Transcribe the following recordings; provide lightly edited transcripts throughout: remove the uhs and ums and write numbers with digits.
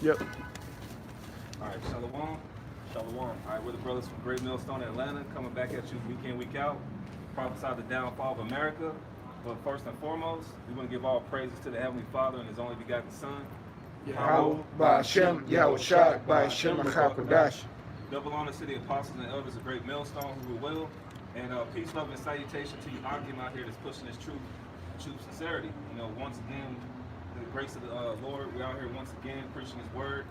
Yep. All right, Shalom. Shalom. All right, we're the brothers from Great Millstone, Atlanta, coming back at you week in, week out. Prophesy the downfall of America. But first and foremost, we want to give all praises to the Heavenly Father and His only begotten Son. Yahweh, Ba'Shem, Yahweh Shai, Ba'Shem, HaKadosh. Double honor to the apostles and elders of Great Millstone who will. And peace, love, and salutation to you, Akim out here that's pushing this truth sincerity. You know, once again, the grace of the Lord, we're out here once again preaching His word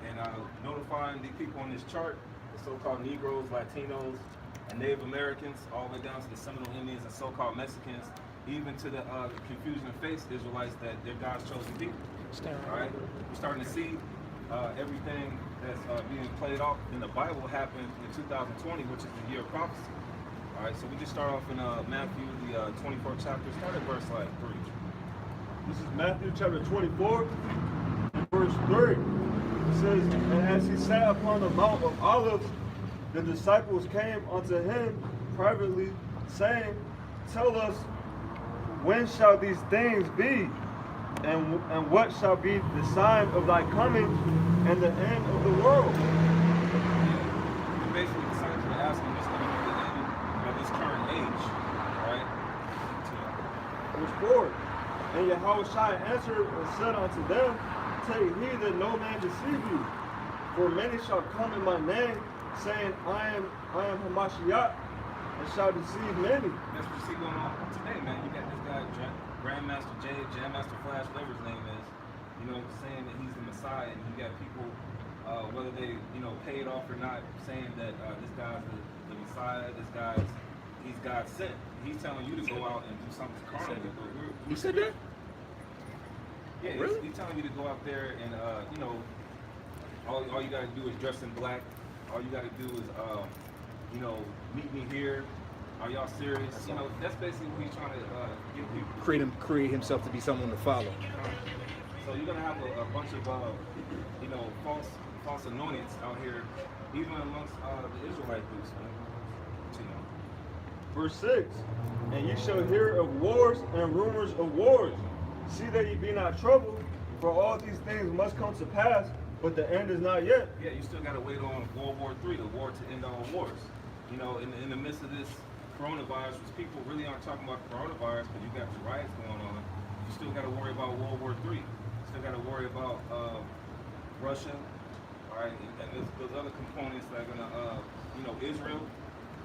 and notifying the people on this chart, the so-called Negroes, Latinos, and Native Americans, all the way down to the Seminole Indians and so-called Mexicans, even to the confusion of faith Israelites that they're God's chosen people. All right, we're starting to see everything that's being played out in the Bible happened in 2020, which is the year of prophecy. All right, so we just start off in Matthew, the 24th chapter. Start at verse 3. This is Matthew chapter 24, verse 3. It says, "And as he sat upon the Mount of Olives, the disciples came unto him privately, saying, Tell us, when shall these things be? And what shall be the sign of thy coming and the end of the world?" And basically, the disciples are asking what's going to be the end of this current age. All right? Verse 4. And Yahushua answered and said unto them, Take heed that no man deceive you. For many shall come in my name, saying, I am Hamashiach, and shall deceive many. That's what you see going on today, man. You got this guy, Grandmaster J, Jam Master Flash, whatever his name is, you know, saying that he's the Messiah, and you got people, whether they, you know, pay it off or not, saying that this guy's the Messiah, he's God sent. He's telling you to go out and do something carnal. He said that? Yeah, really? he's telling you to go out there and, you know, all you got to do is dress in black. All you got to do is, you know, meet me here. Are y'all serious? You know, that's basically what he's trying to get people. Create himself to be someone to follow. So you're gonna have a bunch of, you know, false anointings out here, even amongst the Israelite groups, man. You know. Verse 6. And ye shall hear of wars and rumors of wars. See that ye be not troubled, for all these things must come to pass, but the end is not yet. Yeah, you still gotta wait on World War III, the war to end all wars. You know, in the midst of this coronavirus, which people really aren't talking about coronavirus, because you got the riots going on, you still gotta worry about World War III. You still gotta worry about Russia, all right, and those other components that are gonna, you know, Israel.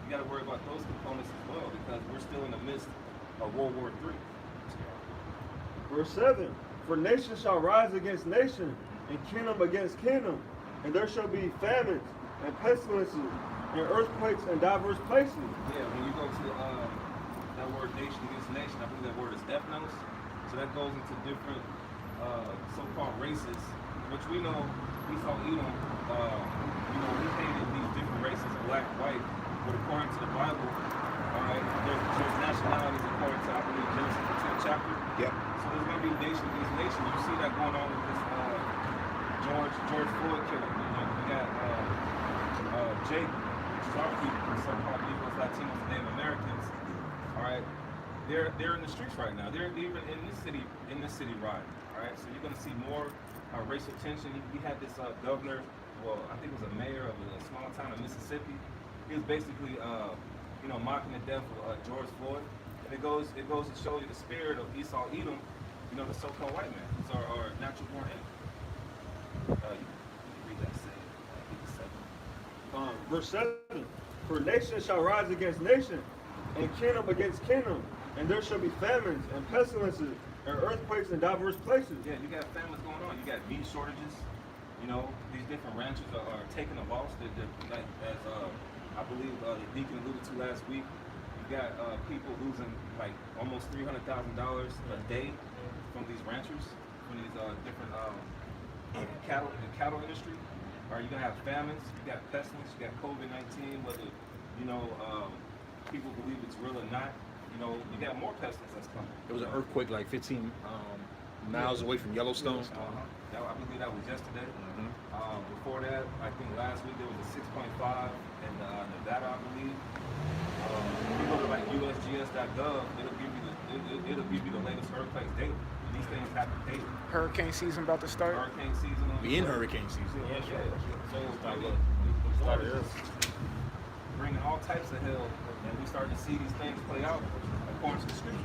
You gotta worry about those components as well, because we're still in the midst of World War III. Verse 7. For nation shall rise against nation, and kingdom against kingdom, and there shall be famines and pestilences and earthquakes in diverse places. Yeah, when you go to that word nation against nation, I believe that word is ethnos. So that goes into different so-called races, which we know Esau Edom, you know, he hated these different races, black, white, but according to the Bible, all right, there's nationalities according to, I believe, Genesis the 10th chapter. Yep. So there's going to be nation against nation. You see that going on with this George Floyd killing. You got Jake, which is our people, so-called Negroes, Latinos, and Native Americans. All right, they're in the streets right now. They're even in this city rioting. All right, so you're going to see more racial tension. We had this governor, well, I think it was a mayor of a small town in Mississippi. He was basically, you know, mocking the death of George Floyd. And it goes to show you the spirit of Esau Edom, you know, the so-called white man. It's our natural born enemy. You can read that saying. Verse 7. For nation shall rise against nation, and kingdom against kingdom, and there shall be famines and pestilences and earthquakes in diverse places. Yeah, you got famines going on. You got meat shortages. You know, these different ranchers are taking a loss. They're like, as I believe the deacon alluded to last week, you got people losing like almost $300,000 a day from these ranchers, from these different cattle industry. Or you're gonna have famines, you got pestilence, you got COVID-19, whether you know people believe it's real or not. You know, you got more pestilence that's coming. There was an earthquake like 15 miles away from Yellowstone. I believe that was yesterday. Before that, I think last week there was a 6.5 in Nevada, I believe. If you go to like USGS.gov, it'll give you the latest earthquakes daily. You These things happen daily. Hurricane season about to start. Hurricane season. We in hurricane season. Yeah. So I mean, the Lord is bringing all types of hell, and we starting to see these things play out according to the scriptures.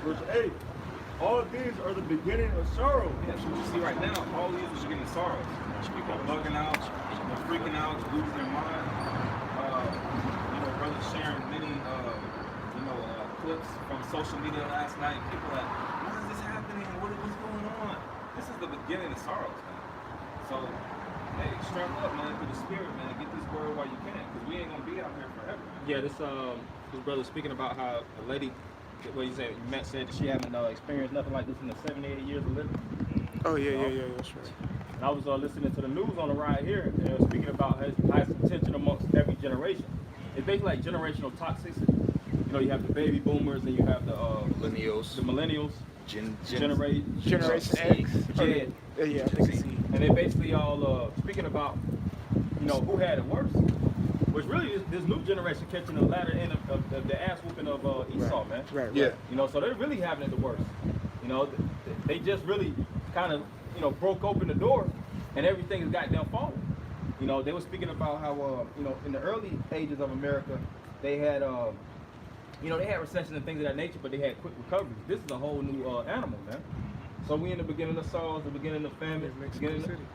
Verse 8. All of these are the beginning of sorrow. Yeah, so what you see right now, all these are getting sorrows. People are bugging out, they're freaking out, losing their mind. Brothers sharing many, clips from social media last night. People like, what is this happening? What's going on? This is the beginning of sorrows, man. So, hey, struggle up, man, through the spirit, man. Get this word while you can, because we ain't gonna be out here forever. Yeah, this brother speaking about how a lady, what you said, Matt said that she haven't experienced nothing like this in the 78 years of living. Oh yeah, that's right. And I was listening to the news on the ride here, and it was speaking about his high tension amongst every generation. It's basically like generational toxicity. You know, you have the baby boomers, and you have the millennials, Generation X. Z. Yeah, I think it's And they basically all speaking about, who had it worse. Which really is this new generation catching the latter end of the ass whooping of Esau, man. Right. Yeah. So they're really having it the worst. They just really kind of, broke open the door, and everything is goddamn falling. They were speaking about how, in the early ages of America, they had, they had recession and things of that nature, but they had quick recoveries. This is a whole new animal, man. So we in the beginning of sorrows, the beginning of famine.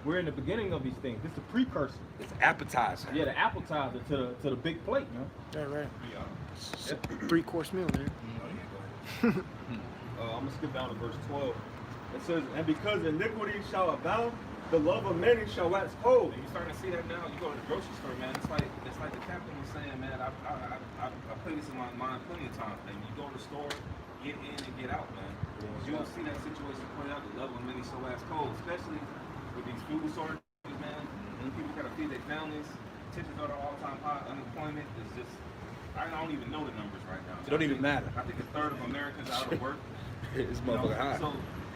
We're in the beginning of these things. This is the precursor. It's appetizer. Yeah, the appetizer to the big plate, man. Yeah, right. Yeah. 3-course meal, man. I'm gonna skip down to verse 12. It says, and because iniquity shall abound, the love of many shall wax cold. You're starting to see that now. You go to the grocery store, man. It's like the captain was saying, man. I play this in my mind plenty of times. Man. You go to the store, get in and get out, man. You don't see that situation play out. The love of many shall wax cold, especially with these food shortages, man. And people gotta feed their families. Tensions are at an all-time high. Unemployment is just. I don't even know the numbers right now. It don't even matter. I think a third of Americans are out of work. It's motherfucker high. So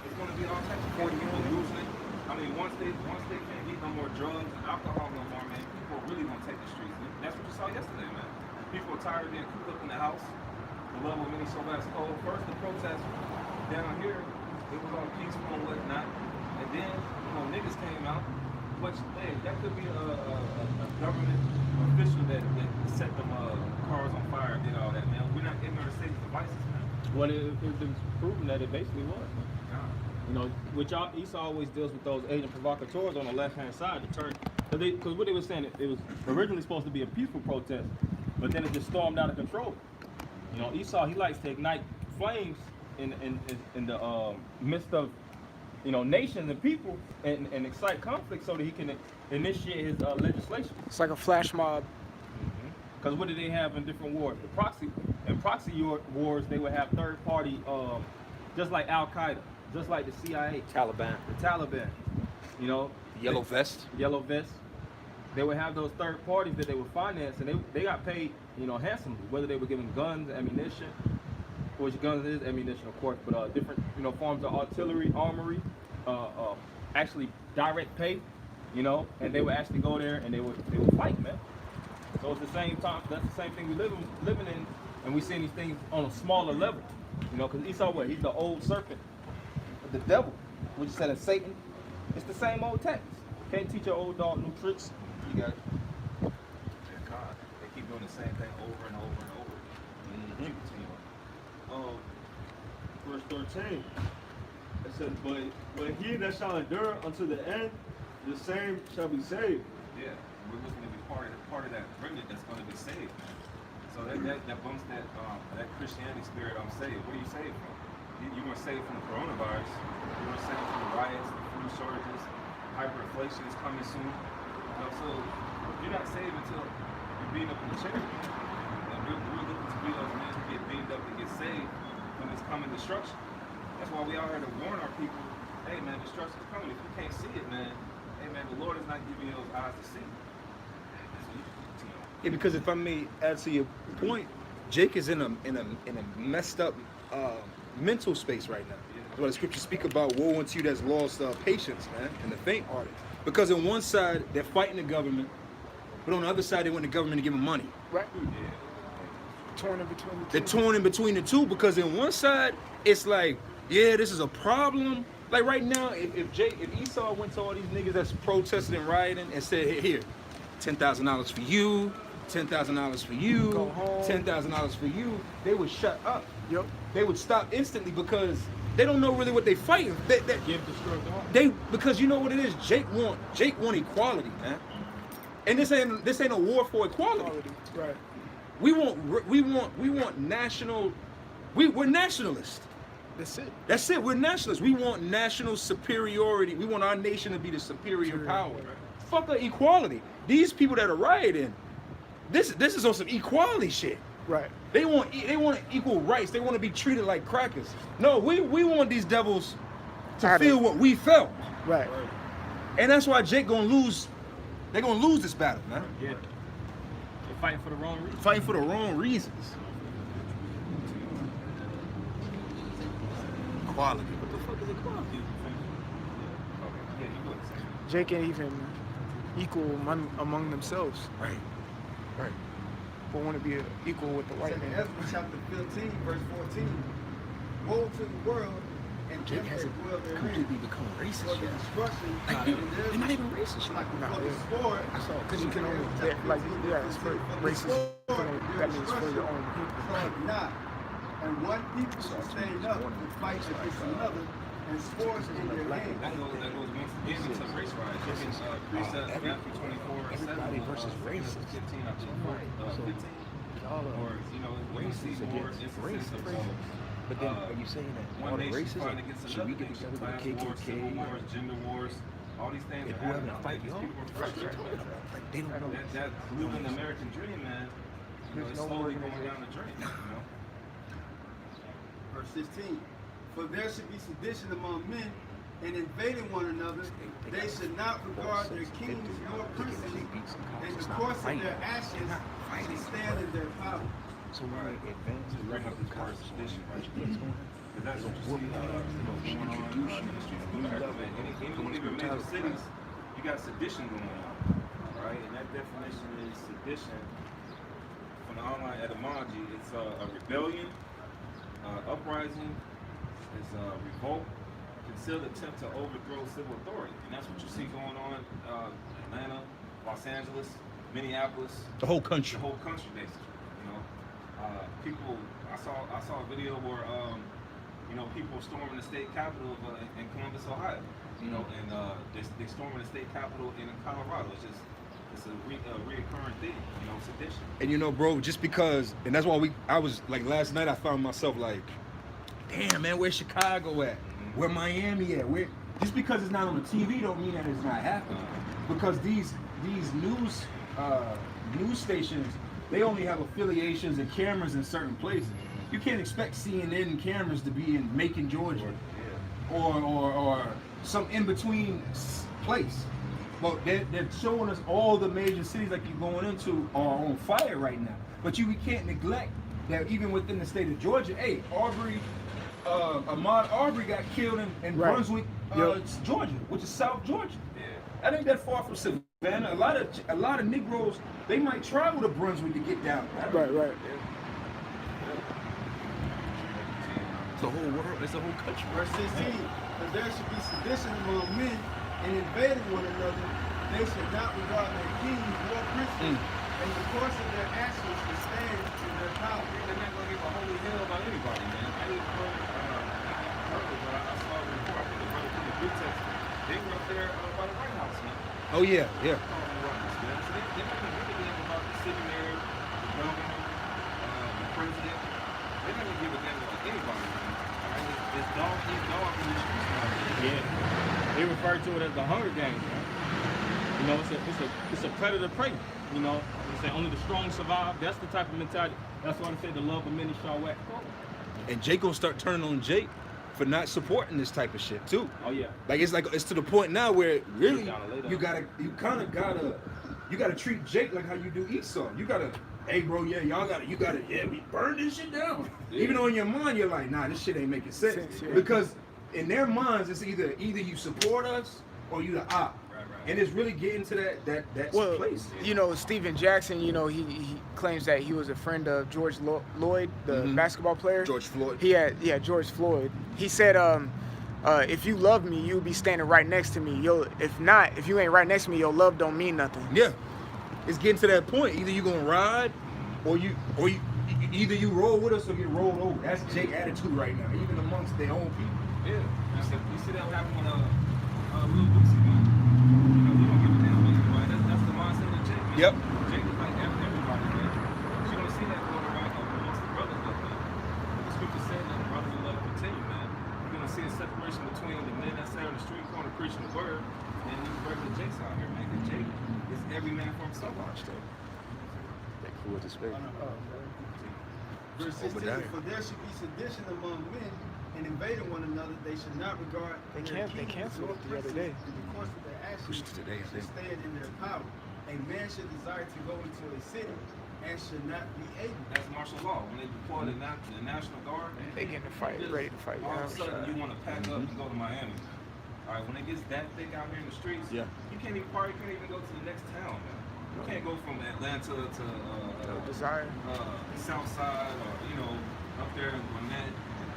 it's going to be all types of people losing it. I mean, once they can't get no more drugs and alcohol no more, man, people are really going to take the streets. And that's what you saw yesterday, man. People are tired of being cooped up in the house. The love of many so that's cold. First, the protest down here, it was all peaceful and whatnot. And then, niggas came out. Which, hey, that could be a government official that set them cars on fire and did all that, man. We're not ignorant of Satan's devices, man. Well, it was proven that it basically was, man. Which Esau always deals with those agent provocateurs on the left-hand side to turn, because what they were saying, it was originally supposed to be a peaceful protest, but then it just stormed out of control. Esau, he likes to ignite flames in the midst of, nations and people and excite conflict so that he can initiate his legislation. It's like a flash mob. Because what did they have in different wars? In proxy wars, they would have third party, just like Al Qaeda, just like the CIA, Taliban. the Taliban. Yellow vest. Yellow vests. They would have those third parties that they would finance, and they got paid, handsomely. Whether they were given guns, ammunition, which guns is ammunition, of course, but different, forms of artillery, armory, actually direct pay, and they would actually go there and they would fight, man. So it's the same time. That's the same thing we living in, and we seeing these things on a smaller level, because Esau, he's the old serpent, the devil, which is said as Satan. It's the same old text. Can't teach your old dog new tricks. You got it. God, they keep doing the same thing over and over and over. Keep continuing. Verse 13. It says, but he that shall endure unto the end, the same shall be saved. Yeah, we're looking to be part of that remnant that's going to be saved, man. So that bumps that Christianity spirit. I'm saved. What are you saved from? You weren't saved from the coronavirus. You weren't saved from the riots, the food shortages, hyperinflation is coming soon. So you're not saved until you're beaten up in the chair. And we're looking to be those men who get beamed up to get saved when it's coming destruction. That's why we out here to warn our people. Hey man, destruction is coming. If you can't see it, man, hey man, the Lord is not giving you those eyes to see. Yeah, because if I may add to your point, Jake is in a messed up mental space right now. That's why the scriptures speak about woe unto you that's lost patience, man, and the faint-hearted. Because on one side they're fighting the government, but on the other side they want the government to give them money. Right. torn in between the two. They're torn in between the two because in one side it's like, yeah, this is a problem. Like right now, if Esau went to all these niggas that's protesting and rioting and said, here, $10,000 for you, $10,000 for you, Go home. $10,000 for you, they would shut up. Yep. They would stop instantly because they don't know really what they fighting. Give the struggle on. Because you know what it is, Jake want equality, man. And this ain't a war for equality. Quality. Right. We want national. We're nationalists. That's it. That's it. We're nationalists. We want national superiority. We want our nation to be the superior power. Fuck equality. These people that are rioting, this is on some equality shit. Right. They want equal rights. They want to be treated like crackers. No, we want these devils to Got it. feel what we felt, Right. and that's why Jake gonna lose. They're gonna lose this battle, man. Yeah. They're fighting for the wrong reason. Fighting for the wrong reasons. Equality. What the fuck is equality? Okay, yeah, you go ahead. Jake ain't even equal among themselves, Right. Right. but want to be equal with the white Second man. Ezra chapter 15, verse 14. Woe to the world and Jake them that hasn't dwell therein. completely become For racist the yet. destruction Like, of they're not even racist yet. like Nah, for the yeah. sword. I saw because you can only like it's for racist. That means for your own people. Start not, and one people shall stand up and fight against another, and swords in their hand. That goes once again into race riots. You can precept Matthew 24:7. everybody versus race. 15, I think. 15. Or, when you see more instances of But then are you saying that all one the nation races, fighting against should we another get nation, together with the class wars, civil KKK wars, gender wars, all these things and are whoever happening. to fight These y'all? people are frustrated. Like they don't know. That living the American dream, man, There's it's no slowly more going down the drain, Verse 16. For there should be sedition among men, and invading one another, they should not regard their kings nor princes, and the course of their actions should stand in their power. So when they advance the Bring level up of this word sedition, right? what's going on? Because that's what you see going on in the streets of America, man. Any even major cities, you got sedition going on, right? And that definition is sedition from the online etymology. It's a rebellion, uprising, it's a revolt, concealed attempt to overthrow civil authority. And that's what you see going on Atlanta, Los Angeles, Minneapolis, The whole country. the whole country, basically. People. I saw a video where people storming the state capitol in Columbus, Ohio. And they storming the state capitol in Colorado. It's a reoccurring thing. Sedition. And bro, just because, and that's why I was like last night I found myself like, damn man, where's Chicago at? Where Miami at? Just because it's not on the TV don't mean that it's not happening. Because these news stations, they only have affiliations and cameras in certain places. You can't expect CNN cameras to be in Macon, Georgia, or some in between place. But they're showing us all the major cities like you're going into are on fire right now. But we can't neglect that even within the state of Georgia, hey, Ahmaud Arbery got killed in Right. Brunswick, Georgia, which is South Georgia. That ain't that far from Savannah. A lot of Negroes, they might travel to Brunswick to get down. Right. It's the whole world. It's the whole country. Verse 16. For there should be sedition among men, and invading one another, they should not regard their kings nor princes, and the course of their actions should stand in their power. They're not gonna give a holy hell about anybody, man. I didn't know but I saw a report. I think the brother put the good text. They were up there by the White House, man. Oh yeah. So they're not gonna give a damn about the city mayor, the governor, the president. They're not gonna give a damn about anybody, man. All right, it's dog eat dog in the streets now. Yeah. They refer to it as the Hunger Games, man. It's a predator prey. They say only the strong survive. That's the type of mentality. That's why they say the love of many shall wax cold. And Jake gonna start turning on Jake for not supporting this type of shit too. Oh yeah. It's to the point now where really You gotta lay down. you gotta treat Jake like how you do Esau. You gotta, hey bro, yeah, we burn this shit down. Yeah. Even though in your mind you're like, nah, this shit ain't making sense. Yeah. Because in their minds it's either you support us or you the op. Right. And it's really getting to that Well, place. you know, Steven Jackson, you know, he claims that he was a friend of George Lloyd, the basketball player. George Floyd. George Floyd. He said, if you love me, you'll be standing right next to me. If you ain't right next to me, your love don't mean nothing. Yeah, it's getting to that point. Either you gonna ride, or you either you roll with us or get rolled over. That's Jake attitude right now, even amongst their own people. Yeah, you see that happen when Lil Boosie, man. You know, we don't give a damn about anybody. That's the mindset of Jake. Man. Yep. Jake is like everybody, man. You don't see that going around amongst the brothers like that. The scripture said that brotherly love continue, man. You're gonna see a separation between the men that stay on the street corner preaching the word and these regular Jakes out here, man. Because Jake is every man for himself. Verse 16, for there should be sedition among men and invading one another, they should not regard They their canceled kings it nor the other day. princes in the course of their actions Pushed it today, I should think. stand in their power. A man should desire to go into a city and should not be able. That's martial law. When they deploy the National Guard, They getting to fight, ready to fight. all of a Yeah. sudden you want to pack up and go to Miami. All right, when it gets that thick out here in the streets, Yeah. you can't even go to the next town, man. You can't go from Atlanta to Desire. South Side or up there in Gwinnett,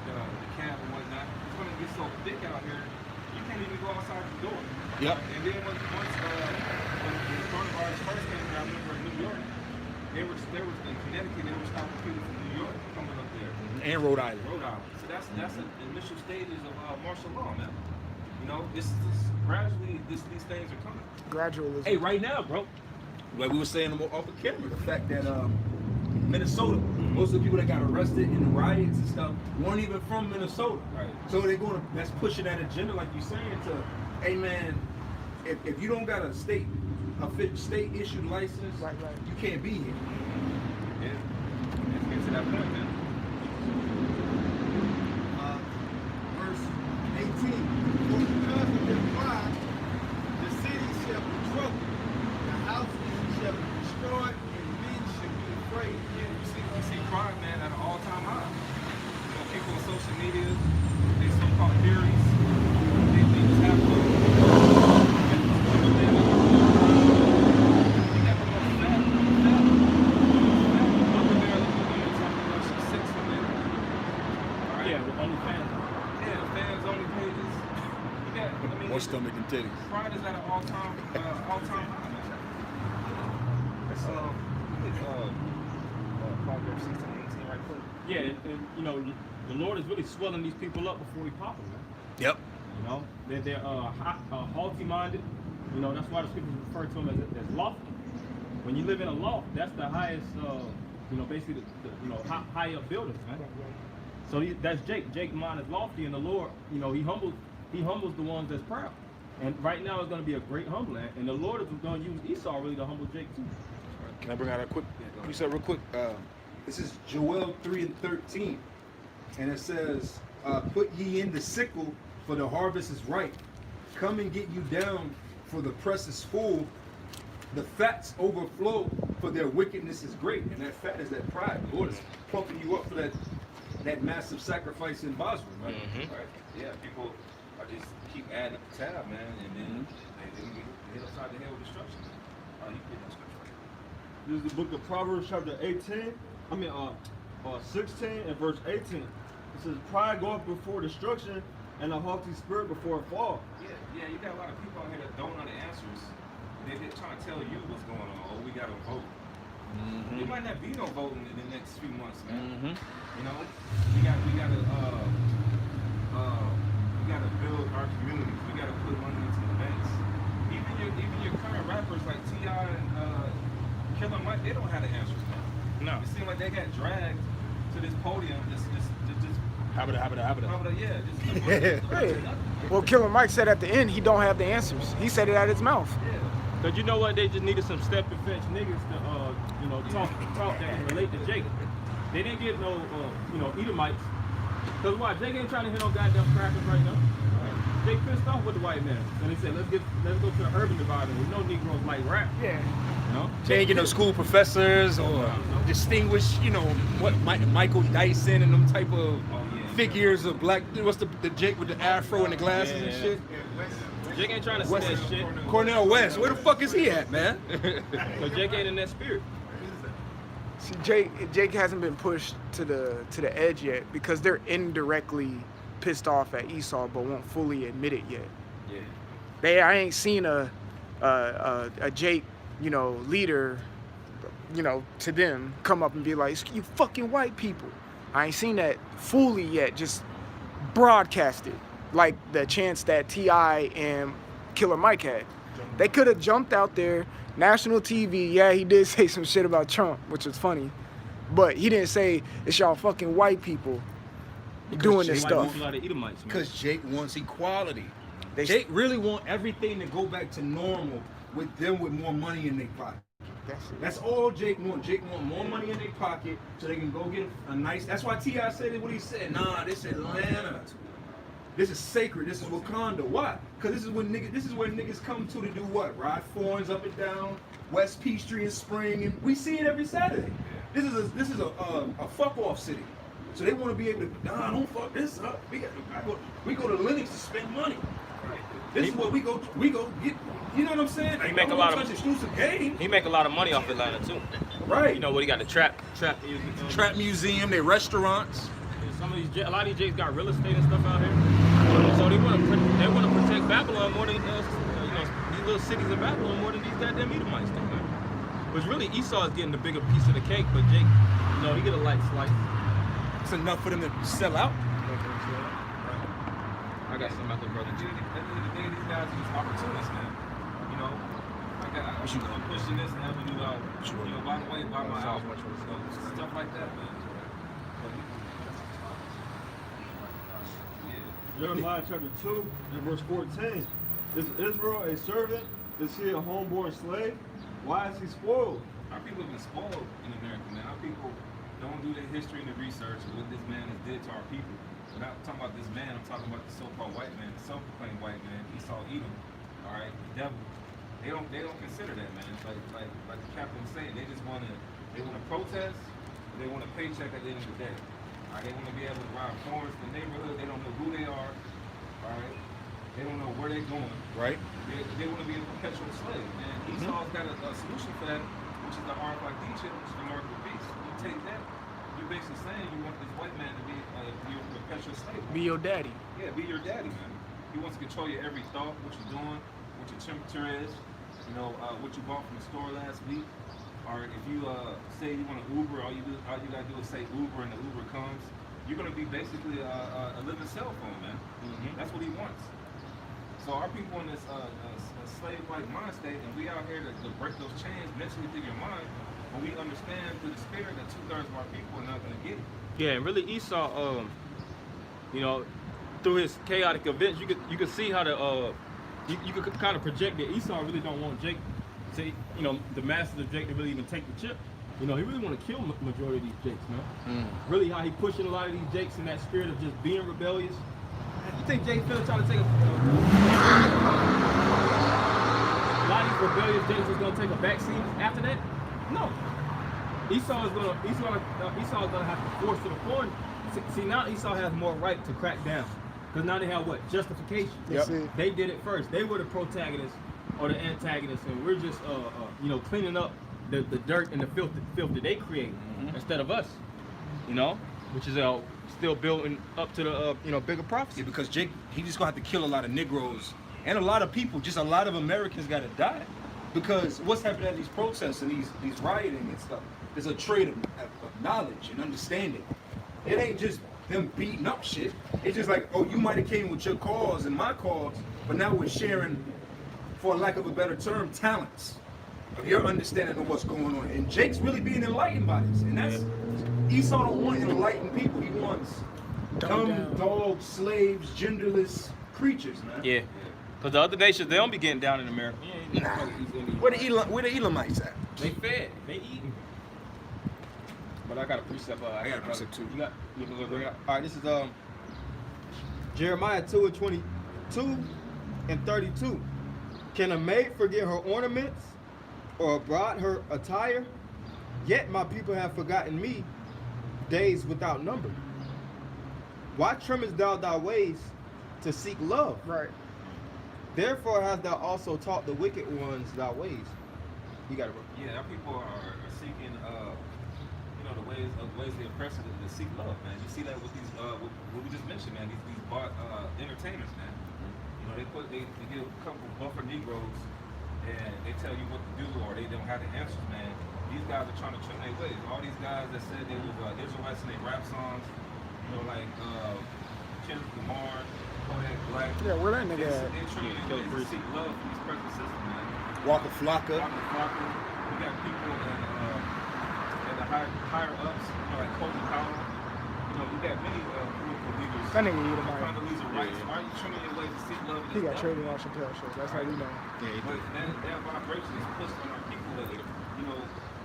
the camp and whatnot. It's gonna get so thick out here, you can't even go outside the door. Yep. And then once when the coronavirus first came down, I remember in New York, there was in Connecticut, they were stopping people from New York coming up there. And Rhode Island. Rhode Island. So that's the initial stages of martial law, man. You know, it's just gradually these things are coming. Gradualism. Hey, right now, bro, like we were saying off the camera, the fact that Minnesota, most of the people that got arrested in the riots and stuff weren't even from Minnesota. Right. So that's pushing that agenda, like you're saying, to, hey man, if you don't got a state issued license, Right. you can't be here. Yeah. Let's get to that point, man. Verse 18, for because of their pride, the city shall be troubled, the houses shall be destroyed, and men shall be afraid. Yeah, you see crime, man, at an all-time high. You know, people on social media, they so-called theories, they just have to. Yeah, with OnlyFans. Yeah, fans only pages. Yeah, I mean, More stomach and titties. pride is at an all-time high, man. That's Proverbs 16:18 right quick. Yeah, and you know, the Lord is really swelling these people up before He pop them, man. Yep. You know, they're haughty-minded. You know, that's why the scriptures refer to them as lofty. When you live in a loft, that's the highest. You know, basically the high up buildings, man. So that's Jake. Jake's mind is lofty, and the Lord, you know, He humbles the ones that's proud. And right now it's going to be a great humbling, and the Lord is going to use Esau really to humble Jake too. Can I bring out a quick? You said real quick. This is Joel 3:13, and it says, "Put ye in the sickle, for the harvest is ripe. Come and get you down, for the press is full. The fats overflow, for their wickedness is great." And that fat is that pride. The Lord is pumping you up for that massive sacrifice in Basra, right? Right. Yeah, people are just keep adding up the tab, man, and then they hit upside the head with destruction. You can get that scripture right. This is the book of Proverbs chapter 16 and verse 18. It says, pride goeth before destruction, and a haughty spirit before a fall. Yeah, you got a lot of people out here that don't know the answers. They're just trying to tell you what's going on. Oh, we got to vote. There might not be no voting in the next few months, man. You know, we got to build our communities. We got to put money into the banks. Even your current rappers like T.I. and Killer Mike, they don't have the answers, man. No. It seems like they got dragged to this podium. Just Hey. Well, Killer Mike said at the end he don't have the answers. He said it out his mouth. Cause you know what? They just needed some step and fetch niggas to, talk that can relate to Jake. They didn't get no, Edomites. Cause why? Jake ain't trying to hit on goddamn crackers right now. Jake pissed off with the white man, and he said, let's go to the urban divider. We know Negroes like rap. Yeah. You know? They ain't get no school professors or distinguished, Michael Dyson and them type of figures of black. What's the Jake with the afro and the glasses and shit? Jake ain't trying to say West, that shit. Cornell West, where the fuck is he at, man? Cause Jake ain't in that spirit. See, Jake hasn't been pushed to the edge yet because they're indirectly pissed off at Esau, but won't fully admit it yet. Yeah. I ain't seen a Jake, leader, to them come up and be like, "You fucking white people." I ain't seen that fully yet, just broadcasted like the chance that T.I. and Killer Mike had. They could have jumped out there, national TV. Yeah, he did say some shit about Trump, which was funny, but he didn't say it's y'all fucking white people doing this Jake stuff. Wants a lot of Edomites, man. Because Jake wants equality. They- Jake really want everything to go back to normal with them with more money in their pocket. That's all Jake want. Jake want more money in their pocket so they can go get a nice. That's why T.I. said what he said. Nah, this Atlanta. This is sacred. This is Wakanda. Why? Because this is where niggas come to do what? Ride foreigns up and down West Peachtree and Spring, and we see it every Saturday. This is a fuck off city. So they want to be able to. Nah, don't fuck this up. We go to Linux to spend money. This is what we go get. You know what I'm saying? He make a lot of exclusive game. He make a lot of money off Atlanta too. Right. You know what? He got the trap music. Trap museum, their restaurants. Some of these, a lot of these Jakes got real estate and stuff out here. So they want to protect Babylon more than these little cities in Babylon more than these goddamn Edomites do, man. Which really Esau is getting the bigger piece of the cake, but Jake, he get a light slice. It's enough for them to sell out. I got some out there, brother. At the end of the day, these guys are just opportunists, man. I'm pushing this avenue out. By the way, by my album, stuff like that, man. Jeremiah chapter 2 and verse 14. Is Israel a servant? Is he a homeborn slave? Why is he spoiled? Our people have been spoiled in America, man. Our people don't do the history and the research of what this man has did to our people. I'm not talking about this man, I'm talking about the so-called white man, the self-proclaimed white man, Esau Edom, all right, the devil. They don't consider that, man. It's like the captain was saying, they want to protest, but they want a paycheck at the end of the day. All right, they want to be able to ride forest in the neighborhood. They don't know who they are. All right, they don't know where they're going. Right. They want to be a perpetual slave. And Esau's got a solution for that, which is the Ark like Egypt, which is the mark of the beast. You take that, you're basically saying you want this white man to be your perpetual slave. Be your daddy. Yeah, be your daddy, man. He wants to control your every thought, what you're doing, what your temperature is, what you bought from the store last week. Or if you say you want to Uber, all you gotta do is say Uber and the Uber comes. You're gonna be basically a living cell phone, man. That's what he wants. So our people in this slave-like mind state, and we out here to break those chains mentally through your mind, when we understand through the spirit that 2/3 of our people are not gonna get it. Yeah, and really Esau, through his chaotic events, you could see how you could kind of project that Esau really don't want Jake to, the masters of Jake to really even take the chip. He really want to kill majority of these Jakes, man. Really how he pushing a lot of these Jakes in that spirit of just being rebellious. You think Jake finna try to take a lot of these rebellious Jakes is gonna take a backseat after that? No. Esau is gonna have to force it upon. See, now Esau has more right to crack down. Because now they have what? Justification. Yep. They did it first. They were the protagonists or the antagonists, and we're just cleaning up the dirt and the filth that they create instead of us. Which is still building up to the bigger prophecy. Yeah, because Jake, he just gonna have to kill a lot of Negroes and a lot of people. Just a lot of Americans gotta die. Because what's happening at these protests and these rioting and stuff, there's a trade of knowledge and understanding. It ain't just them beating up shit. It's just like, oh, you might have came with your cause and my cause, but now we're sharing, for lack of a better term, talents of your understanding of what's going on. And Jake's really being enlightened by this. And that's, Esau don't want enlightened people. He wants dumb dogs, slaves, genderless creatures, man. Yeah. Because the other nations, they don't be getting down in America. Where the Elamites at? They fed. They eating. But I got a precept. I got a precept too. You bring it up? All right, this is Jeremiah 2:22 and 32. Can a maid forget her ornaments, or a bride her attire? Yet my people have forgotten me, days without number. Why trimmest thou thy ways to seek love? Right. Therefore hast thou also taught the wicked ones thy ways. You got it, bro. Yeah, our people are seeking, you know, the ways of the oppressor to seek love, man. You see that with these, what we just mentioned, man. These bought entertainers, man. You know, they get a couple buffer Negroes, and they tell you what to do, or they don't have the answers, man. These guys are trying to trim their ways. All these guys that said they was Israelites and they rap songs, you know, like Kendrick Lamar, Kodak Black. Yeah, where that nigga at? They're trying to seek love from this present system, man. Waka Flocka. We got people in the higher ups, you know, like Colin Powell. You know, we got many political leaders. That nigga eat him trying out. to lose their rights. Why are you trimming your way to seek love? He got traded on Chappelle show. That's how we know. But that vibration is pushed on our people to, you know,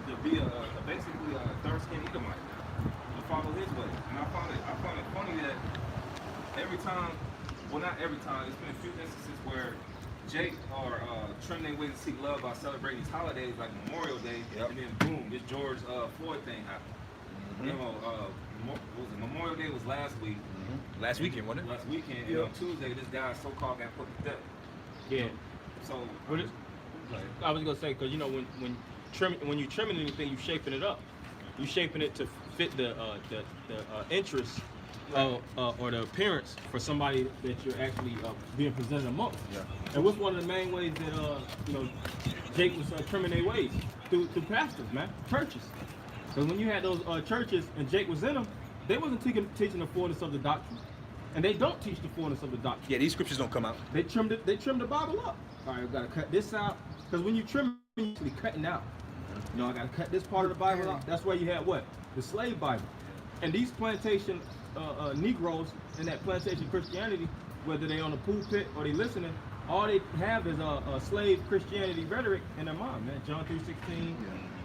to be basically a dark-skinned Edomite, to follow his way. And I find it funny that every time, well, not every time, there's been a few instances where Jake are trim their way to seek love by celebrating these holidays like Memorial Day, and then boom, this George Floyd thing happened. You know, what was it? Memorial Day was last week. Last weekend, wasn't it? Last weekend, and on Tuesday, this guy so-called got put to death. Yeah. So, What is, I was gonna say, because you know when you trimming anything, you shaping it up. You shaping it to fit the interests or the appearance for somebody that you're actually being presented amongst. Yeah. And what's one of the main ways that you know Jake was trimming their ways through pastors, man, churches. Because when you had those churches and Jake was in them, they wasn't teaching the fullness of the doctrine, and they don't teach the fullness of the doctrine. Yeah, these scriptures don't come out. They trimmed it. They trimmed the Bible up. All right, I gotta cut this out because when you trim, you're actually cutting out. You know, I gotta cut this part of the Bible out. That's why you had what? The slave Bible. And these plantation Negroes in that plantation Christianity, whether they on the pulpit or they listening, all they have is a slave Christianity rhetoric in their mind, man. John 3:16,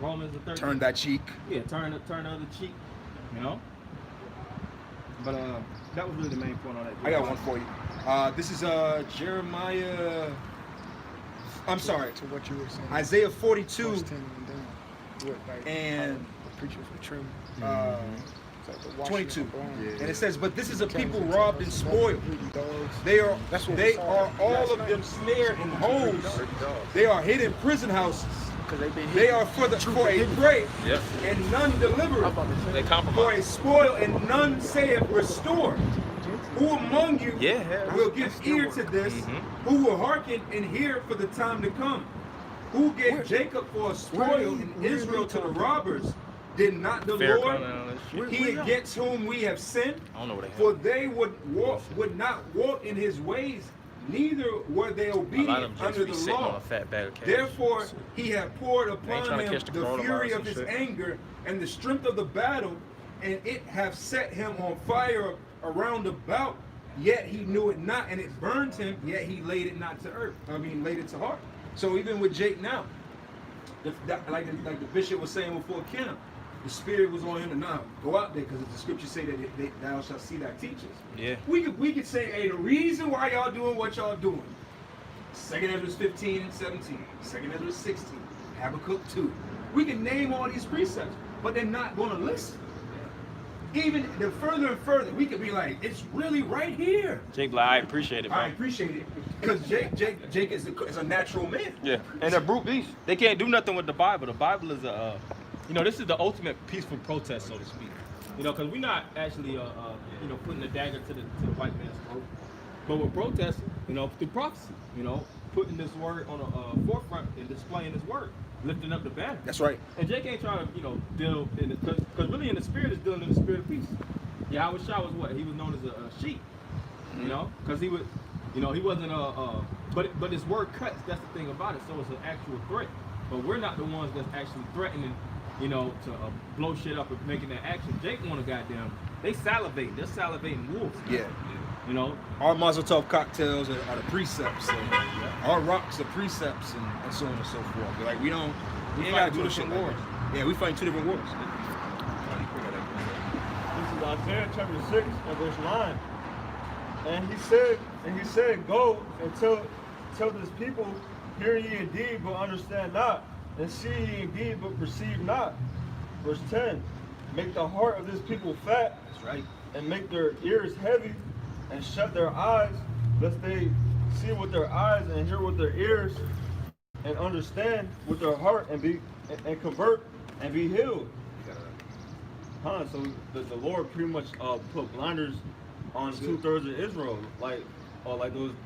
Romans the 13. Turn that cheek. Yeah, turn the other cheek. You know. But that was really the main point on that. I got one for you. This is Jeremiah. I'm sorry, To what you were saying. Isaiah 42 Verse 10 and then what, like, and how the preachers were trim. It's like the washing 22. of the blind. And it says, "But this is a Came people from robbed and some spoiled. greedy dogs. They are That's what they we saw are all last of night. them snared in holes. They are hid in prison houses. 'Cause they been They hidden. are for a prey, Yep. and none deliver. I'm about to say. They For compromise. a spoil, and none saith restore. Who among you will give ear to this? Who will hearken and hear for the time to come? Who gave Jacob for a spoil and Israel to the robbers? Did not the Fair Lord? comment on that shit. He against whom we have sinned. I don't know what they For they would not walk in his ways, neither were they obedient under the law. fat bag of cash. Therefore he had poured upon trying to him catch the the coronavirus fury of and his shit. anger and the strength of the battle, and it have set him on fire around about. Yet he knew it not, and it burned him. Yet he laid it not to earth. I mean, laid it to heart. So even with Jake now, like the bishop was saying before camp, the spirit was on him to now go out there because the scriptures say that thou shalt see thy teachers. Yeah. We could say, hey, the reason why y'all doing what y'all doing. 2nd Ezra 15 and 17, 2nd Ezra 16, Habakkuk 2. We can name all these precepts, but they're not going to listen. Even the further and further, we could be like, it's really right here. Jake, like, I appreciate it, bro. I appreciate it because Jake is a natural man. Yeah, and they're brute beasts. They can't do nothing with the Bible. The Bible is a, you know, this is the ultimate peaceful protest, so to speak. You know, because we're not actually, you know, putting a dagger to the white man's throat, but we're protesting, you know, through prophecy. You know, putting this word on a forefront and displaying this word, lifting up the banner. That's right. And Jake ain't trying to, you know, deal in the, because really in the spirit is dealing in the spirit of peace. Yahweh Shah was what? He was known as a sheep, you know, because he would, you know, he wasn't but his word cuts. That's the thing about it. So it's an actual threat. But we're not the ones that's actually threatening, you know, to blow shit up and making that action. Jake want to goddamn, they salivate. They're salivating wolves. Yeah. You know, Our Mazel Tov cocktails are the precepts. And our rocks are precepts and so on and so forth. But like we ain't gotta do this shit like wars. that. Yeah, we fighting two different wars. This is Isaiah chapter 6 and verse 9. And he said, go and tell this people, hear ye indeed, but understand not, and see ye indeed, but perceive not. Verse 10, make the heart of this people fat, That's right. and make their ears heavy, and shut their eyes, lest they see with their eyes and hear with their ears and understand with their heart and convert and be healed. So the Lord pretty much put blinders on 2/3 of Israel, like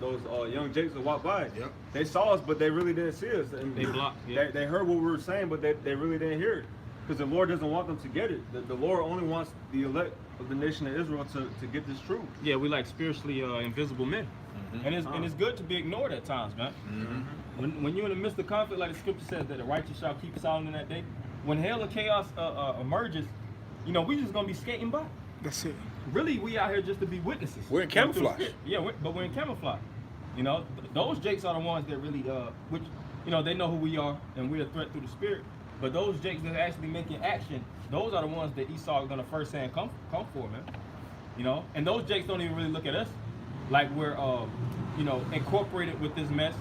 those young Jakes that walked by. Yep. They saw us, but they really didn't see us. And They blocked, yeah. They heard what we were saying, but they really didn't hear it. Because the Lord doesn't want them to get it. The Lord only wants the elect of the nation of Israel to get this truth. Yeah, we like spiritually invisible men, and it's good to be ignored at times, man. When you're in the midst of conflict, like the scripture says, that the righteous shall keep silent in that day. When hell or chaos emerges, you know, we just gonna be skating by. That's it. Really, we out here just to be witnesses. We're in camouflage. Yeah, but we're in camouflage. You know, those Jakes are the ones that really, which, you know, they know who we are and we're a threat through the spirit. But those Jakes that are actually making action, those are the ones that Esau is gonna first hand come for, man. You know, and those Jakes don't even really look at us like we're, you know, incorporated with this mess.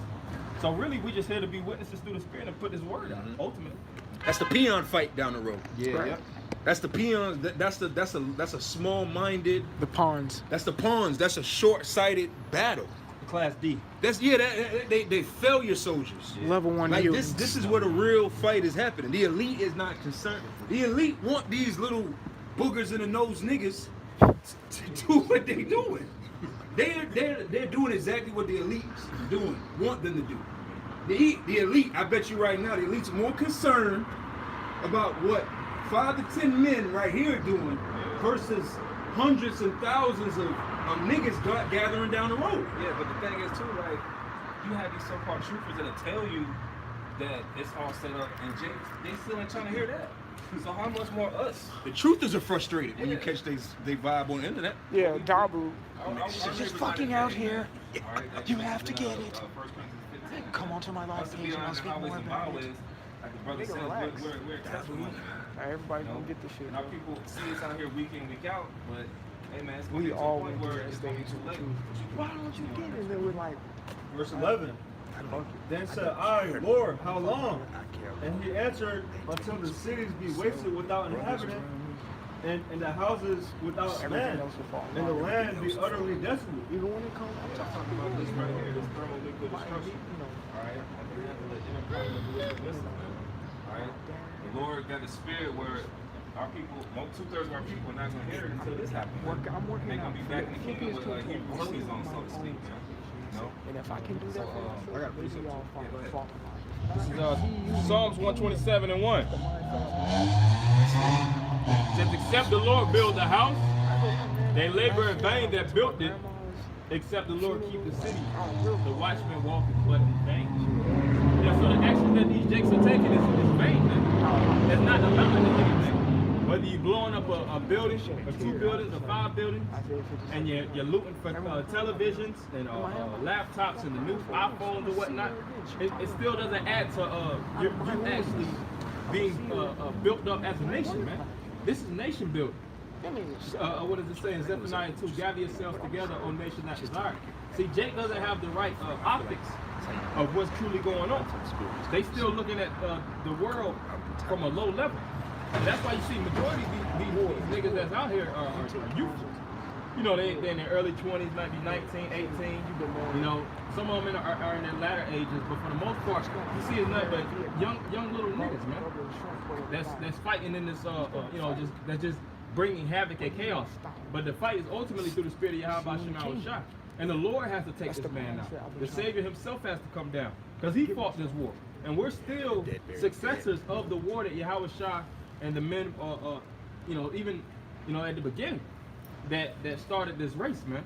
So really, we just here to be witnesses through the spirit and put this word out. Ultimately. That's the peon fight down the road. Yeah. Right. Yep. That's the peons. That's a small-minded. The pawns. That's the pawns. That's a short-sighted battle. Class D. That's they failure soldiers. Level 1 Like mutants. this is where the real fight is happening. The elite is not concerned. The elite want these little boogers in the nose niggas to do what they doing. They're doing exactly what the elites doing, want them to do. The elite, I bet you right now, the elite's more concerned about what 5 to 10 men right here are doing versus hundreds and thousands of niggas gathering down the road. Yeah, but the thing is too, like, you have these so-called troopers that'll tell you that it's all set up, and they still ain't trying to hear that. So how much more us? The truthers are frustrated when you catch they vibe on the internet. Yeah, Dabu. She's just fucking out here. All right, You have to get it. 1 Corinthians 15. Come onto my live Us to page be and on I'll the speak highways more and about byways, it. like the brother Nigga, says, relax. we're a testimony, man. Everybody You know? gonna get this shit. And our people see us out here week in, week out, but hey man, it's gonna We get to a all point went where through that it's gonna be stage too with late. you. Why don't you get it? And then we're like, Verse 11. Then said I, Lord, how long? And he answered, until the cities be wasted without inhabitant, and the houses without man, and the land be utterly desolate. even when it comes to Talking about this right here, this thermonuclear destruction. you know, Alright, at the end of the inner part of the wicked listen, man. Alright? The Lord got a spirit where our people, 2/3 of our people are not gonna hear it until this happens. I'm working They're gonna be out back in the kingdom with Philippians Hebrew workers on, so to speak, man. You know? and if I can do that for myself, I got maybe precept y'all too. Yeah, fall in line. This is Psalms 127 and 1. It says, except the Lord build the house, they labor in vain that built it. Except the Lord keep the city, the watchman walketh but in vain. Yeah, so the actions that these Jakes are taking is vain, man. It's not amounting to anything. Whether you blowing up a building, or 2 buildings, or 5 buildings, and you're looting for televisions and laptops and the new iPhones or whatnot, it still doesn't add to you actually being built up as a nation, man. This is nation building. What does it say in Zephaniah 2? Gather yourselves together, O nation that desire. See, Jake doesn't have the right optics of what's truly going on. They still looking at the world from a low level. And that's why you see majority of these niggas that's out here are youthful. You know, they're in their early 20s, maybe 19, 18. You know, some of them are in their latter ages, but for the most part, you see it's nothing but young little niggas, man. That's fighting in this, you know, that's just bringing havoc and chaos. But the fight is ultimately through the spirit of Yahweh Shem Shah. And the Lord has to take this man out. The Savior himself has to come down, because he fought this war. And we're still successors of the war that Yahweh Shah and the men, you know, even, you know, at the beginning, that started this race, man.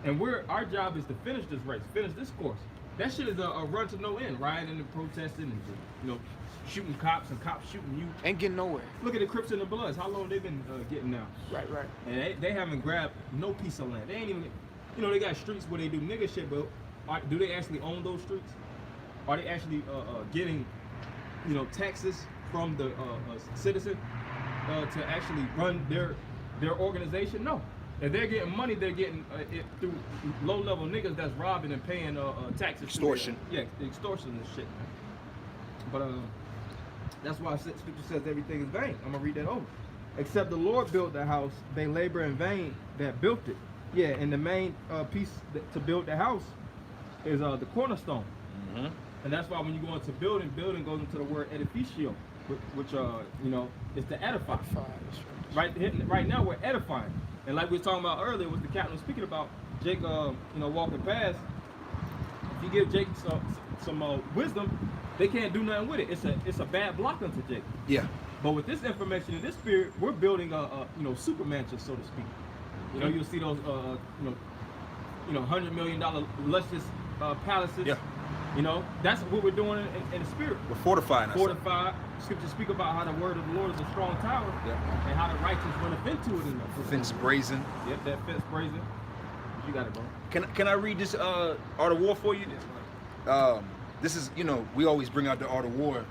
And our job is to finish this race, finish this course. That shit is a run to no end, rioting and protesting and, you know, shooting cops and cops shooting you. Ain't getting nowhere. Look at the Crips and the Bloods. How long they been getting now? Right. And they haven't grabbed no piece of land. They ain't even, you know, they got streets where they do nigga shit, but do they actually own those streets? Are they actually getting, you know, taxes from the citizen to actually run their organization? No. If they're getting money, they're getting it through low-level niggas that's robbing and paying taxes. Extortion. Yeah, extortion and shit, man. But that's why Scripture says everything is vain. I'm gonna read that over. Except the Lord built the house, they labor in vain that built it. Yeah, and the main piece to build the house is the cornerstone. Mm-hmm. And that's why when you go into building goes into the word edificio, which is to edify. Right now we're edifying. And like we were talking about earlier, what the captain was speaking about, Jake, walking past. If you give Jake some wisdom, they can't do nothing with it. It's a bad block unto Jake. Yeah. But with this information and this spirit, we're building a super mansion, so to speak. You'll see those $100 million luscious palaces. Yeah. That's what we're doing in the spirit. We're fortifying ourselves. Fortified. Scriptures speak about how the word of the Lord is a strong tower, Yeah. and how the righteous runneth into it. Fence brazen. Yep, that fence brazen. You got it, bro. Can I read this Art of War for you? This is, we always bring out the Art of War,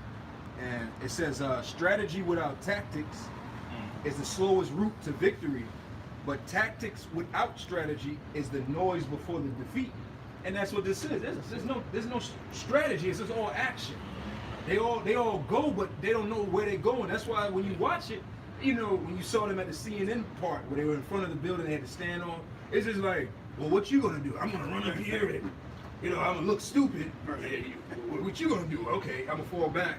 and it says strategy without tactics is the slowest route to victory, but tactics without strategy is the noise before the defeat. And that's what this is. There's no strategy. It's just all action. They all go, but they don't know where they're going. That's why when you watch it, when you saw them at the CNN part where they were in front of the building they had to stand on, it's just like, well, what you gonna do? I'm gonna run up here and, I'm gonna look stupid. What you gonna do? Okay, I'm gonna fall back.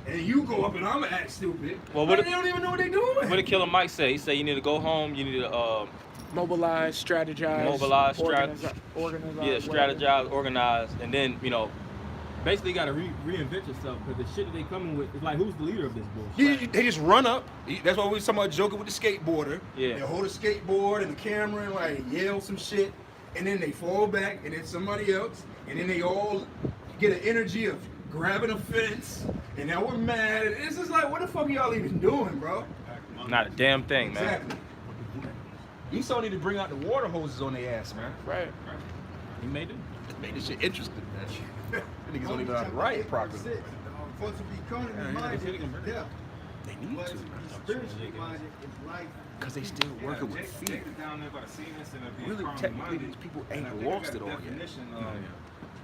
And you go up and I'm gonna act stupid. Well, they don't even know what they're doing. What did Killer Mike say? He said you need to go home. You need to Mobilize, strategize. Mobilize, organize, strategize, organize, and then Basically, you got to reinvent yourself, because the shit that they coming with is like, who's the leader of this bullshit? They just run up. That's why we was talking about joking with the skateboarder. Yeah. They hold a skateboard and the camera and like yell some shit, and then they fall back, and then somebody else, and then they all get an energy of grabbing a fence, and now we're mad. And it's just like, what the fuck are y'all even doing, bro? not a damn thing, man. Exactly. Esau need to bring out the water hoses on their ass, man. Right. He made it. Made this shit interesting, man. Niggas don't even know how to write properly. For to be carnally minded is death, They need but to to, be spiritually minded is life. because they still working with fear. Jake is down there by the CNN Center being Really, carnally technically, minded. these people And ain't I think lost I it got a all yet. definition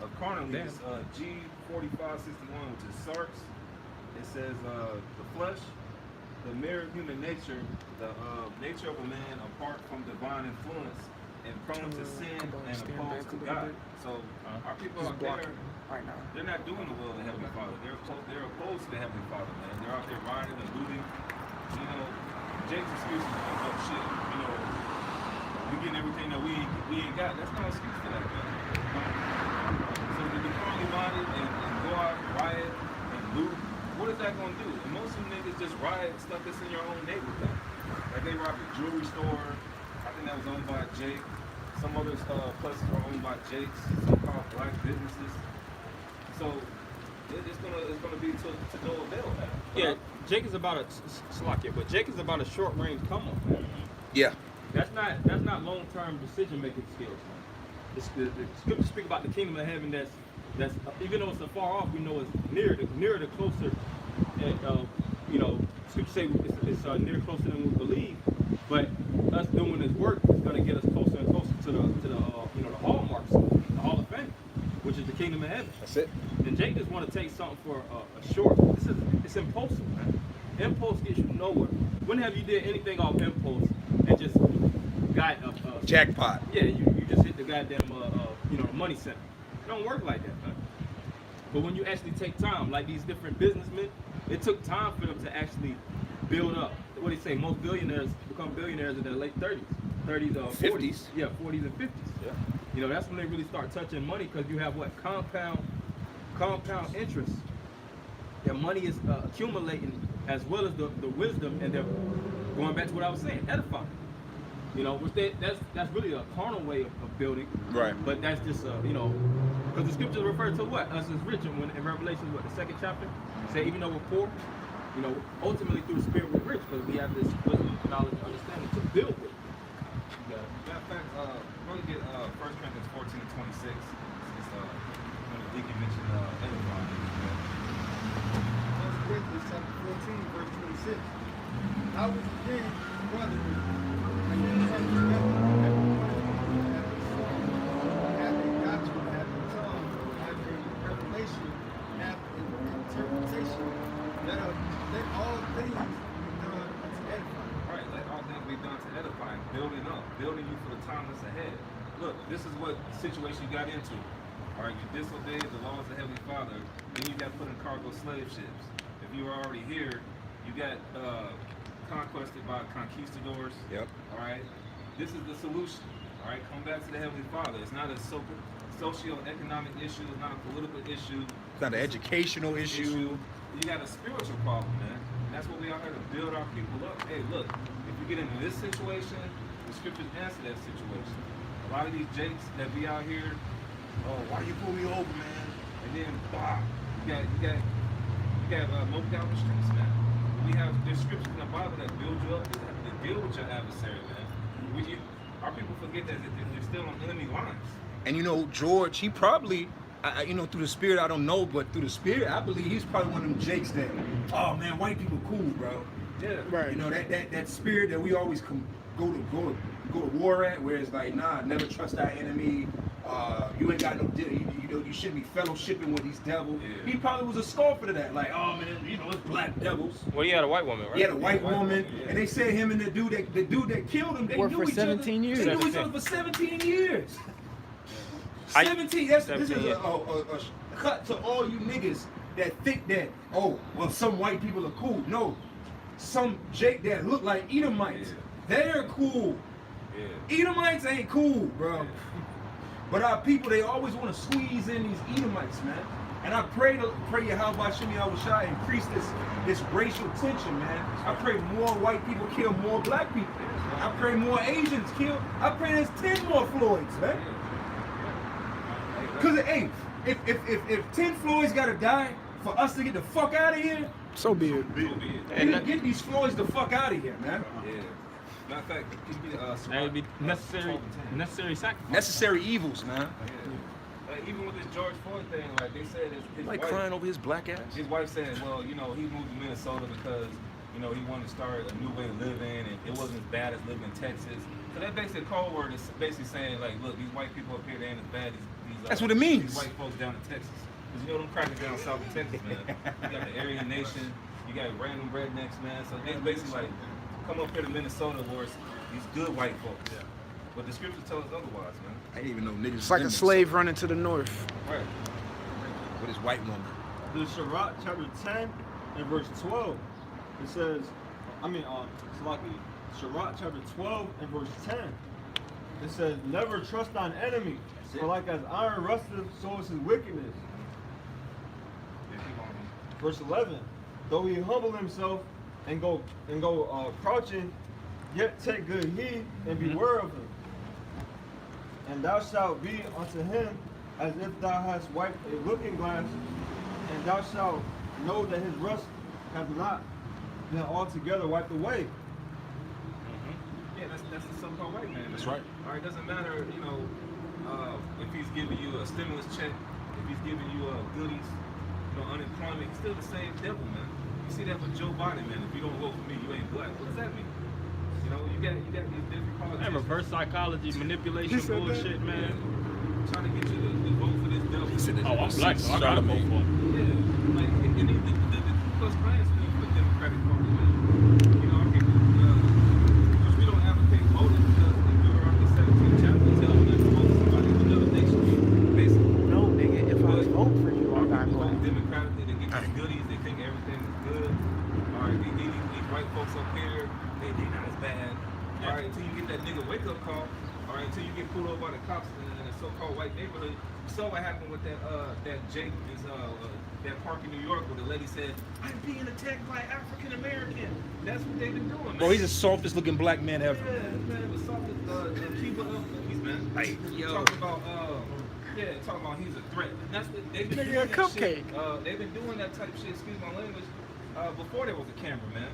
of carnally is G4561, which is Sarks. It says the flesh, the mere human nature, the nature of a man apart from divine influence and prone to sin and opposed to God. So our people out there, Right now. they're not doing the will of the Heavenly Father. They're opposed to the Heavenly Father, man. They're out there rioting and looting. Jake's excuse is like, oh shit, we getting everything that we ain't got. That's not an excuse for that, man. So to be carnally minded and go out and riot and loot, what is that gonna do? And most of them niggas just riot stuff that's in your own neighborhood. Like they robbed a jewelry store. I think that was owned by Jake. Some other places were owned by Jake's, so-called black businesses. So it's gonna be to no avail, man. Yeah, Jake is about but Jake is about a short range come on, man. Yeah. That's not long term decision making skills, man. The scriptures speak about the kingdom of heaven that's even though it's afar off, we know it's nearer the closer. Scriptures say it's near closer than we believe. But us doing this work is gonna get us closer and closer to the hallmarks, the Hall of Fame, which is the kingdom of heaven. That's it. And Jake just want to take something for a short. It's impulsive, man. Impulse gets you nowhere. When have you did anything off impulse and just got Jackpot. Yeah, you just hit the goddamn money center. It don't work like that, man. But when you actually take time, like these different businessmen, it took time for them to actually build up. What do you say? Most billionaires become billionaires in their late 30s, 50s. Yeah, 40s and 50s. Yeah. That's when they really start touching money, because you have what? Compound interest. Their money is accumulating, as well as the wisdom, and they're going back to what I was saying, edifying. Which that's really a carnal way of building. Right. But that's just because the scriptures refer to what? Us as rich, and when in Revelation, the second chapter, say even though we're poor, ultimately through the Spirit we're rich, because we have this wisdom, knowledge, and understanding to build with. Matter of fact, we're going to get 1 Corinthians 14 and 26. Since when the deacon mentioned edifying. 1 Corinthians chapter 14, verse 26. I was again, brethren, and you come together, having doctrine, having tongue, having revelation, having interpretation. Let all things be done to edify. Right, let all things be done to edifying, building up, building you for the time that's ahead. Look, this is what situation you got into. All right, you disobeyed the laws of the Heavenly Father, then you got put in cargo slave ships. If you were already here, you got conquested by conquistadors. Yep. All right, this is the solution. All right, come back to the Heavenly Father. It's not a socio-economic issue. It's not a political issue. It's not an educational issue. You got a spiritual problem, man. And that's what we out here to build our people up. Hey, look, if you get into this situation, the scriptures answer that situation. A lot of these jakes that be out here, oh, why you pull me over, man? And then, bah, you got moped out the streets, man. There's scriptures in the Bible that build you up to deal with your adversary, man. Our people forget that they're still on enemy lines. And you know, George, he probably, you know, through the spirit, I don't know, but through the spirit, I believe he's probably one of them jakes that, oh man, white people cool, bro. Yeah. Right. You know, that spirit that we always go to war at, where it's like, nah, never trust our enemy. You ain't got no, you know, you shouldn't be fellowshipping with these devils. Yeah. He probably was a scoffer to that, like, oh man, you know, it's black devils. Well, he had a white woman, right? He had a white woman, yeah. and they said him and the dude that killed him, they Worked knew for each 17 other. years. They knew each other for 17 years. 17. This is a cut to all you niggas that think that, oh, well, some white people are cool. No, some Jake that look like Edomites, they're cool. Yeah. Edomites ain't cool, bro. But our people, they always want to squeeze in these Edomites, man. And I pray Yahweh Shemi Yahushua increase this racial tension, man. I pray more white people kill more black people. I pray more Asians kill. I pray there's 10 more Floyds, man. Cause hey, if 10 Floyds gotta die for us to get the fuck out of here, So be it. get these Floyds the fuck out of here, man. Yeah. Matter of fact, it could be That would be necessary sacrifice. Necessary evils, man. Even with this George Floyd thing, like they said, his Like wife, crying over his black ass. his wife said, well, you know, he moved to Minnesota because, you know, he wanted to start a new way of living, and it wasn't as bad as living in Texas. So that basically code word is basically saying, like, look, these white people up here, they ain't as bad as these. That's what it means. These white folks down in Texas, because you know them crackers down south of Texas, man. You got the Aryan Nation, you got random rednecks, man. So they basically like come up here to Minnesota where it's these good white folks. Yeah. But the scriptures tell us otherwise, man. I didn't even know niggas. It's like a slave running to the north. Right. with his white woman. The Sirach chapter 10 and verse 12. It says, Sirach chapter 12 and verse 10. It says, never trust thine enemy, for like as iron rusteth, so is his wickedness. Verse 11. Though he humble himself and go crouching, yet take good heed and beware of him. And thou shalt be unto him as if thou hast wiped a looking glass, and thou shalt know that his rust hath not been altogether wiped away. Yeah, that's the so-called white man. That's right. All right, it doesn't matter, you know, if he's giving you a stimulus check, if he's giving you goodies, you know, unemployment, he's still the same devil, man. You see that with Joe Biden, man. If you don't vote for me, you ain't black. What does that mean? You know, you got these different politicians. That reverse psychology, manipulation, bullshit, man. Trying to get you to vote for this devil. He said that- Oh, I'm black, so I gotta vote for him. Yeah, like, and the Ku Klux Klan is for the Democratic Party, man. You know, our people, because we don't advocate voting because in Deuteronomy 17 chapter tells us to vote for somebody in another nation, basically. No, nigga, if I vote for you, I'm not People going. vote democratically, they get these goodies, they think everything is good. All right, these white folks up here, they not as bad. All right, until you get that nigga wake-up call. All right, until you get pulled over by the cops in a so-called white neighborhood. You saw what happened with that Jake is that park in New York where the lady said, "I'm being attacked by African American." That's what they've been doing, man. Bro, he's the softest looking black man ever. Yeah, man, the softest keeper of cookies, man. Like, yo. Talking about talking about he's a threat. And that's what they've been Nigga, doing a that cupcake. shit. They've been doing that type of shit, excuse my language, before there was a camera, man.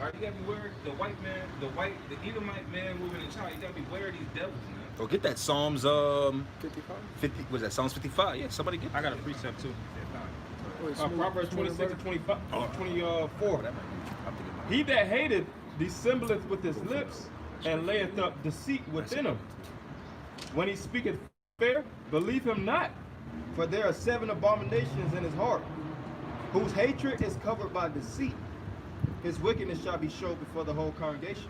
All right, you gotta be wary. The white man, the Edomite man moving in China, you gotta be wary of these devils, man. Go get that Psalms 55? 50. Was that Psalms 55? Yeah, somebody get that. I got a precept too. Wait, Smooth, Proverbs Smooth 26 and 25, 24. That might be- I'm thinking about- He that hateth dissembleth with his lips, and layeth up deceit within him. When he speaketh fair, believe him not, for there are 7 abominations in his heart, whose hatred is covered by deceit. His wickedness shall be showed before the whole congregation.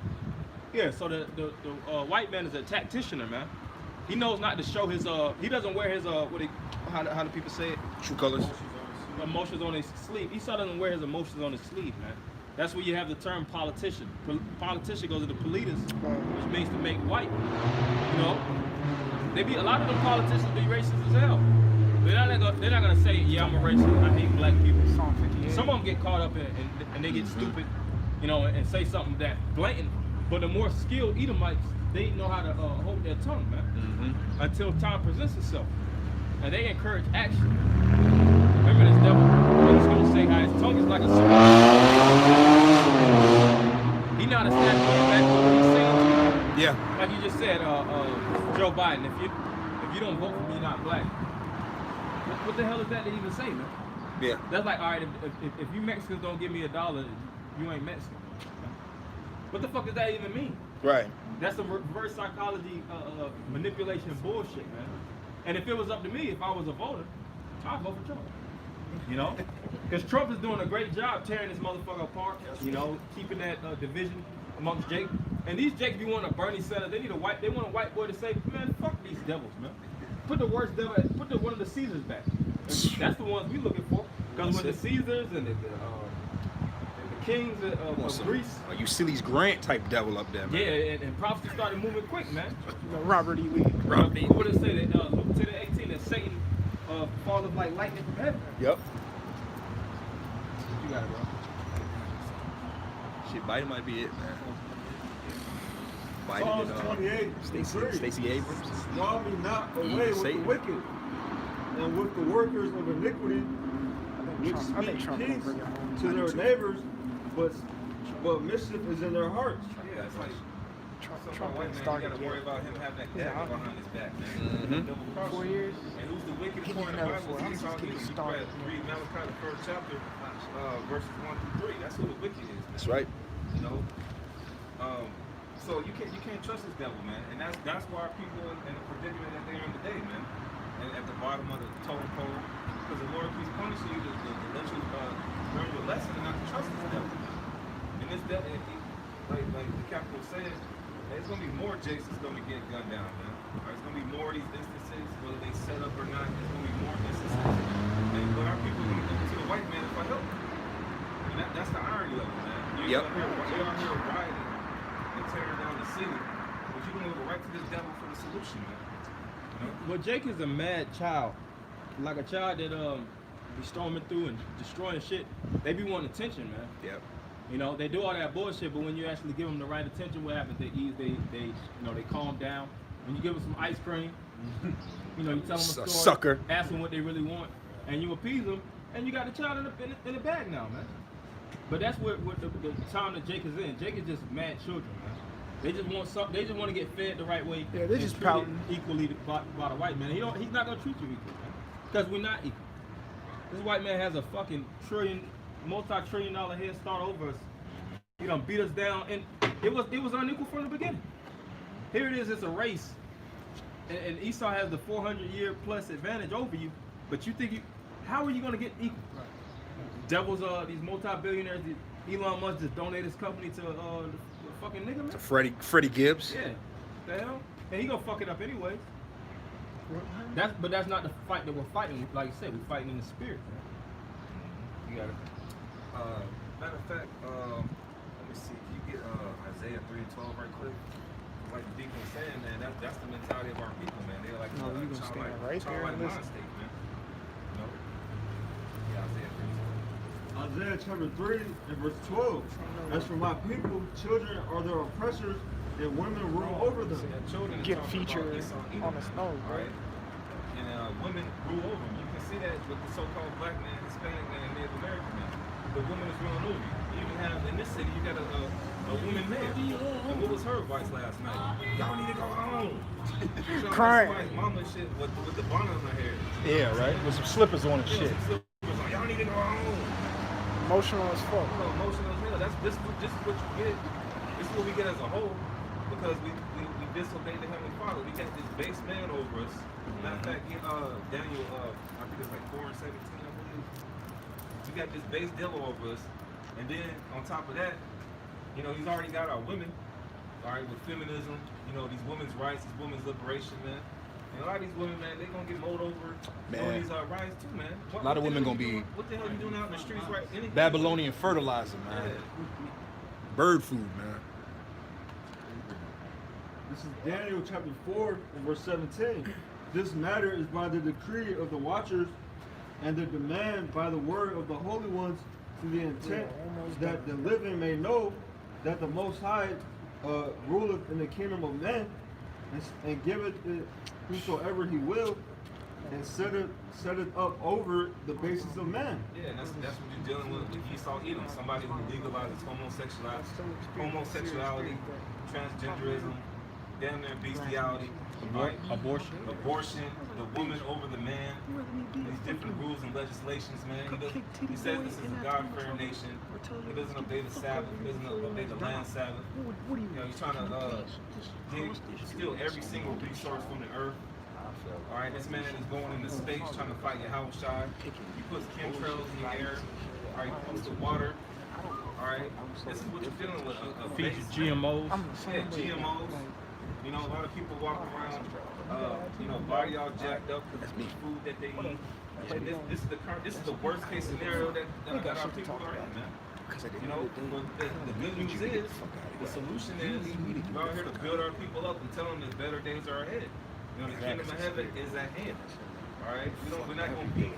Yeah, so the white man is a tactician, man. He knows not to show his he doesn't wear his how do people say it? True colors. Emotions on his sleeve. Esau doesn't wear his emotions on his sleeve, man. That's where you have the term politician. Politician goes to the politis, which means to make white. You know, a lot of them politicians be racist as hell. They're not gonna say, yeah, I'm a racist, I hate black people. Some of them get caught up and they get stupid, you know, and say something that blatant. But the more skilled Edomites, they know how to hold their tongue, man, until time presents itself, and they encourage action. Remember this devil? He's gonna say how his tongue is like a sword. He not a snap going back to what he's saying to you. Yeah. Like you just said, Joe Biden. If you don't vote for me, you're not black. What the hell is that to even say, man? Yeah. That's like, all right, if you Mexicans don't give me $1, you ain't Mexican. What the fuck does that even mean? Right. That's some reverse psychology manipulation bullshit, man. And if it was up to me, if I was a voter, I'd vote for Trump. You know? Because Trump is doing a great job tearing this motherfucker apart, you know, keeping that division amongst Jake. And these Jakes be wanting a Bernie Sanders. They want a white boy to say, man, fuck these devils, man. Put the worst devil, put one of the Caesars back. That's the ones we looking for. Because when the Caesars and the kings of Greece. Like you Silly's Grant type devil up there, man. Yeah, and prophecy started moving quick, man. You know, Robert E. Lee. What would it say that Luke 10:18 that Satan falleth like lightning from heaven? Yep. You got it, bro. Shit, Biden might be it, man. Psalms Biden and 28, Stacey Abrams. draw me not away with the Satan. wicked, and with the workers of iniquity, which I think speak Trump peace gonna bring it home. to their neighbors, but mischief is in their hearts. Yeah, it's like Trump white ain't man, you started gotta worry yet. about him having that Yeah, dagger behind his back, man. Double cross 4 you. years. And who's the wickedest He part in needs the another Bible? 4. I'm Esau. just getting You started. read Malachi, the 1st chapter, verses 1 through 3. That's who the wicked is. That's right. You know. So you can't trust this devil, man. And that's why people in the predicament that they're in today, man. And at the bottom of the totem pole, because the Lord keeps punishing you to let you learn your lesson and not to trust this devil. And this devil, like the captain was saying, there's gonna be more Jakes that's gonna get gunned down, man. There's gonna be more of these instances, whether they set up or not. There's gonna be more instances. But our people are gonna look to the white man for help. And that's the irony of it, man. You're out here rioting and tearing down the city, but you're gonna go right to this devil for the solution, man. You know? Well, Jake is a mad child, like a child that be storming through and destroying shit. They be wanting attention, man. Yep. You know, they do all that bullshit, but when you actually give them the right attention, what happens? They ease, they calm down. When you give them some ice cream, you know, you tell them a story, Sucker. ask them what they really want, and you appease them, and you got the child in the bag now, man. But that's what the time that Jake is in. Jake is just mad children, man. They just want something. They just want to get fed the right way. Yeah, they're and just treated pouting. equally by the white man. He's not gonna treat you equal, man, because we're not equal. This white man has a fucking multi-trillion-dollar head start over us. He done beat us down, and it was unequal from the beginning. Here it is, it's a race, and Esau has the 400-year plus advantage over you. But you think how are you gonna get equal? Devils, these multi-billionaires, Elon Musk just donated his company to the fucking nigga, man. To Freddie Gibbs. Yeah, the hell, and he gonna fuck it up anyway. But that's not the fight that we're fighting. Like you said, we're fighting in the spirit, man. You got it. Matter of fact, let me see. Can you get Isaiah 3:12 right quick? Like the deacon was saying, man, that's the mentality of our people, man. They're like No, you can stand right there childlike and listen. mind state, man. You know? Yeah, Isaiah 3:12. Isaiah chapter 3 and verse 12. As for my people, children are their oppressors, and women rule over them. Yeah, children is Get talking featured about Esau, Edom, on the snow, all bro. right? And women rule over them. You can see that with the so-called black man, Hispanic man, and Native American man. The woman is ruling over you. You even have in this city, you got a woman mayor. And what was her advice last night? Y'all need to go home. Crying. Somebody's mama and shit with the bonnet on her hair. Yeah, right. With some slippers on and Yeah, shit. some slippers on. Y'all need to go home. Emotional as fuck. You know, emotional as hell. This is what you get. This is what we get as a whole because we disobeyed the Heavenly Father. We got this base man over us. Matter of fact, Daniel, I think it's like 4:17, I believe. We got this base devil over us, and then on top of that, you know, he's already got our women all right, with feminism, you know, these women's rights, these women's liberation, man. And a lot of these women, man, they gonna get mowed over doing these riots too, man. A lot of women gonna be What the hell you doing out in the streets, right? Anything. Babylonian fertilizer, man. Yeah. Bird food, man. This is Daniel chapter 4 and verse 17. This matter is by the decree of the watchers and the demand by the word of the holy ones to the intent that the living may know that the Most High ruleth in the kingdom of men and giveth it whosoever he will and set it up over the basis of man. Yeah, and that's what you're dealing with Esau Edom, somebody who legalizes homosexuality, transgenderism, damn near bestiality, right? Abortion. The woman over the man, these different rules and legislations, man. He says this is a God-fearing nation. He doesn't obey the Sabbath. He doesn't obey the land Sabbath. You know, he's trying to steal every single resource from the earth. All right, this man is going into space trying to fight Yahushua. He puts chemtrails in the air. All right, he puts the water. All right, this is what you're dealing with. Feeds you GMOs. Yeah, GMOs. You know, a lot of people walk around, you know, body all jacked up because of the food that they eat. And this is the worst case scenario that our people are in, man. You know, but the good news is, the solution is, we're out here to build our people up and tell them that better days are ahead. You know, the kingdom of heaven is at hand. All right, we're not going to be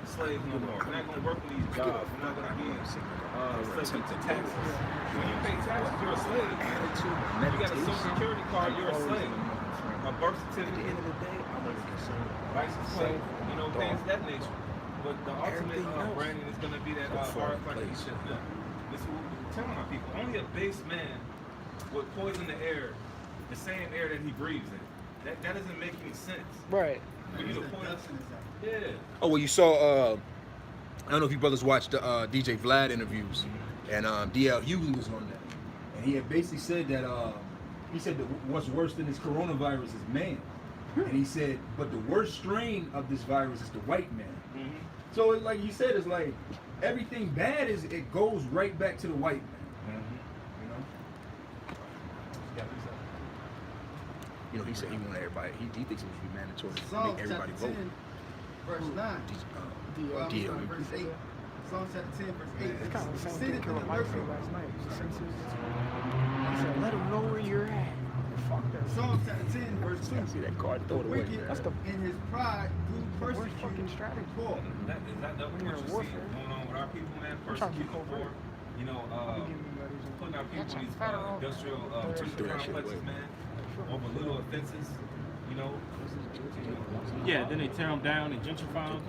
slaves no more. We're not going to work in these jobs. We're not going to be subject to taxes. When you pay taxes, you're a slave. You got a social security card, you're a slave. A birth certificate, license plate, you know, things of that nature. But the ultimate branding is going to be that RFID shit. This is what we're telling our people. Only a base man would poison the air, the same air that he breathes in. That doesn't make any sense. Right. We need to poison. Yeah. Oh, well, you saw, I don't know if you brothers watched the DJ Vlad interviews, and DL Hughley was on that. And he had basically said that, he said that what's worse than this coronavirus is man. And he said, but the worst strain of this virus is the white man. Mm-hmm. So, like you said, it's like everything bad it goes right back to the white man. Mm-hmm. You know? You know, he said he wanted everybody, he thinks it should be mandatory to Psalm make everybody chapter vote. 10, verse 9. Well, I'm sorry, verse 8. Psalm chapter 10, verse 8. It's kind of the same Seated thing in the with Mike nursery. last night. He said, let him know where you're at. Fuck that. Psalm chapter 10, verse 2. See that card, The throw it away. wicked That's the in his pride do worst fucking persecute strategy. the poor. Is that what We're in you see warfare. going on with our people, man? I'm trying to be Persecuting the poor. covert. You know, putting our people in these industrial Throw that shit complexes, away. man, over little offenses. You know. Yeah, then they tear them down and gentrify them.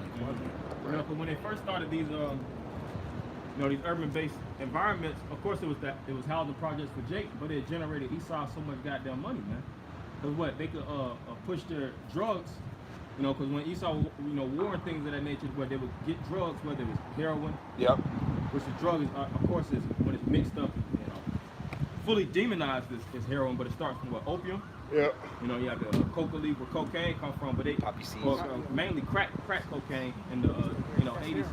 You know, 'cause when they first started these, you know, these urban-based environments, of course it was housing projects for Jake, but it generated Esau so much goddamn money, man. Cause what they could push their drugs, you know, because when Esau, you know, war and things of that nature, where they would get drugs, whether it was heroin, Yep. which the drug is, of course, is when it's mixed up, you know, fully demonized is heroin, but it starts from what, opium. Yep. You know, you have the coca leaf where cocaine come from, but they Poppy seeds. well, mainly crack cocaine in the you know 80s.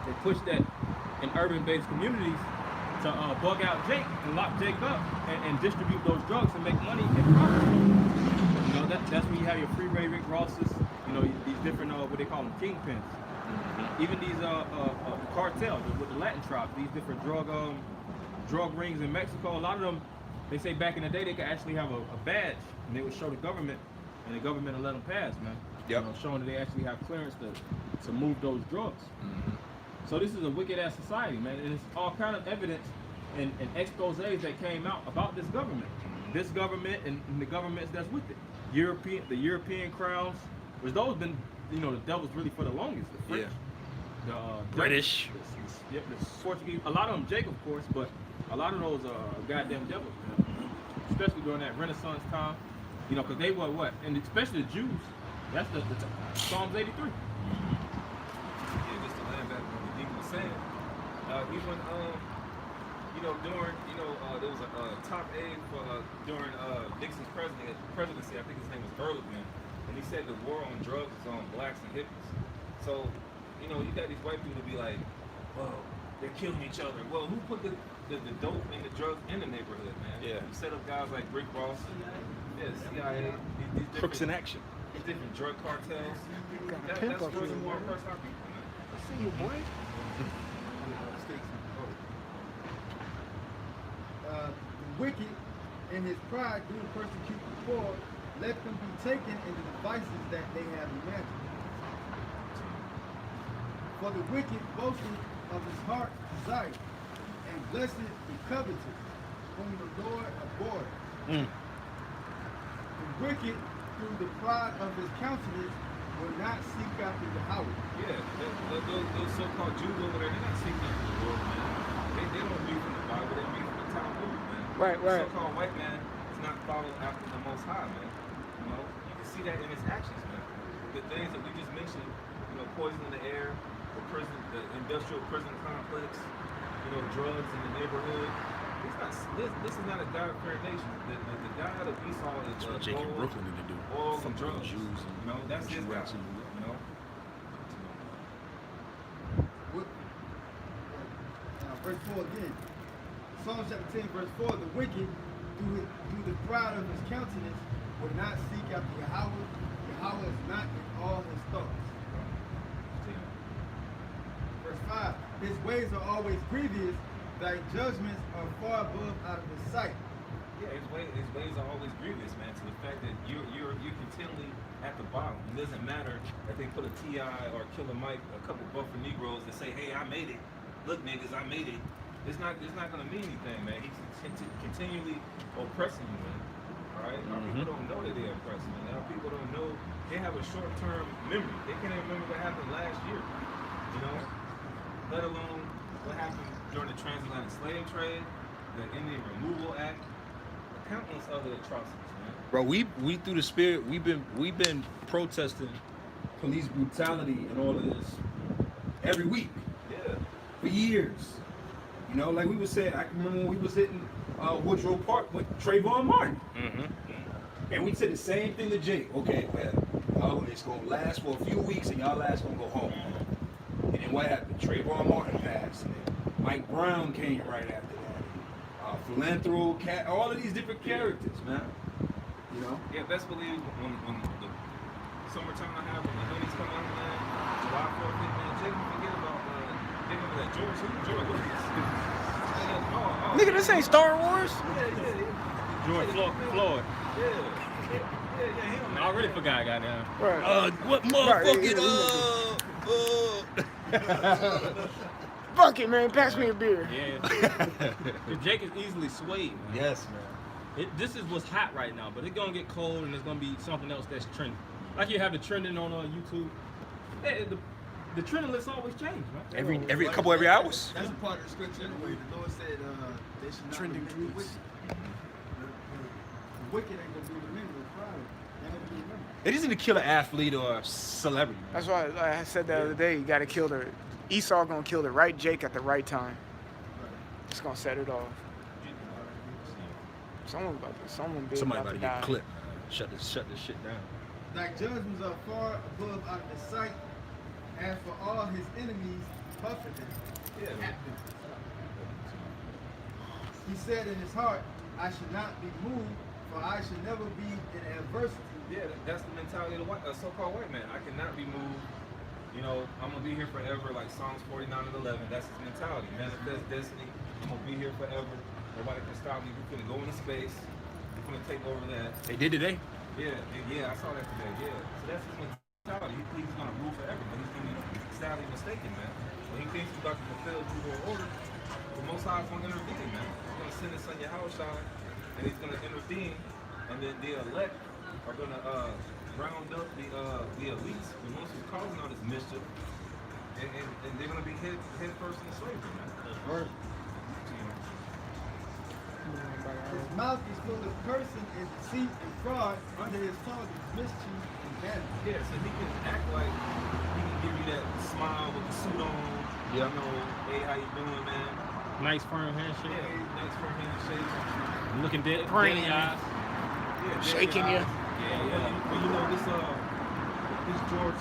They pushed that in urban-based communities to bug out Jake and lock Jake up and distribute those drugs and make money and profit. You know, that's when you have your Freeway Rick Rosses. You know, these different what they call them kingpins. Even these cartels with the Latin tribes, these different drug rings in Mexico. A lot of them. They say back in the day they could actually have a badge and they would show the government and the government would let them pass, man. Yep. You know, showing that they actually have clearance to move those drugs. So this is a wicked ass society, man. And it's all kind of evidence and exposés that came out about this government. This government and the governments that's with it. The European crowns, which those been, you know, the devil's really for the longest. The French, the British. Yep, the Portuguese. A lot of them Jake, of course, but a lot of those goddamn devils, man. Especially during that Renaissance time, you know, because they were what, and especially the Jews. That's the Psalms 83. Yeah, just to land back on what Deacon was saying. Even you know, during there was a top aide for during Nixon's presidency. I think his name was Ehrlichman, and he said the war on drugs is on blacks and hippies. So, you know, you got these white people to be like, well, they're killing each other. Well, who put the the dope and the drugs in the neighborhood, man. Yeah. You set up guys like Rick Ross, CIA, these Crooks in different, action. these different drug cartels. Got a That's pimp up further here, more man. oppress our people, man. I see you, boy. The wicked in his pride do persecute the poor, let them be taken in the devices that they have imagined. For the wicked boasted of his heart desire, and blessed the covetous, whom the Lord abhorred. The wicked, through the pride of his countenance, will not seek after Yahweh. Yeah, those so-called Jews over there, they're not seeking after the Lord, man. They don't read from the Bible, they read from the Talmud, man. Right, The right. so-called white man is not following after the Most High, man. You know, you can see that in his actions, man. The things that we just mentioned, you know, poison in the air, the prison, the industrial prison complex, you know, drugs in the neighborhood. This is not a God-fearing nation. The God of Esau is That's what Jake in gold, Brooklyn need to do. oil, Fuck and drugs. with Jews and You know, that's his God. Jews and- You know. Verse 4 again. Psalm 17, verse 4, the wicked, through the pride of his countenance, will not seek after Yahweh. Yahweh is not in all his thoughts. Verse 5, his ways are always grievous, thy judgments are far above out of his sight. Yeah, his ways are always grievous, man. To the fact that you're continually at the bottom. It doesn't matter if they put a T.I. or Killer Mike, a couple buffer Negroes that say, "Hey, I made it. Look, niggas, I made it." It's not gonna mean anything, man. He's continually oppressing you, man. All right, our people don't know that they're oppressing, man. Our people don't know. They have a short-term memory. They can't even remember what happened last year. You know, let alone what happened during the transatlantic slave trade, the Indian Removal Act, countless other atrocities, man. Bro, we through the spirit, we've been protesting police brutality and all of this every week Yeah. for years. You know, like we was saying, I can remember when we was hitting Woodrow Park with Trayvon Martin. And we said the same thing to Jake. Okay, well, it's gonna last for a few weeks and y'all ass gonna go home. And then what happened? Trayvon Martin passed, and then Mike Brown came right after that. Philanthro, Cat, all of these different characters, man. You know? Yeah, best believe when the summertime happens, when the hoodies come out, man, July 4th, man, Jake, don't forget about, remember that George Lucas. Nigga, this ain't Star Wars. George Floyd. Yeah, he don't I already forgot, goddamn. Right. What motherfucking, Fuck it, man. Pass me a beer. Yeah. 'Cause Jake is easily swayed, man. Yes, man. This is what's hot right now, but it's gonna get cold and it's gonna be something else that's trending. Like you have the trending on YouTube. The trending list always change, man. Every hours. That's a part of the scripture where the Lord said they should not Trending remember the tweets. wicked. The wicked ain't gonna be remembered. The pride ain't gonna be remembered. It isn't to kill an athlete or a celebrity. That's why I said the other day, you gotta kill the Esau gonna kill the right Jake at the right time. It's gonna set it off. Someone big Somebody about about to die. get clipped. Shut this shit down. Thy judgments are far above out of his sight, and for all his enemies buffeted him. Yeah. Captain. He said in his heart, I should not be moved, for I should never be in adversity. Yeah, that's the mentality of the so-called white man. I cannot be moved. You know, I'm gonna be here forever, like Psalms 49 and 11. That's his mentality. Manifest destiny. I'm gonna be here forever. Nobody can stop me. We're gonna go into space. We're gonna take over that. They did today. Yeah, I saw that today. Yeah, so that's his mentality. He's gonna rule forever, but he's gonna be sadly mistaken, man. When he thinks he's about to fulfill New World Order, the Most High is gonna intervene, man. He's gonna send his son Yahushua, and he's gonna intervene, and then the elect are gonna round up the elites, the ones who's causing all this mischief, and they're gonna be head first in slavery, man. His mouth is full of cursing and deceit and fraud. Under his tongue is mischief and vanity. Yeah, so he can act like he can give you that smile with the suit on. Yeah. You know, hey, how you doing, man? Nice firm handshake. Yeah, nice for him to shake. Looking dead, Praying. dead eyes. Yeah, Shaking you. Yeah. But you know, this this George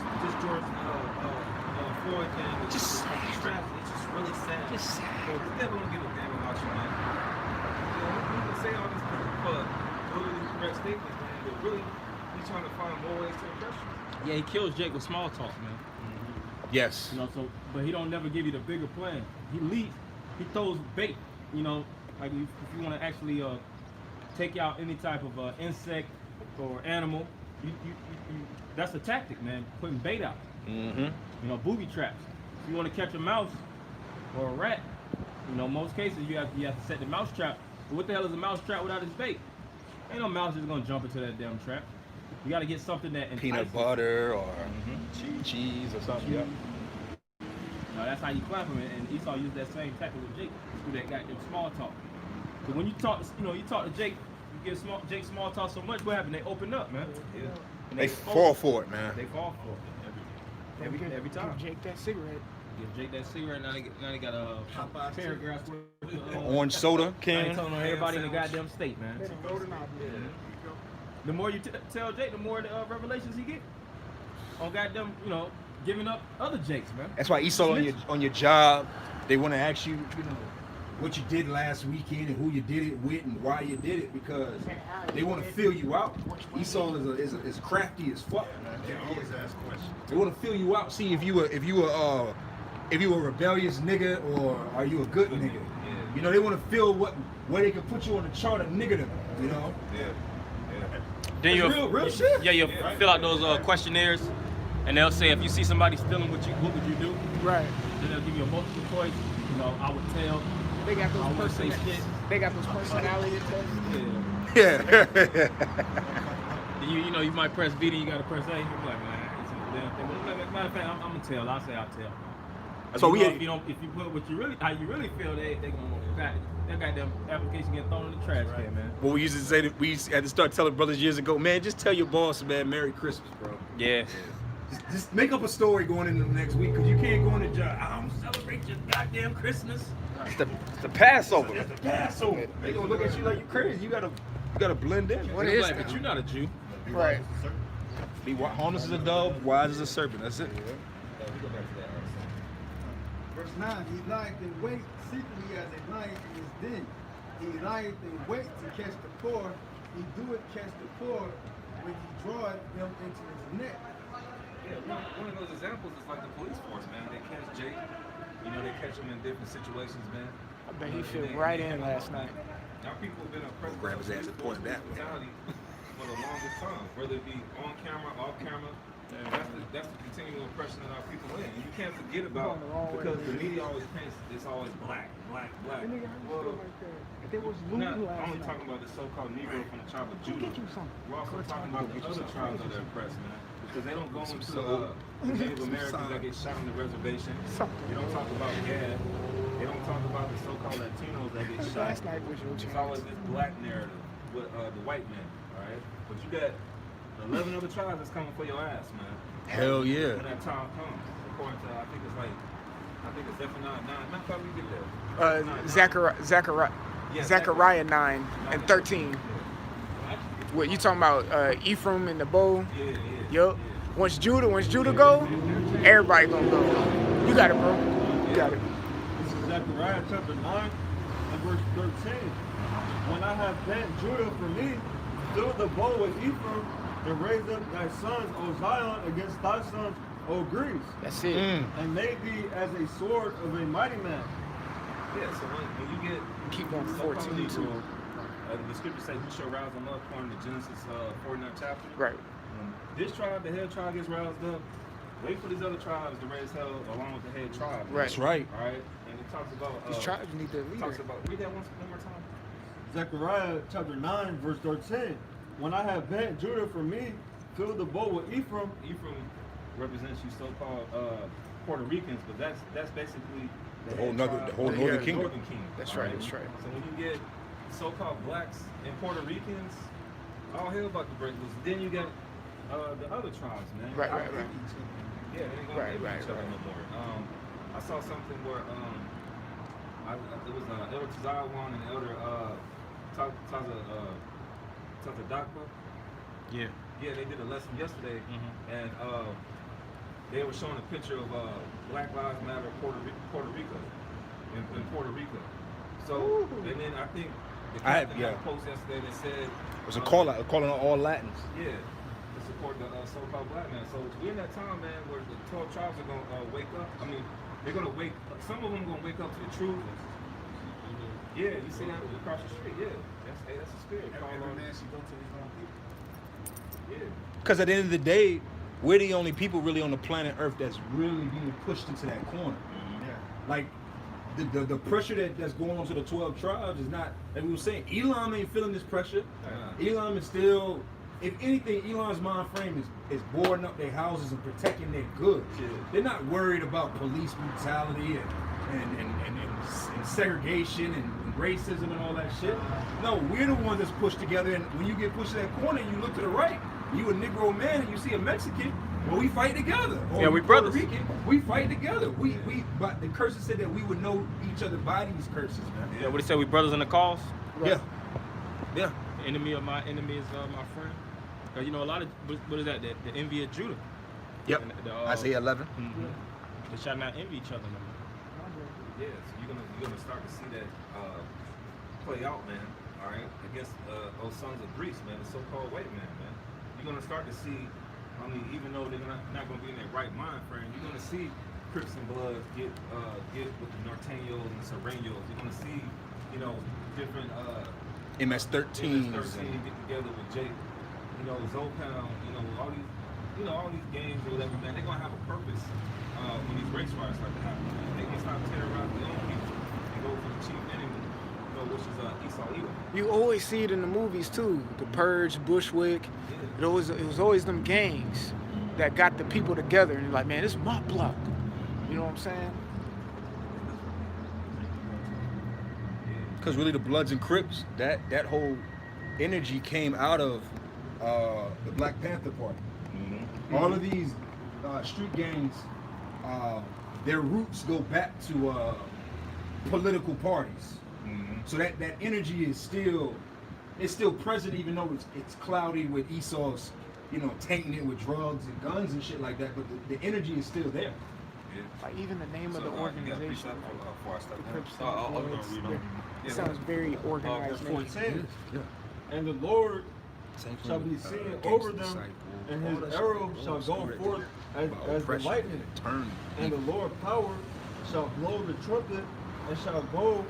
Floyd thing, with Just the straps, it's just really sad. Just sad. But the devil don't give a damn about you, man. You know, we can say all this for politically correct statements, man, but really, he's trying to find more ways to impress you. Yeah, he kills Jake with small talk, man. Yes. You know, so but he don't never give you the bigger plan. He leads, he throws bait. You know, like if you want to actually take out any type of insect or animal, you that's a tactic, man. Putting bait out. Mm-hmm. You know, booby traps. If you want to catch a mouse or a rat, you know, most cases you have to set the mouse trap. But what the hell is a mouse trap without its bait? Ain't no mouse just gonna jump into that damn trap. You got to get something that entices. Peanut butter or cheese or something. Yeah. No, that's how you clap him, and Esau used that same tactic with Jake through that goddamn small talk. Because when you talk, you talk to Jake, you give Jake small talk so much, what happened? They open up, man. Yeah. And They fall for it, man. They fall for it every time. Give Jake that cigarette. Give Jake that cigarette. Now they got a paragraph with Orange soda I ain't can. telling everybody in the goddamn state, man. The more you tell Jake, the more revelations he get on goddamn, giving up other Jakes, man. That's why Esau on your job, they want to ask you, what you did last weekend and who you did it with and why you did it, because they want to fill you out. Esau is crafty as fuck, man. They always ask questions. They want to fill you out, see if you a rebellious nigga or are you a good nigga. You know, they want to feel where they can put you on the chart of niggerdom. You know. Yeah. Then That's real shit. Yeah, you fill out those questionnaires, and they'll say if you see somebody stealing what would you do? Right. Then they'll give you a multiple choice. I would tell. They got I those would say shit. They got those personality tests. Yeah. Yeah. You might press B, then you gotta press A. You're like, man, it's a damn thing. But matter of fact, I'm gonna tell. I'll say I'll tell. So we if you put what you really, how you really feel, they gonna that goddamn application get thrown in the trash can, man. Well, we used to say that we had to start telling brothers years ago, man, just tell your boss, man, Merry Christmas, bro. Yeah. Just make up a story going into the next week, because you can't go in the job. I don't celebrate your goddamn Christmas. It's the Passover. It's the Passover. They gonna look at you like you crazy. You gotta blend in. What is like, that? but you're not a Jew. Right. Be harmless as a dove, wise as a serpent. That's it. Verse 9, he lieth in wait secretly as a lion in his den. He lieth in wait to catch the poor. He doeth catch the poor when he draweth them into his net. Yeah, one of those examples is like the police force, man. They catch Jake. They catch him in different situations, man. I bet he fit right in last night. Now people have been oppressed Grab his ass and point it that way. brutality for the longest time, whether it be on camera, off camera. That's the continual oppression that our people in. And you can't forget about, because the media always paints it's always black. Well, we're not only talking about the so-called Negro from the tribe of Judah. We're also talking about the other tribes that are oppressed, man. Because they don't go into Native Americans that get shot on the reservation. They don't talk about Gad. They don't talk about the so-called Latinos that get shot. Last night was your It's chance. always this black narrative with the white man, all right? But you got 11 other tribes that's coming for your ass, man. Hell yeah. When that time comes, according to, I think it's Zephaniah 9. Not probably get there. Zechariah 9 and 13. What you talking about? Ephraim and the bow. Yeah. Yup. Once Judah go, everybody gonna go. You got it, bro. You got it. This is Zechariah chapter 9 and verse 13. When I have bent Judah for me, fill the bow with Ephraim, and raise up thy sons, O Zion, against thy sons, O Greece, That's it. and may be as a sword of a mighty man. Yeah, so when you get Keep going so-called 14 too. Negro, the scripture says you shall rouse them up according to Genesis 49th chapter. Right. This tribe, the head tribe, gets roused up. Wait for these other tribes to raise hell along with the head tribe. Right. That's right. All right. And it talks about. These tribes need their Talks leader. about. Read that one more time. Zechariah chapter 9 verse 13. When I have bent Judah for me, fill the bow with Ephraim. Ephraim represents you so-called Puerto Ricans, but that's basically The head whole tribe, northern the kingdom. Northern kingdom. That's all right, that's right. So when you get so-called blacks and Puerto Ricans, all hell about to break loose. Then you got the other tribes, man. Right. Yeah, they ain't gonna Right, give right, each other right. no more. I saw something where it was Elder Tazawan and Elder Tazadakba. Yeah. Yeah, they did a lesson yesterday, and they were showing a picture of Black Lives Matter Puerto Rico, in Puerto Rico. So, and then I think the captain had a post yesterday that said It was a call out, calling on all Latins. yeah, to support the so-called black man. So we're in that time, man, where the 12 tribes are gonna wake up. I mean, they're gonna wake. Some of them gonna wake up to the truth. Yeah, you see that across the street. Yeah, that's a spirit. Every man should go to his own people. Yeah. Because at the end of the day, we're the only people really on the planet Earth that's really being pushed into that corner. Yeah. Like the pressure that's going on to the 12 tribes is not, like we were saying, Elam ain't feeling this pressure. Elam is still, if anything, Elam's mind frame is boarding up their houses and protecting their goods. Yeah. They're not worried about police brutality and segregation and racism and all that shit. No, we're the ones that's pushed together, and when you get pushed to that corner and you look to the right, you a Negro man and you see a Mexican, well, we fight together. Or Yeah, we Puerto brothers. Rican, we fight together. But the curses said that we would know each other by these curses, man. Yeah, what they say, we brothers in the cause. Yeah. Yeah. Enemy of my enemy is my friend. 'Cause you know a lot of what is that? The envy of Judah. Yep. And Isaiah 11. They shall not envy each other no more. Yeah, so you're gonna start to see that play out, man. All right, against those sons of Greece, man, the so-called white man, man. You're gonna start to see. I mean, even though they're not gonna be in their right mind frame, you're gonna see Crips and Bloods get with the Norteños and the Serranos. You're gonna see, you know, different MS-13s. MS-13 get together with Jake, you know, Zopound, all these games or whatever, man. They're gonna have a purpose when these race riots start to happen. Man. They can stop terrorizing their own people and go for the chief enemy, you know, which is Esau Edom. You always see it in the movies too. The Purge, Bushwick. Yeah. It was always them gangs that got the people together and you're like, man, this is my block. You know what I'm saying? Because really the Bloods and Crips, that whole energy came out of the Black Panther Party. All of these street gangs, their roots go back to political parties. So that energy is still present, even though it's cloudy with Esau's, tainting it with drugs and guns and shit like that. But the energy is still there. Like even the name of the organization. Before I start The down. Crips and I'll Bloods, read yeah. them. It sounds very organized. Verse name. 14. Yeah. And the Lord shall be seen over them, and his arrow shall go forth as the lightning. And the Lord power shall blow the trumpet, and shall go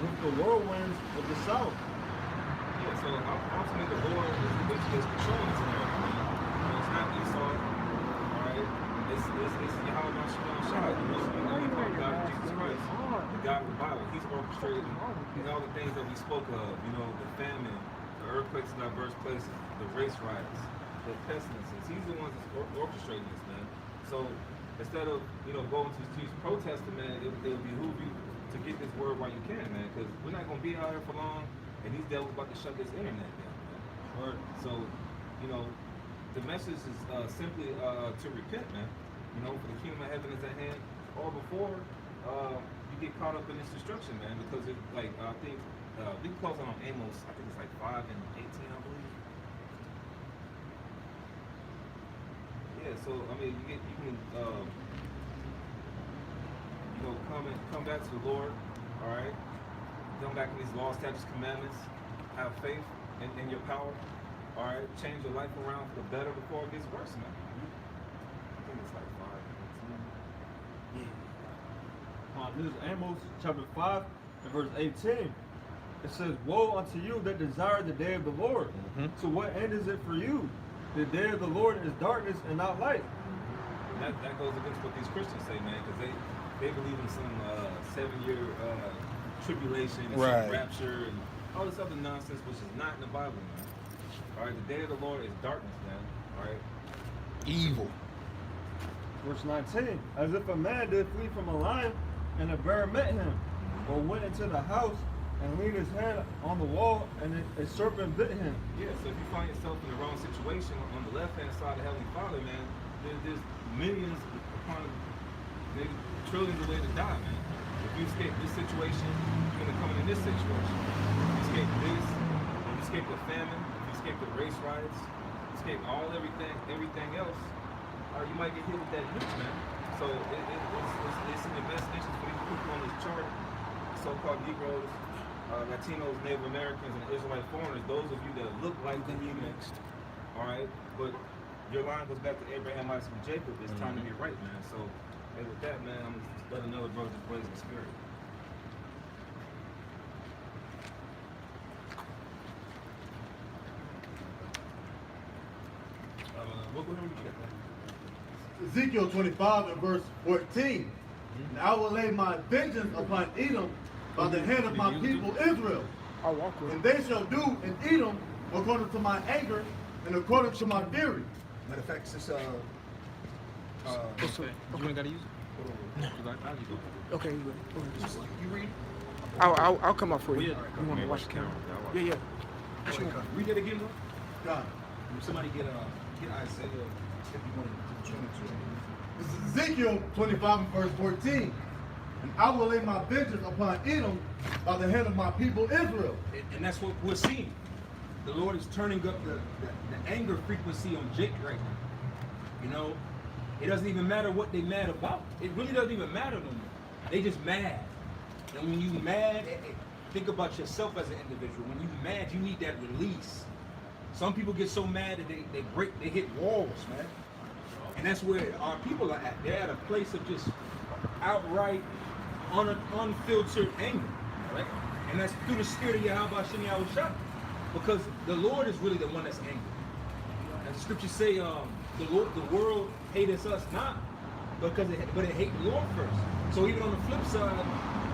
with the whirlwinds of the south. Yeah, so ultimately the Lord is controlling this America. It's not Esau, all right? It's Yahweh Shai, the most unified God of Jesus Christ, the God of the Bible. He's orchestrating all the things that we spoke of, the famine, the earthquakes in diverse places, the race riots, the pestilences. He's the one that's orchestrating this, man. So instead of, going to these protesting, man, it would behoove you to get this word while you can, man, because we're not going to be out here for long, and these devils about to shut this internet down, man. So, the message is simply to repent, man. For the kingdom of heaven is at hand, or before you get caught up in this destruction, man, because I think we can close on Amos, I think it's like 5 and 18, I believe. Yeah, so, I mean, you can come back to the Lord, all right? Come back in these laws, statutes, commandments. Have faith in your power, all right? Change your life around for the better before it gets worse, man. I think it's like 5 and 18. This is Amos chapter 5 and verse 18. It says, woe unto you that desire the day of the Lord. To what end is it for you? The day of the Lord is darkness and not light. And that goes against what these Christians say, man, because they believe in some 7-year tribulation and some rapture and all this other nonsense, which is not in the Bible, man. All right, the day of the Lord is darkness, man. All right. Evil. Verse 19. As if a man did flee from a lion, and a bear met him, or went into the house and leaned his hand on the wall, and a serpent bit him. Yeah, so if you find yourself in the wrong situation, on the left-hand side of Heavenly Father, man, there's millions upon maybe trillions of ways to die, man. If you escape this situation, you're gonna come in this situation. If you escape this, if you escape the famine, if you escape the race riots, escape everything else, you might get hit with that nuke, man. So it's in the best interest for these people on this chart, so-called Negroes, Latinos, Native Americans, and Israelite foreigners, those of you that look like the next, all right? But your line goes back to Abraham, Isaac, and Jacob. It's time to be right, man. So, hey, with that, man, I'm gonna let another brother just blaze the spirit. Whatever you get, man. Ezekiel 25 and verse 14. And I will lay my vengeance upon Edom by the hand of my people Israel. I'll walk with And him. they shall do in Edom according to my anger and according to my fury. Matter of fact, since You ain't gotta use it. No. Okay, you good. you read, I'll come up for you. Yeah. You want to watch the camera? Yeah, yeah. What you want? read that again, bro. God. Somebody get Isaiah 51 and 22. This is Ezekiel 25 and verse 14. And I will lay my vengeance upon Edom by the hand of my people Israel. And that's what we're seeing. The Lord is turning up the anger frequency on Jake right now. You know, it doesn't even matter what they mad about. It really doesn't even matter no more. They just mad. And when you mad, think about yourself as an individual. When you mad, you need that release. Some people get so mad that they hit walls, man. And that's where our people are at. They're at a place of just outright, unfiltered anger, right? And that's through the spirit of Yahweh Shem Yahushua. Because the Lord is really the one that's angry. As the scriptures say, the world hateth us not, but it hate the Lord first. So even on the flip side,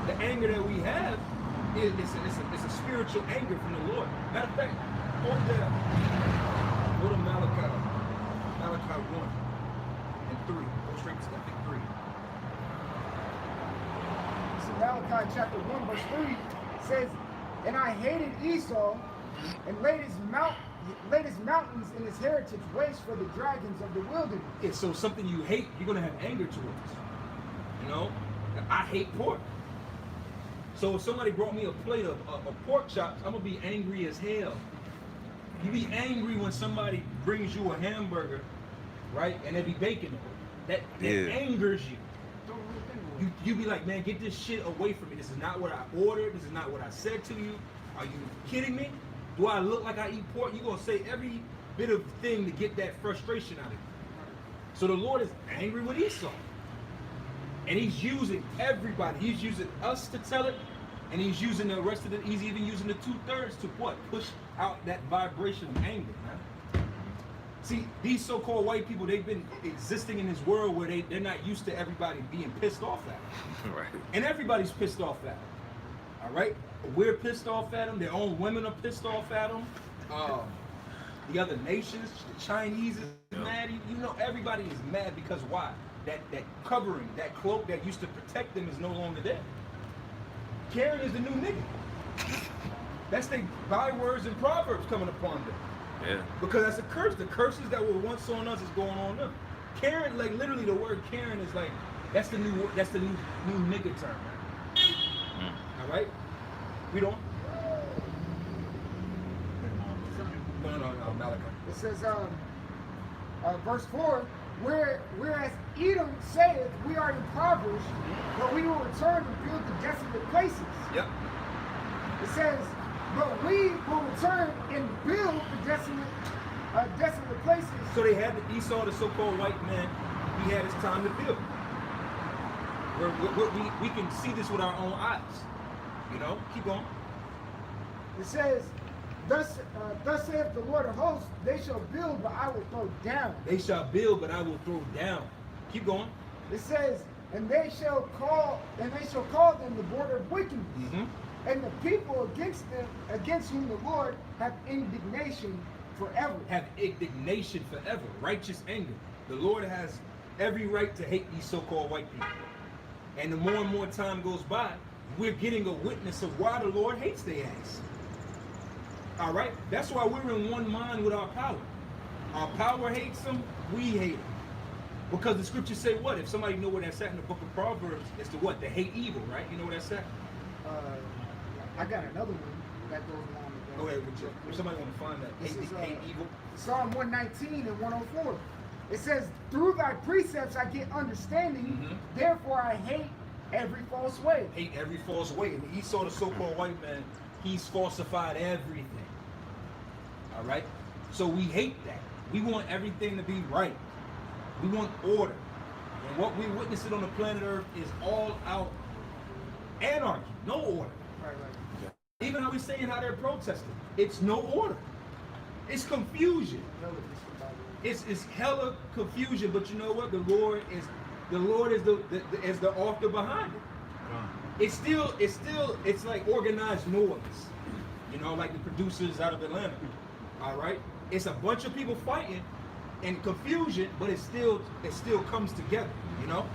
the anger that we have it's a spiritual anger from the Lord. Matter of fact, go to Malachi 1 and 3. Go straight to that 3. So Malachi chapter 1 verse 3 says, "And I hated Esau and laid his mountains and his heritage waste for the dragons of the wilderness." It's so something you hate, you're gonna have anger towards. You know, I hate pork. So if somebody brought me a plate of pork chops, I'm gonna be angry as hell. You be angry when somebody brings you a hamburger, right, and there be bacon on it. That angers you. You be like, man, get this shit away from me. This is not what I ordered. This is not what I said to you. Are you kidding me? Do I look like I eat pork? You're going to say every bit of thing to get that frustration out of you. So the Lord is angry with Esau. And he's using everybody. He's using us to tell it. And he's using the rest of it. He's even using the 2/3 to what? Push out that vibration of anger, man. See, these so-called white people, they've been existing in this world where they're not used to everybody being pissed off at them. Right. And everybody's pissed off at them. All right? We're pissed off at them. Their own women are pissed off at them. The other nations, the Chinese is mad. You know, everybody is mad because why? That covering, that cloak that used to protect them is no longer there. Karen is the new nigga. That's the bywords and proverbs coming upon them. Yeah. Because that's a curse. The curses that were once on us is going on them. Karen, like literally the word Karen is like, that's the new nigga term, man. All right? We don't. No, Malachi. It says, verse 4, whereas Edom saith, we are impoverished, but we will return and build the desolate places. Yep. It says, but we will return and build the desolate places. So they had Esau, the so-called white man, he had his time to build. We can see this with our own eyes. You know, keep going. It says, thus saith the Lord of hosts, they shall build, but I will throw down. They shall build, but I will throw down. Keep going. It says, and they shall call them the border of wickedness. Mm-hmm. And the people against whom the Lord hath indignation forever. Have indignation forever, righteous anger. The Lord has every right to hate these so-called white people. And the more and more time goes by, we're getting a witness of why the Lord hates their ass. All right? That's why we're in one mind with our power. Our power hates them, we hate them. Because the scriptures say what? If somebody know where that's at in the book of Proverbs, it's to what? To hate evil, right? You know where that's at? I got another one that goes along with Go ahead with you. If somebody want to find that, This is, hate evil. Psalm 119 and 104. It says, through thy precepts I get understanding, therefore I hate every false way. Hate every false way. And Esau, the so-called white man, he's falsified everything. All right? So we hate that. We want everything to be right. We want order. And what we witnessing on the planet Earth is all out anarchy, no order. Right. Even how we saying how they're protesting, it's no order. It's confusion. It's hella confusion. But you know what? The Lord is the author behind it. It's like organized noise. You know, like the producers out of Atlanta. All right, it's a bunch of people fighting in confusion, but it still comes together. You know.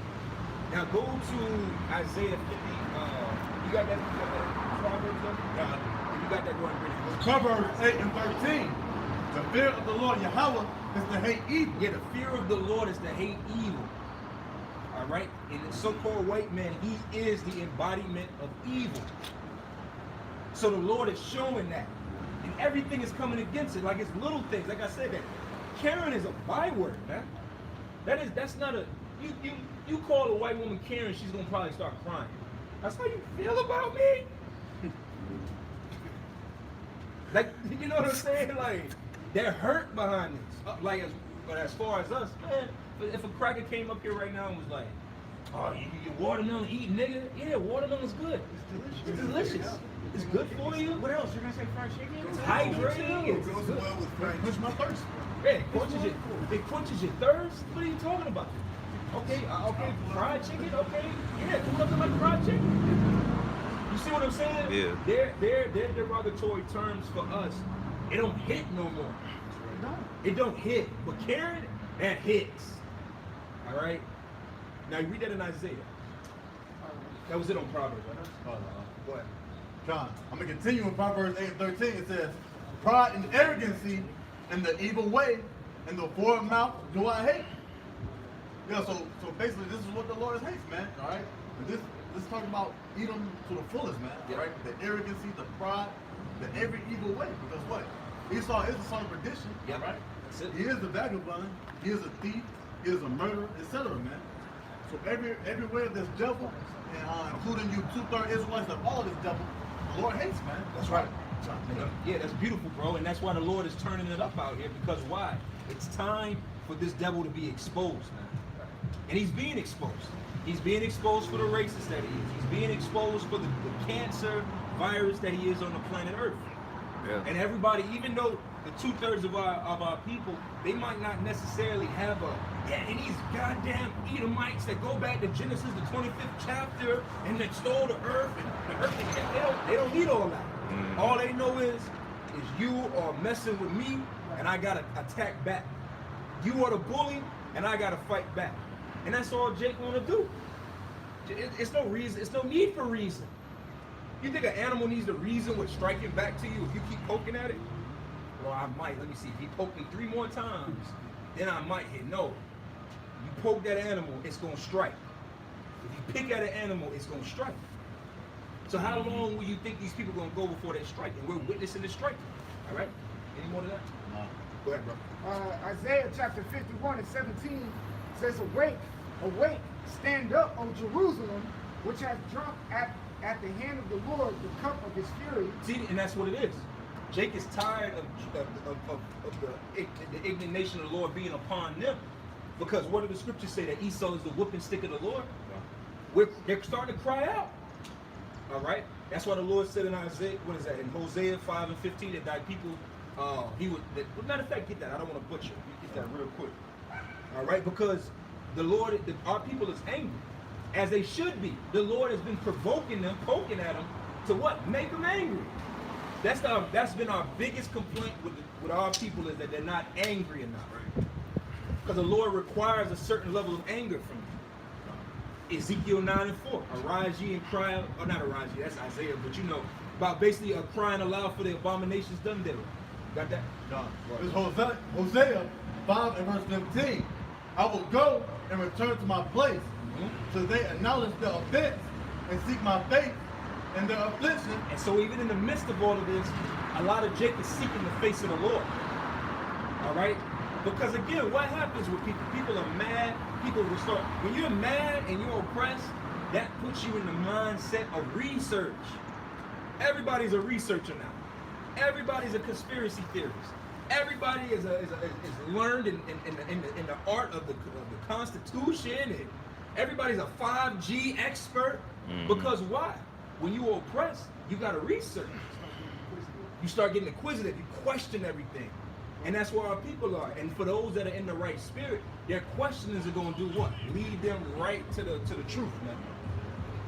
Now go to Isaiah 50. You got that Proverbs there? You got that going, Brittany? Proverbs 8 and 13. The fear of the Lord Yahweh is to hate evil. Yeah, the fear of the Lord is to hate evil. All right, and the so-called white man, he is the embodiment of evil. So the Lord is showing that, and everything is coming against it. Like it's little things. Like I said, that Karen is a byword, man. That's not a you call a white woman Karen, she's gonna probably start crying. That's how you feel about me. Like, you know what I'm saying? Like, they're hurt behind this. Like, but as far as us, man, if a cracker came up here right now and was like, oh, you watermelon eating, nigga? Yeah, watermelon's good. It's delicious. It's good for you. What else? You're gonna say fried chicken? It's hydrating. It's Goes good. well with fried Quench my thirst. Yeah, it quenches your thirst. What are you talking about? Okay, fried chicken. Okay, yeah, come up to like fried chicken. You see what I'm saying? Yeah. They're derogatory terms for us. It don't hit no more. It don't hit. But Karen, that hits. All right. Now you read that in Isaiah. That was it on Proverbs, right? Go ahead. John, I'm going to continue in Proverbs 8 and 13. It says, pride and arrogancy and the evil way and the forward mouth do I hate. Yeah, so basically this is what the Lord hates, man. All right? And this is talking about eat them to the fullest, man. All right? The arrogancy, the pride, the every evil way. Because what? Esau is the son of perdition, Yep. right? That's it. He is a vagabond. He is a thief. He is a murderer, etc., man. So everywhere there's devil, and including you 2/3 Israelites, that all this devil, the Lord hates, man. That's right. Yeah, that's beautiful, bro. And that's why the Lord is turning it up out here. Because why? It's time for this devil to be exposed, man. And he's being exposed. He's being exposed for the racist that he is. He's being exposed for the cancer virus that he is on the planet Earth. Yeah. And everybody, even though the 2/3 of our people, they might not necessarily have and these goddamn Edomites that go back to Genesis, the 25th chapter, and that stole the earth, and the earth, they don't need all that. All they know is you are messing with me, and I gotta attack back. You are the bully, and I gotta fight back. And that's all Jake wanna do. It's no reason, it's no need for reason. You think an animal needs a reason with striking back to you if you keep poking at it? Well, I might. Let me see. If he poked me 3 more times, then I might hit. No. You poke that animal, it's going to strike. If you pick at an animal, it's going to strike. So how long will you think these people are going to go before they strike? And we're witnessing the striking. All right? Any more to that? No. Go ahead, bro. Isaiah chapter 51 and 17 says, awake, awake, stand up, O Jerusalem, which has drunk at the hand of the Lord the cup of his fury. See, and that's what it is. Jake is tired of the indignation of the Lord being upon them. Because what do the scriptures say? That Esau is the whooping stick of the Lord? They're starting to cry out. All right? That's why the Lord said in Isaiah, what is that? In Hosea 5 and 15, that thy people, matter of fact, get that. I don't want to butcher it. Get that real quick. All right? Because the Lord, our people is angry. As they should be. The Lord has been provoking them, poking at them, to what? Make them angry. That's been our biggest complaint with our people, is that they're not angry enough. Because the Lord requires a certain level of anger from you. Ezekiel 9 and 4. Arise ye and cry out, or not arise ye, that's Isaiah, but you know, about basically crying aloud for the abominations done there. Got that? No. It's Hosea 5 and verse 15. I will go and return to my place, so they acknowledge their offense and seek my faith and their affliction. And so even in the midst of all of this, A lot of Jake is seeking the face of the Lord. All right? Because again, what happens with people? People are mad. People will start, when you're mad and you're oppressed, that puts you in the mindset of research. Everybody's a researcher now. Everybody's a conspiracy theorist. Everybody is learned in the art of the Constitution. And everybody's a 5G expert. Because why? When you are oppressed, you got to research. You start getting inquisitive. You question everything. And that's where our people are. And for those that are in the right spirit, their questionings are going to do what? Lead them right to the truth, man.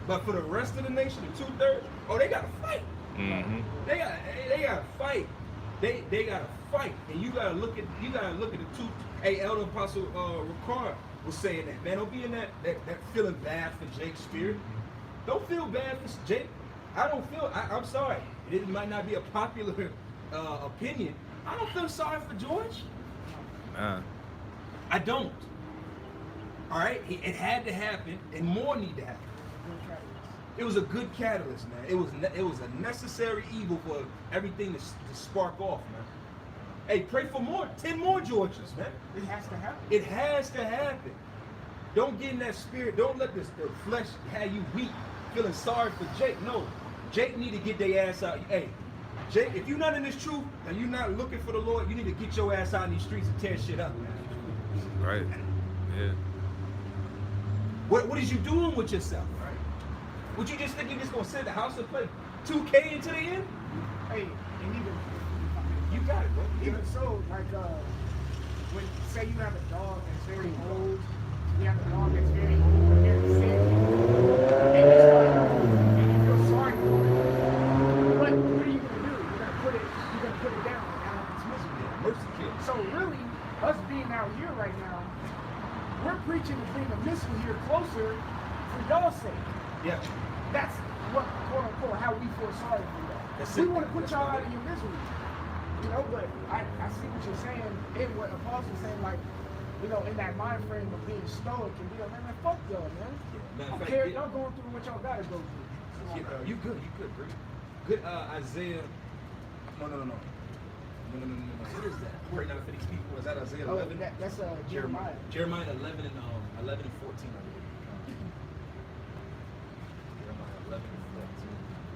But for the rest of the nation, the 2/3, oh, they got to fight. They got to fight. They got to fight. And you got to look at the two. Hey, Elder Apostle Ricard was saying that, man. Don't be in that feeling bad for Jake's spirit. Don't feel bad for Jake. I don't feel. I'm sorry. It might not be a popular opinion. I don't feel sorry for George. I don't. All right, it had to happen, and more need to happen. It was a good catalyst, man. It was a necessary evil for everything to spark off, man. Hey, pray for more, 10 more Georges, man. It has to happen. It has to happen. Don't get in that spirit. Don't let the flesh have you weak, feeling sorry for Jake. No, Jake need to get their ass out. Hey, Jake, if you're not in this truth and you're not looking for the Lord, you need to get your ass out in these streets and tear shit up, man. Right. Yeah. What is you doing with yourself, right? Would you just think you're just gonna sit in the house and play 2K until the end? Hey, and even You got it, bro. even so, like when say you have a dog that's very old, you have a dog that's very old and very sick, and you feel sorry for it. What are you gonna do? You're gonna put it down and out of its misery. Mercy kill. So really, us being out here right now, we're preaching to bring the mystery here closer for y'all's sake. Yeah. That's what, quote unquote, how we feel sorry for y'all. That's We it. want to put That's y'all what out it of your misery. You know, but I see what you're saying, and what Apostle's saying, like, you know, in that mind frame of being stoic and being like, man, fuck y'all, man. Matter I of don't fact, care, yeah. y'all going through what y'all gotta go through. You good, bro. Good Isaiah. No. What is that? Pray not for these people. Is that Isaiah Oh, 11? that's Jeremiah. Jeremiah 11 and 14, I believe. Jeremiah 11 and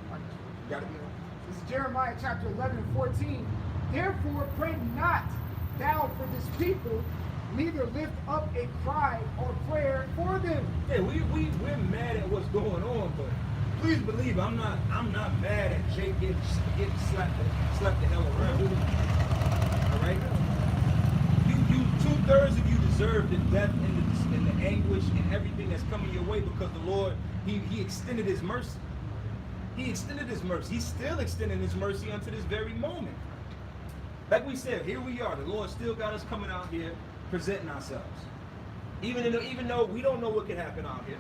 14. You got it? This is Jeremiah chapter 11 and 14. Therefore, pray not thou for this people, neither lift up a cry or prayer for them. Yeah, we're mad at what's going on, but please believe I'm not mad at Jake getting slapped the hell around. All right? You 2/3 of you deserve the death and the anguish and everything that's coming your way because the Lord he extended His mercy. He extended His mercy. He's still extending His mercy unto this very moment. Like we said, here we are. The Lord still got us coming out here, presenting ourselves. Even though we don't know what could happen out here.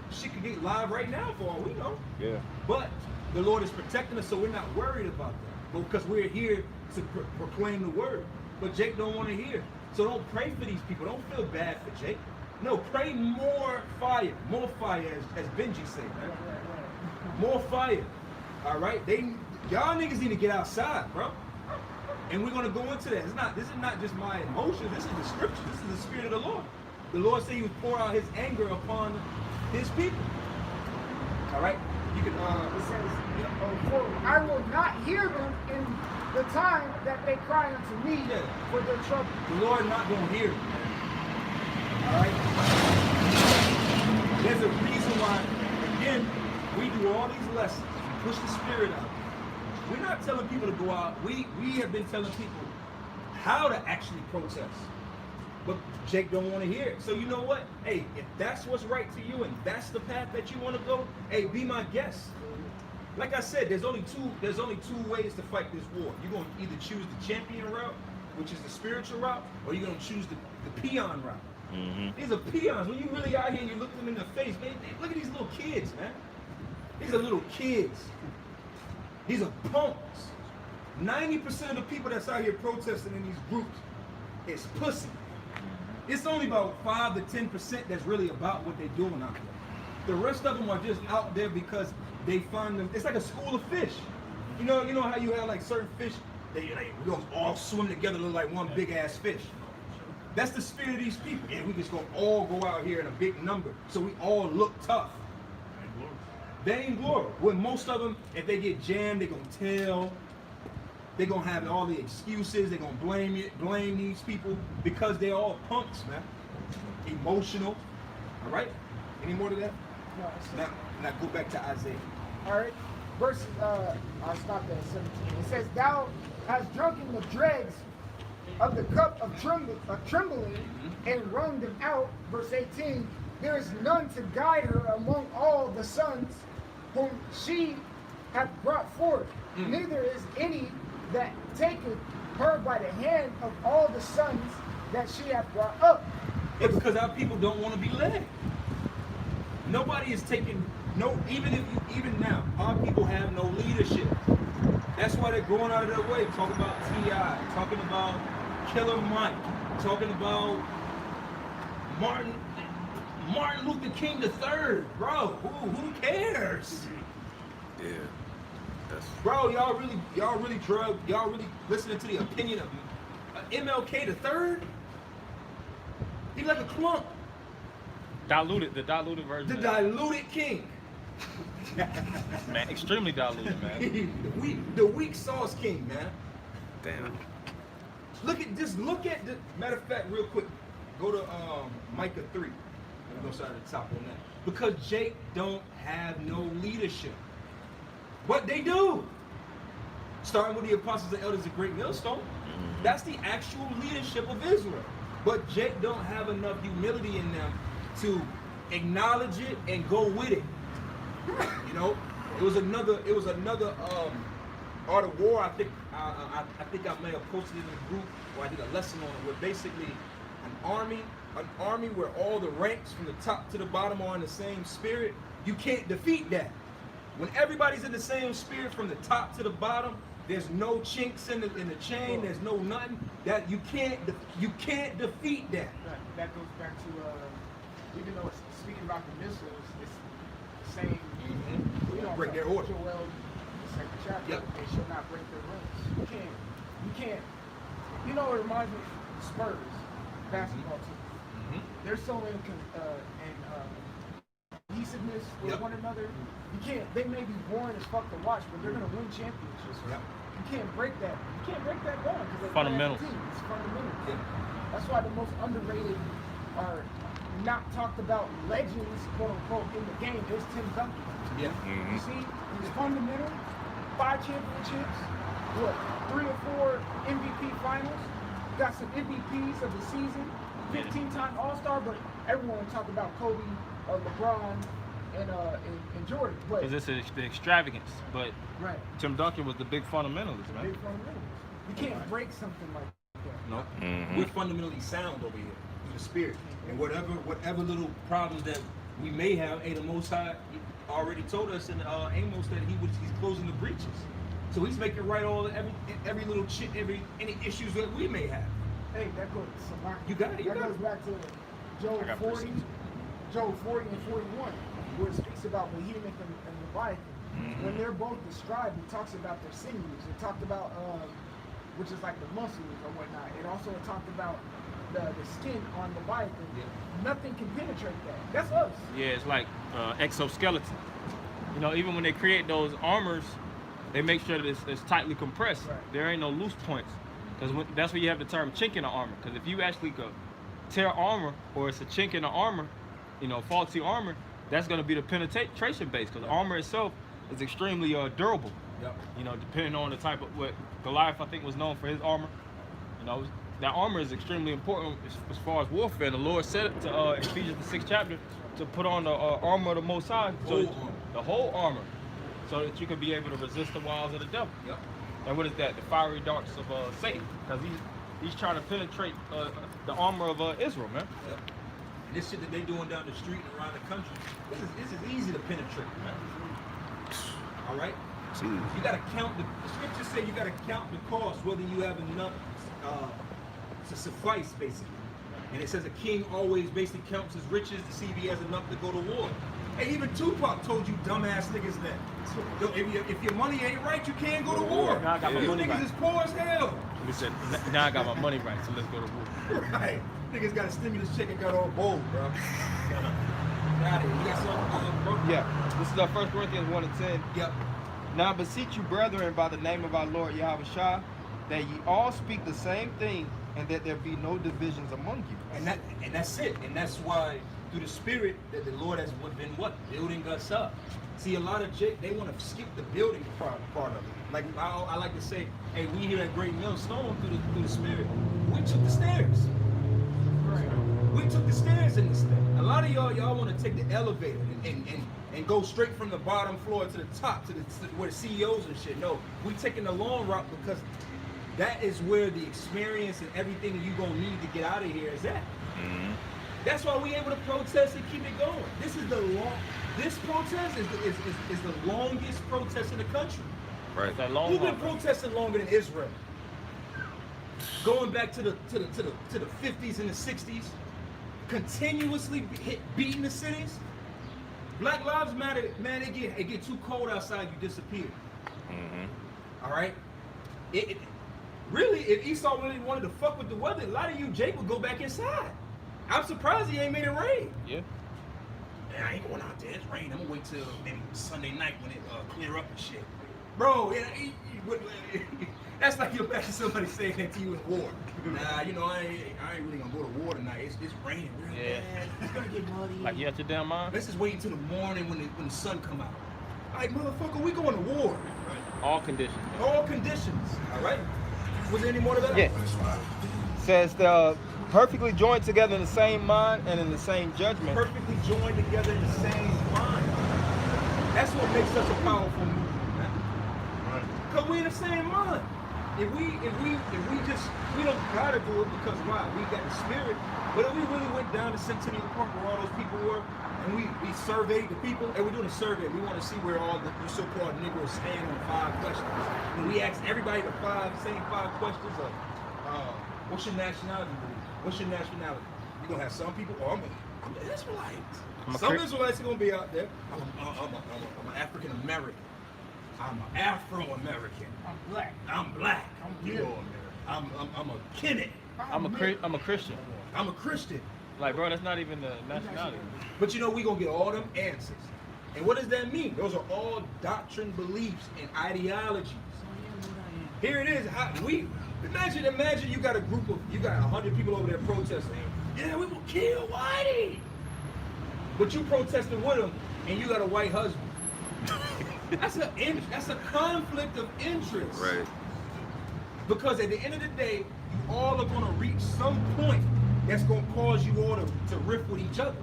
Shit could get live right now for all we know. Yeah. But the Lord is protecting us, so we're not worried about that. Because we're here to proclaim the word. But Jake don't want to hear. So don't pray for these people. Don't feel bad for Jake. No, pray more fire. More fire, as Benji said, man. More fire. All right? Y'all niggas need to get outside, bro. And we're gonna go into that. This is not just my emotions. This is the scripture. This is the spirit of the Lord. The Lord said He would pour out His anger upon His people. All right. You can. It says, for I will not hear them in the time that they cry unto me for their trouble. The Lord not gonna hear them. All right. There's a reason why. Again, we do all these lessons. We push the spirit out. We're not telling people to go out. We have been telling people how to actually protest. But Jake don't want to hear it. So you know what? Hey, if that's what's right to you and that's the path that you want to go, hey, be my guest. Like I said, there's only two ways to fight this war. You're going to either choose the champion route, which is the spiritual route, or you're going to choose the peon route. Mm-hmm. These are peons. When you really out here and you look them in the face, man, look at these little kids, man. These are little kids. These are punks. 90% of the people that's out here protesting in these groups is pussy. It's only about 5 to 10% that's really about what they're doing out there. The rest of them are just out there because they find them. It's like a school of fish. You know how you have like certain fish, we gonna all swim together, look like one big ass fish. That's the spirit of these people. And we just gonna all go out here in a big number, so we all look tough. Vainglory. When most of them, if they get jammed, they gonna tell. They gonna have all the excuses. They gonna blame these people because they all punks, man. Emotional. All right. Any more to that? No, Now go back to Isaiah. all right. Verse, I'll stop at 17. It says, "Thou hast drunken the dregs of the cup of trembling and wrung them out." Verse 18. "There is none to guide her among all the sons whom she hath brought forth. Neither is any that taketh her by the hand of all the sons that she hath brought up." It's because our people don't want to be led. Nobody is taking even now, our people have no leadership. That's why they're going out of their way, talking about T.I., talking about Killer Mike, talking about Martin Luther King III, bro. Who cares? Yeah. Bro, y'all really listening to the opinion of MLK III? He's like a clump. The diluted version. The of diluted king. it. Man, extremely diluted, man. the weak sauce king, man. Damn. Look at the matter of fact, real quick. Go to Micah 3. We're gonna start at the top on that. Because Jake don't have no leadership. What they do? Starting with the apostles and elders of Great Millstone. That's the actual leadership of Israel. But Jake don't have enough humility in them to acknowledge it and go with it. You know, it was another Art of War. I think I may have posted it in the group, or I did a lesson on it, where basically an army where all the ranks from the top to the bottom are in the same spirit. You can't defeat that. When everybody's in the same spirit from the top to the bottom, there's no chinks in the chain. There's no nothing that you can't defeat that. That goes back to even though it's speaking about the missiles, it's the same. You know, Break their order. Joel, the second chapter. Yep. They shall not break their ranks. You can't. You know, it reminds me of Spurs basketball team. They're so in cohesiveness with Yep. one another. You can't. They may be boring as fuck to watch, but they're gonna win championships. Yep. You can't break that. You can't break that bond because they Fundamentals. play as a team. It's fundamentals. Yeah. That's why the most underrated are not talked about legends, quote unquote, in the game. There's Tim Duncan. Yeah. You see, he's fundamental. 5 championships. What? 3 or 4 MVP finals. Got some MVPs of the season. 15-time All-Star, but everyone talk about Kobe, LeBron, and Jordan. But Because it's the extravagance, but right, Tim Duncan was the big fundamentalist, man. big fundamentals. You can't break something like that. No, we're fundamentally sound over here through the spirit, and whatever little problems that we may have, the Most High already told us in Amos that he's closing the breaches, so he's making right every little any issues that we may have. Hey, that goes. You got it, you that got goes it. back to Job I got 40, receipts. Job 40 and 41, where it speaks about Behemoth and Leviathan. When they're both described, it talks about their sinews. It talked about, which is like the muscles or whatnot. It also talked about the skin on Leviathan. Yeah. Nothing can penetrate that. That's us. Yeah, it's like exoskeleton. You know, even when they create those armors, they make sure that it's tightly compressed. Right. There ain't no loose points. Because that's where you have the term chink in the armor. Because if you actually go tear armor, or it's a chink in the armor, you know, faulty armor, that's going to be the penetration base. Because armor itself is extremely durable. Yep. You know, depending on the type of what Goliath, I think, was known for his armor. You know, that armor is extremely important as far as warfare. The Lord said it to Ephesians the 6th chapter to put on the armor of the Most High, the whole armor, so that you can be able to resist the wiles of the devil. Yep. And what is that? The fiery darts of Satan, because he's trying to penetrate the armor of Israel, man. Yep. And this shit that they doing down the street and around the country, this is easy to penetrate, man. All right. You gotta count the scriptures say you gotta count the cost, whether you have enough to suffice, basically. And it says a king always basically counts his riches to see if he has enough to go to war. Hey, even Tupac told you dumbass niggas that. Yo, if your money ain't right, you can't go to war. Now I got my You money niggas right. is poor as hell. We said, now I got my money right, so let's go to war. Right. Niggas got a stimulus check and got all bold, bro. Got it. You got something, bro? Yeah, this is our 1 Corinthians 1 and 10. Yep. Now I beseech you, brethren, by the name of our Lord Yahweh Shah, that ye all speak the same thing, and that there be no divisions among you. And that's it. And that's why through the Spirit that the Lord has been what? Building us up. See, a lot of they want to skip the building part of it. Like I like to say, hey, we here at Great Millstone through the Spirit, we took the stairs. We took the stairs in this thing. A lot of y'all want to take the elevator and go straight from the bottom floor to the top to where the CEOs and shit. No, we taking the long route because that is where the experience and everything that you gonna need to get out of here is at. That's why we able to protest and keep it going. This protest is the longest protest in the country. Right. That long Who's been haul, bro. protesting longer than Israel? Going back to the 50s and the 60s, continuously beating the cities. Black Lives Matter, man. It get too cold outside, you disappear. All right. It really, if Esau really wanted to fuck with the weather, a lot of you, Jake, would go back inside. I'm surprised he ain't made it rain. Yeah. Man, I ain't going out there. It's rain. I'm gonna wait till maybe Sunday night when it clear up and shit. Bro, that's like you imagine somebody saying that to you in war. Nah, you know, I ain't really gonna go to war tonight. It's raining real Yeah. bad. It's gonna get muddy. Like, you out your damn mind? Let's just wait until the morning when the sun come out. Like, motherfucker, we going to war. All conditions. All conditions. All right? Was there any more to that? Yeah. Says perfectly joined together in the same mind and in the same judgment. Perfectly joined together in the same mind. That's what makes us a powerful movement, man. Cause we in the same mind. If we don't gotta do it because why? We got the spirit. But if we really went down to Centennial Park where all those people were, and we surveyed the people, and we're doing a survey, we want to see where all the so-called Negroes stand on 5 questions. And we asked everybody the same five questions of what's your nationality? What's your nationality? You're gonna have some people, I'm an Israelite. Some Israelites are gonna be out there. I'm an African American. I'm an Afro-American. I'm black. I'm black. I'm a Kenny. I'm a Christian. I'm a Christian. Like, bro, that's not even the nationality. But you know, we gonna get all them answers. And what does that mean? Those are all doctrine, beliefs, and ideologies. Here it is. Imagine you got a group of 100 people over there protesting. Yeah, we will kill Whitey. But you protesting with them, and you got a white husband. That's a conflict of interest. Right. Because at the end of the day, you all are gonna reach some point that's gonna cause you all to riff with each other.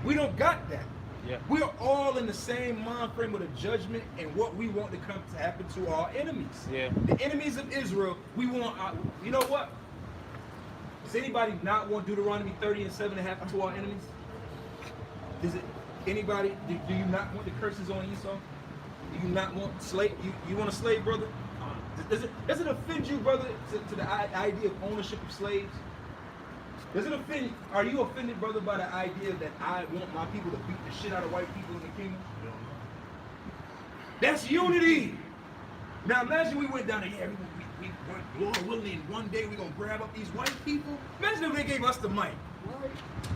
We don't got that. Yeah. We are all in the same mind frame of the judgment and what we want to come to happen to our enemies. Yeah. The enemies of Israel, we want, you know what? Does anybody not want Deuteronomy 30 and 7 to happen to our enemies? Does it, anybody, do you not want the curses on Esau? Do you not want slave, you want a slave, brother? Does it offend you, brother, to the idea of ownership of slaves? Does it offend? Are you offended, brother, by the idea that I want my people to beat the shit out of white people in the kingdom? That's unity. Now imagine we went down there, we Lord willing, and one day we're gonna grab up these white people. Imagine if they gave us the mic.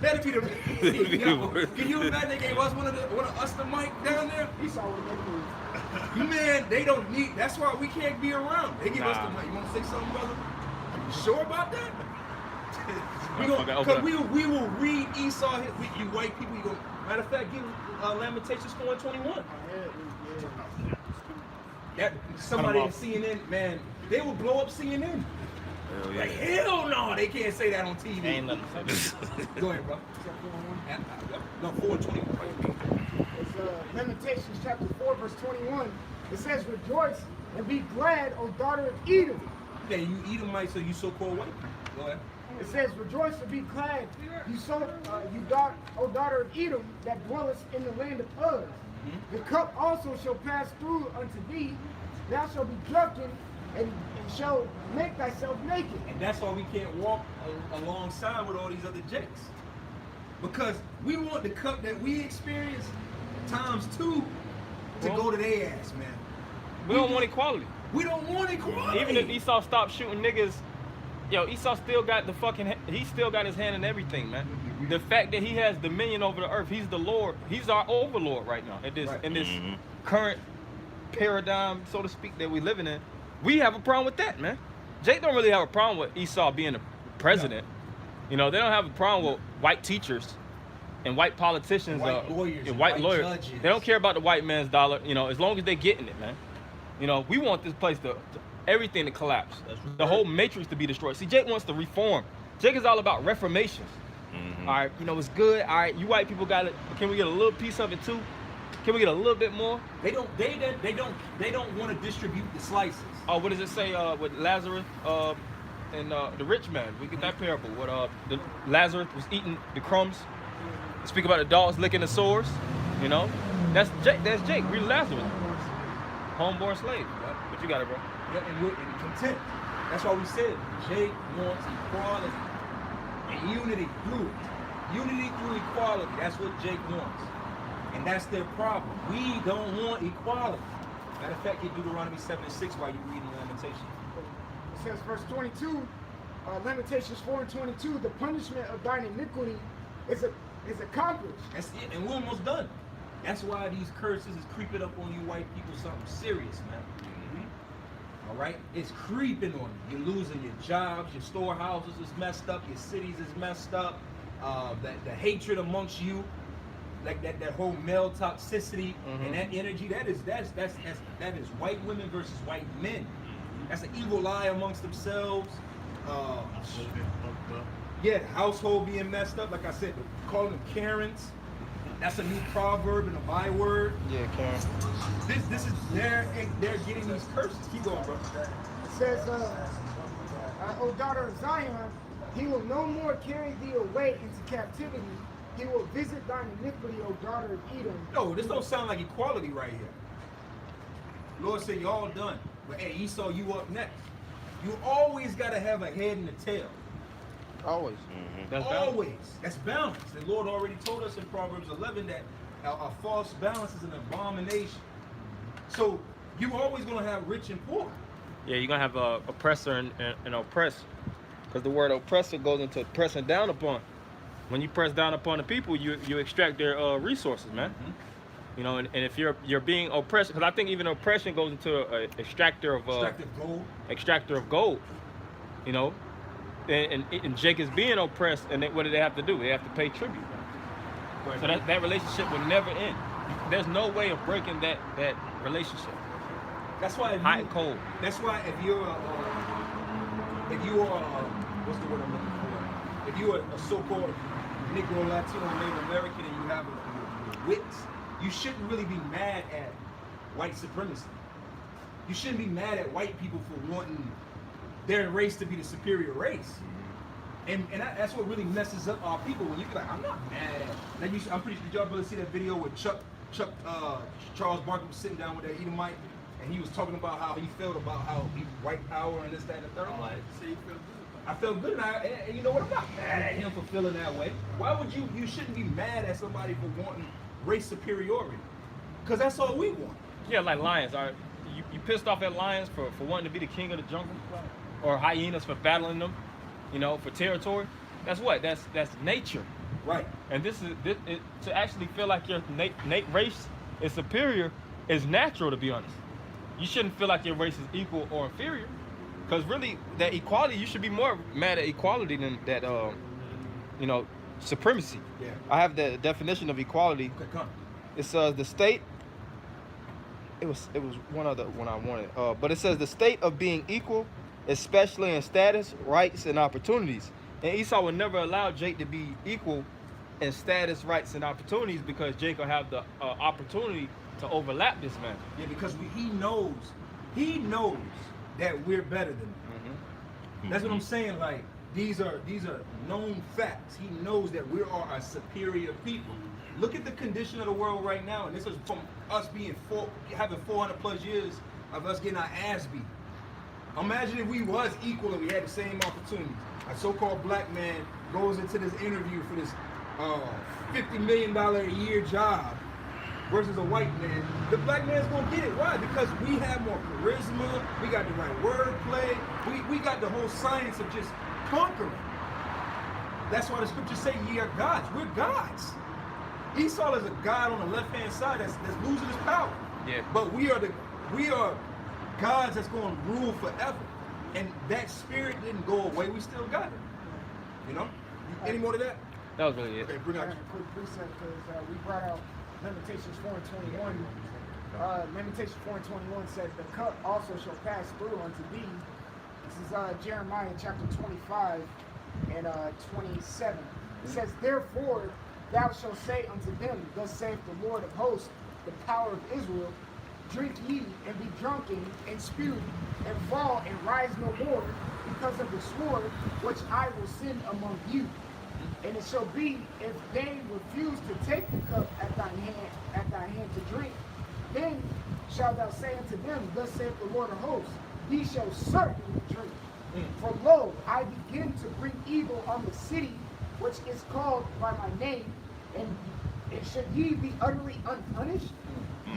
That'd be the. Can you imagine they gave us one of us the mic down there? Man, they don't need. That's why we can't be around. They give us the mic. You want to say something, brother? You sure about that? Because we will read Esau. You white people. You go. Matter of fact, give Lamentations 4:21. That somebody in CNN, man, they will blow up CNN. Hell yeah. Like hell no, they can't say that on TV. Ain't nothing to say. Go ahead, bro. No, 4:21. It's Lamentations chapter 4, verse 21. It says, "Rejoice and be glad, O daughter of Edom." Yeah, you Edomite, so you so-called white. Go ahead. It says, "Rejoice and be glad, O daughter of Edom, that dwellest in the land of Uz. The cup also shall pass through unto thee. Thou shalt be drunken and shall make thyself naked. And that's why we can't walk alongside with all these other jakes. Because we want the cup that we experience times 2 to go to their ass, man. We don't want equality. We don't want equality. Even if Esau stopped shooting niggas, yo, Esau still got the fucking, he still got his hand in everything, man. The fact that he has dominion over the earth, he's the Lord, he's our overlord right now in this current paradigm, so to speak, that we living in. We have a problem with that, man. Jake don't really have a problem with Esau being the president. No. You know, they don't have a problem with white teachers and white politicians, white lawyers, and white lawyers. Judges. They don't care about the white man's dollar, you know, as long as they're getting it, man. You know, we want this place to everything to collapse. The whole matrix to be destroyed. See, Jake wants to reform. Jake is all about reformations. All right, you know, it's good. All right, you white people got it. Can we get a little piece of it too? Can we get a little bit more? They don't want to distribute the slices. Oh, what does it say with Lazarus and the rich man? We get that parable. What the Lazarus was eating the crumbs. Speak about the dogs licking the sores. You know, that's Jake. That's Jake. Read Lazarus. Homeborn slave. But you got it, bro. Yeah, and we're content. That's why we said Jake wants equality and unity through it. Unity through equality. That's what Jake wants. And that's their problem. We don't want equality. Matter of fact, get Deuteronomy 7:6 while you're reading Lamentations. It says, verse 22, Lamentations 4:22, the punishment of thine iniquity is accomplished. That's it, and we're almost done. That's why these curses is creeping up on you white people, something serious, man. All right? It's creeping on you. You're losing your jobs, your storehouses is messed up, your cities is messed up, the hatred amongst you, like that whole male toxicity and that energy, that is white women versus white men. That's an evil lie amongst themselves. Yeah, household being messed up, like I said, calling them Karens. That's a new proverb and a byword. Yeah, Karen. This is they're getting these curses. Keep going, bro. It says, O daughter of Zion, he will no more carry thee away into captivity. He will visit thine iniquity, O daughter of Edom. No, this don't sound like equality right here. Lord said, y'all done. But hey, Esau, you up next. You always gotta have a head and a tail. Always. That's always. balance. That's balance. The Lord already told us in Proverbs 11 that a false balance is an abomination. So you're always gonna have rich and poor. Yeah, you're gonna have oppressor and oppressed, because the word oppressor goes into pressing down upon. When you press down upon the people, you extract their resources, man. You know, and if you're being oppressed, because I think even oppression goes into an extractor of gold. You know, and Jake is being oppressed, and what do they have to do? They have to pay tribute. So that relationship will never end. There's no way of breaking that relationship. That's why hot and cold. That's why if you're what's the word I'm looking for? If you're a so-called Negro, Latino, Native American, and you have your wits, you shouldn't really be mad at white supremacy. You shouldn't be mad at white people for wanting their race to be the superior race. And that's what really messes up our people. When you be like, I'm not mad at. Now I'm pretty sure, did y'all really see that video with Charles Barkley was sitting down with that Edomite, and he was talking about how he felt about how white power and this, that, and the third. I'm like, see, I felt good, and you know what? I'm not mad at him for feeling that way. Why would you shouldn't be mad at somebody for wanting race superiority? Because that's all we want. Yeah, like lions. You pissed off at lions for wanting to be the king of the jungle? Or hyenas for battling them, you know, for territory? That's what? That's nature. Right. And to actually feel like your race is superior is natural, to be honest. You shouldn't feel like your race is equal or inferior. Because really, that equality, you should be more mad at equality than that, you know, supremacy. Yeah. I have the definition of equality. Okay, come. It says the state, it was one other one I wanted, but it says the state of being equal, especially in status, rights, and opportunities. And Esau would never allow Jake to be equal in status, rights, and opportunities, because Jake will have the opportunity to overlap this man. Yeah, because he knows that we're better than him. That's what I'm saying. Like these are known facts. He knows that we are a superior people. Look at the condition of the world right now, and this is from us having 400 plus years of us getting our ass beat. Imagine if we was equal and we had the same opportunities. A so-called black man goes into this interview for this $50 million a year job versus a white man. The black man's gonna get it. Why? Because we have more charisma, we got the right wordplay, we got the whole science of just conquering. That's why the scriptures say ye are gods. We're gods. Esau is a god on the left-hand side that's losing his power. Yeah. But we are gods that's going to rule forever. And that spirit didn't go away. We still got it. You know? Any more to that? That was really it. Okay, bring out. A quick precept because we brought out Lamentations 4 and 21. Lamentations 4 and 21 says, the cup also shall pass through unto thee. This is Jeremiah chapter 25 and 27. It says, therefore thou shalt say unto them, thus saith the Lord of hosts, the power of Israel, drink ye and be drunken and spew and fall and rise no more because of the sword which I will send among you. And it shall be, if they refuse to take the cup at thy hand to drink, then shalt thou say unto them, thus saith the Lord of hosts, ye shall certainly drink. For lo, I begin to bring evil on the city which is called by my name, and should ye be utterly unpunished?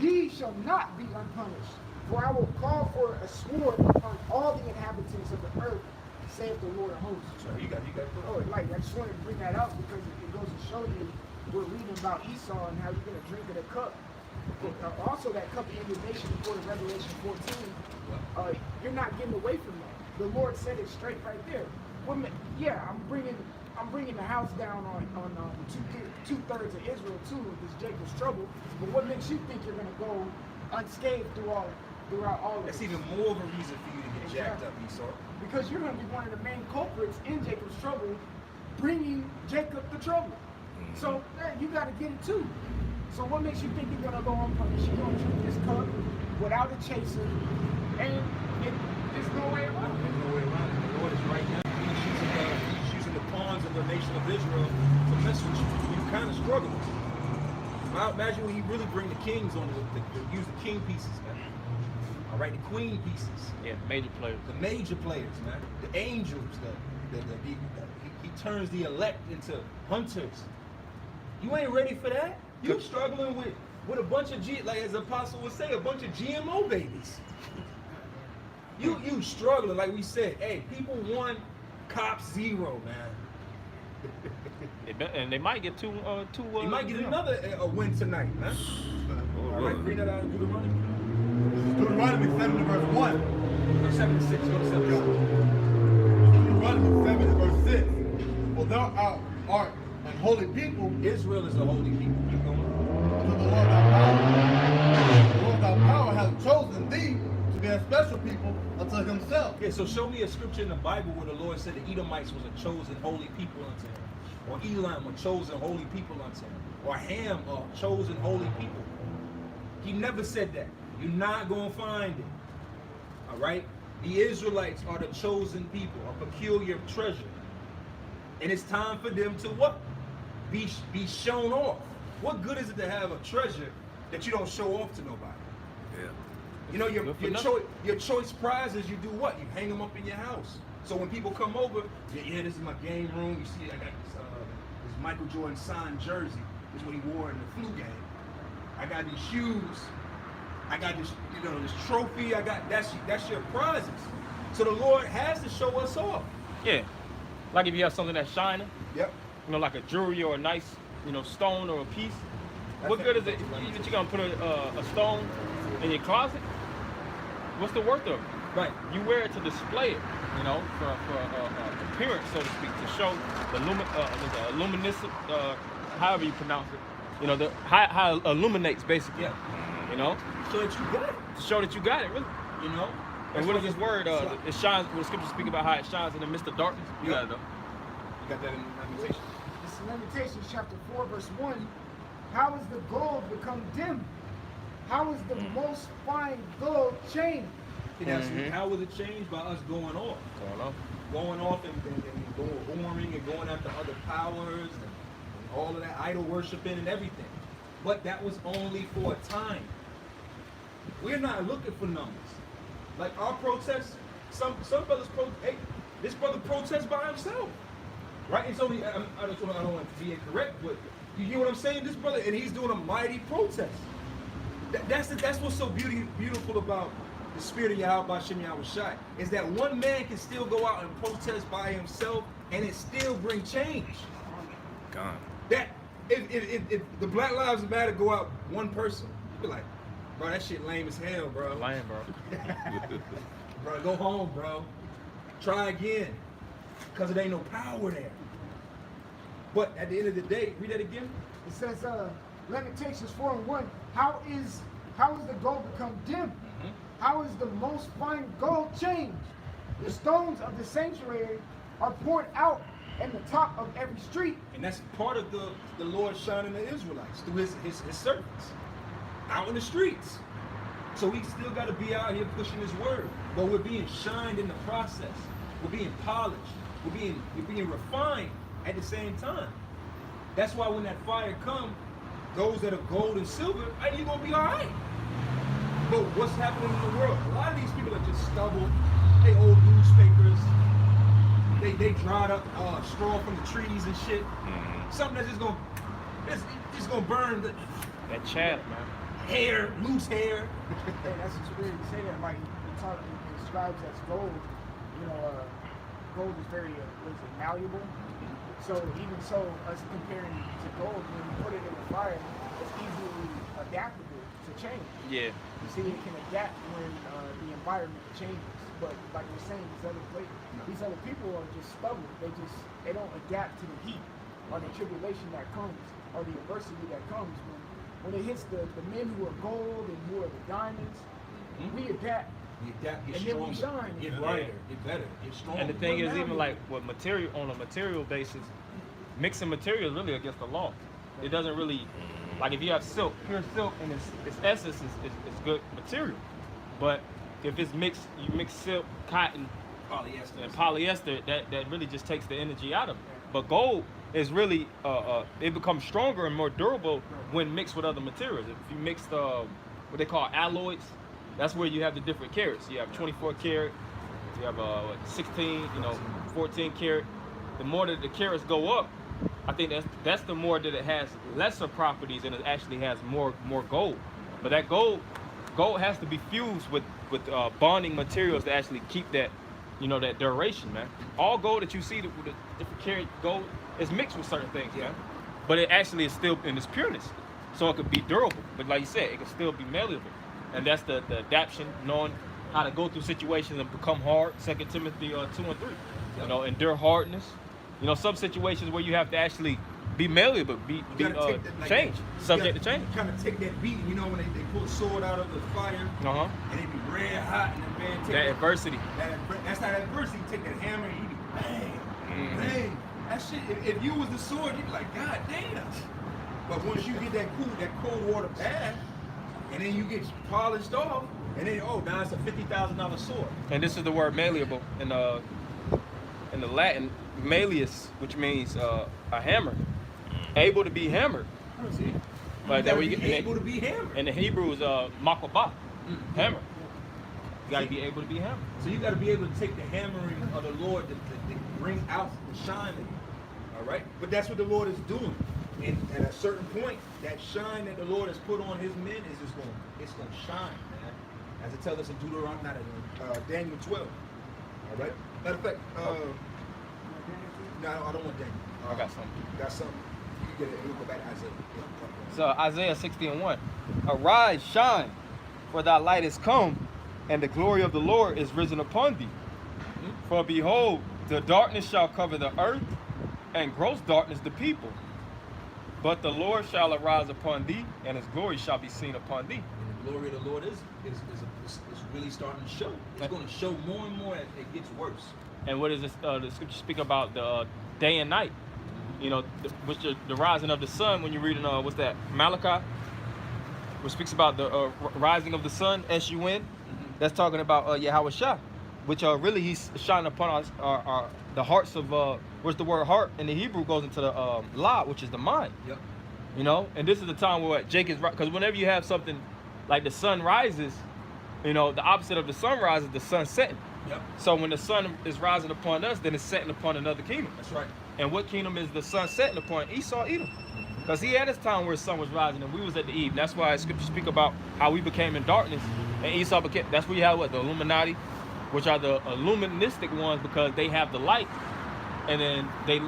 Ye shall not be unpunished, for I will call for a sword upon all the inhabitants of the earth, saith the Lord of hosts. You got Oh, like I just wanted to bring that out because it goes to show you we're reading about Esau and how you're going to drink of the cup. Also, that cup of indignation according to Revelation 14, you're not getting away from that. The Lord said it straight right there. Yeah, I'm bringing the house down on two-thirds of Israel too with this Jacob's trouble. But what makes you think you're going to go unscathed throughout all of this? That's even more of a reason for you to get jacked up, Esau. Because you're going to be one of the main culprits in Jacob's trouble, bringing Jacob the trouble. So you got to get it too. So what makes you think you're going to go unpunished? You're going to drink this cup without a chaser, and there's no way around it. There's no way around it. The Lord is right now. He's using the pawns of the nation of Israel to mess with you. You're kind of struggling. Now imagine when he really bring the kings on use the king pieces, man. All right, the queen pieces. Yeah, major players. The major players, man. The angels. He turns the elect into hunters. You ain't ready for that. You struggling with a bunch of like as the apostle would say, a bunch of GMO babies. You struggling, like we said. Hey, people 1, cops 0, man. And they might get two. They might get another win tonight, man. All right, read that out of Deuteronomy. Deuteronomy 7 and verse 1. Go 7 to 6. Go to 7 to 6. Deuteronomy 7 and verse 6. For thou art an holy people Israel is a holy people. Keep going. unto the Lord thy power. The Lord thy power hath chosen thee to be a special people unto himself. Yeah, so show me a scripture in the Bible where the Lord said the Edomites was a chosen holy people unto him. Or Elam a chosen holy people unto him. Or Ham a chosen holy people. He never said that. You're not going to find it. All right? The Israelites are the chosen people, a peculiar treasure. And it's time for them to what? Be shown off. What good is it to have a treasure that you don't show off to nobody? Yeah. You know, your choice prizes, you do what? You hang them up in your house. So when people come over, yeah, this is my game room. You see, I got this Michael Jordan signed jersey. This is what he wore in the flu game. I got these shoes. I got this, this trophy. I got that's your prizes. So the Lord has to show us off. Yeah. Like if you have something that's shining, Yep. like a jewelry or a nice, stone or a piece. What good is it that you're gonna put a stone in your closet? What's the worth of it? Right. You wear it to display it, for appearance, so to speak, to show the luminescent, however you pronounce it. How it illuminates basically. Yeah. So that you got it. To show that you got it, really. And what is this word? It shines. When the scriptures speak about how it shines in the midst of darkness. You gotta know. You got that in Lamentations. This is Lamentations chapter 4, verse 1. How is the gold become dim? How is the most fine gold changed? How was it changed? By us going off. Going off and whoring and going after other powers and all of that idol worshiping and everything. But that was only for a time. We're not looking for numbers. Like our protests, some brothers hey, this brother protests by himself, right? It's only I don't want to be incorrect, but you hear what I'm saying? This brother, and he's doing a mighty protest. That's what's so beautiful about the spirit of Yahweh B'Shem Yahweh Shai, is that one man can still go out and protest by himself and it still bring change. Gone. That if the Black Lives Matter go out one person, you be like, bro, that shit lame as hell, bro. Lame, bro. Bro, go home, bro. Try again. Because it ain't no power there. But at the end of the day, read that again. It says, Lamentations 4:1. How is the gold become dim? How is the most fine gold changed? The stones of the sanctuary are poured out in the top of every street. And that's part of the Lord shining the Israelites through his servants out in the streets. So we still got to be out here pushing his word, but we're being shined in the process. We're being polished. We're being refined at the same time. That's why when that fire comes, those that are gold and silver, hey, you're gonna be all right. But what's happening in the world? A lot of these people are just stubble. They old newspapers. They dried up straw from the trees and shit. Something that's just gonna burn the That chat, man. hair, loose hair. Hey, that's just weird to say that. Like, it describes as gold. You know, gold is very, malleable. So even so, us comparing to gold, when you put it in the fire, it's easily adaptable to change. Yeah. You see, it can adapt when the environment changes. But like we're saying, these other people are just stubborn. They don't adapt to the heat or the tribulation that comes or the adversity that comes when it hits the men who are gold and who are the diamonds. We adapt. You adapt, get And then we stronger, shine. get brighter, get better, get stronger. And the thing is, now even we- like with material, on a material basis, mixing material is really against the law. It doesn't really, like if you have silk, pure silk, and its essence is good material. But if it's mixed, you mix silk, cotton, polyester. and polyester, that really just takes the energy out of it. But gold is really, it becomes stronger and more durable when mixed with other materials. If you mix what they call alloys, that's where you have the different carats. You have 24 karat, you have 16, 14 karat. The more that the carats go up, I think that's the more that it has lesser properties and it actually has more gold. But that gold has to be fused with bonding materials to actually keep that, that duration, man. All gold that you see with the different karat gold is mixed with certain things, man. But it actually is still in its pureness, so it could be durable. But like you said, it can still be malleable, and that's the adaptation, knowing how to go through situations and become hard. 2 Timothy 2 and 3, endure hardness. Some situations where you have to actually be malleable, be change, subject to change. Kind of take that beat, when they pull a sword out of the fire, and it be red hot, and the man take That adversity. That's not adversity. You take that hammer and you be bang, bang. That shit. If you was the sword, you'd be like, God damn. But once you get that cold water bath, and then you get polished off, and then now it's a $50,000 sword. And this is the word malleable in the Latin, malleus, which means a hammer, able to be hammered. See? Like that way you be get able to be hammered. in the Hebrew is makobah, hammer. You got to be able to be hammered. So you got to be able to take the hammering of the Lord to bring out the shine in you. All right? But that's what the Lord is doing. And at a certain point, that shine that the Lord has put on his men is just it's going to shine, man. As it tells us in Daniel 12. All right? Matter of fact, no, I don't want Daniel. I got something. Got something. You get it. We'll go back to Isaiah. Yeah. So Isaiah 60:1. Arise, shine, for thy light is come, and the glory of the Lord is risen upon thee. For behold, the darkness shall cover the earth, and gross darkness the people. But the Lord shall arise upon thee, and his glory shall be seen upon thee. And the glory of the Lord is really starting to show. It's going to show more and more as it gets worse. And what is this? The scripture speak about the day and night. Which the rising of the sun. When you read in what's that, Malachi, which speaks about the rising of the sun, S-U-N. That's talking about Yahweh Shah, which really he's shining upon our the hearts of where's the word heart in the Hebrew goes into the la, which is the mind. Yep. And this is the time where Jake is right, because whenever you have something like the sun rises, the opposite of the sunrise is the sun setting. Yep. So when the sun is rising upon us, then it's setting upon another kingdom. That's right. And what kingdom is the sun setting upon? Esau, Edom. Because he had his time where the sun was rising and we was at the eve. That's why scriptures speak about how we became in darkness and Esau became. That's where you have what? The Illuminati, which are the illuministic ones because they have the light. And then they,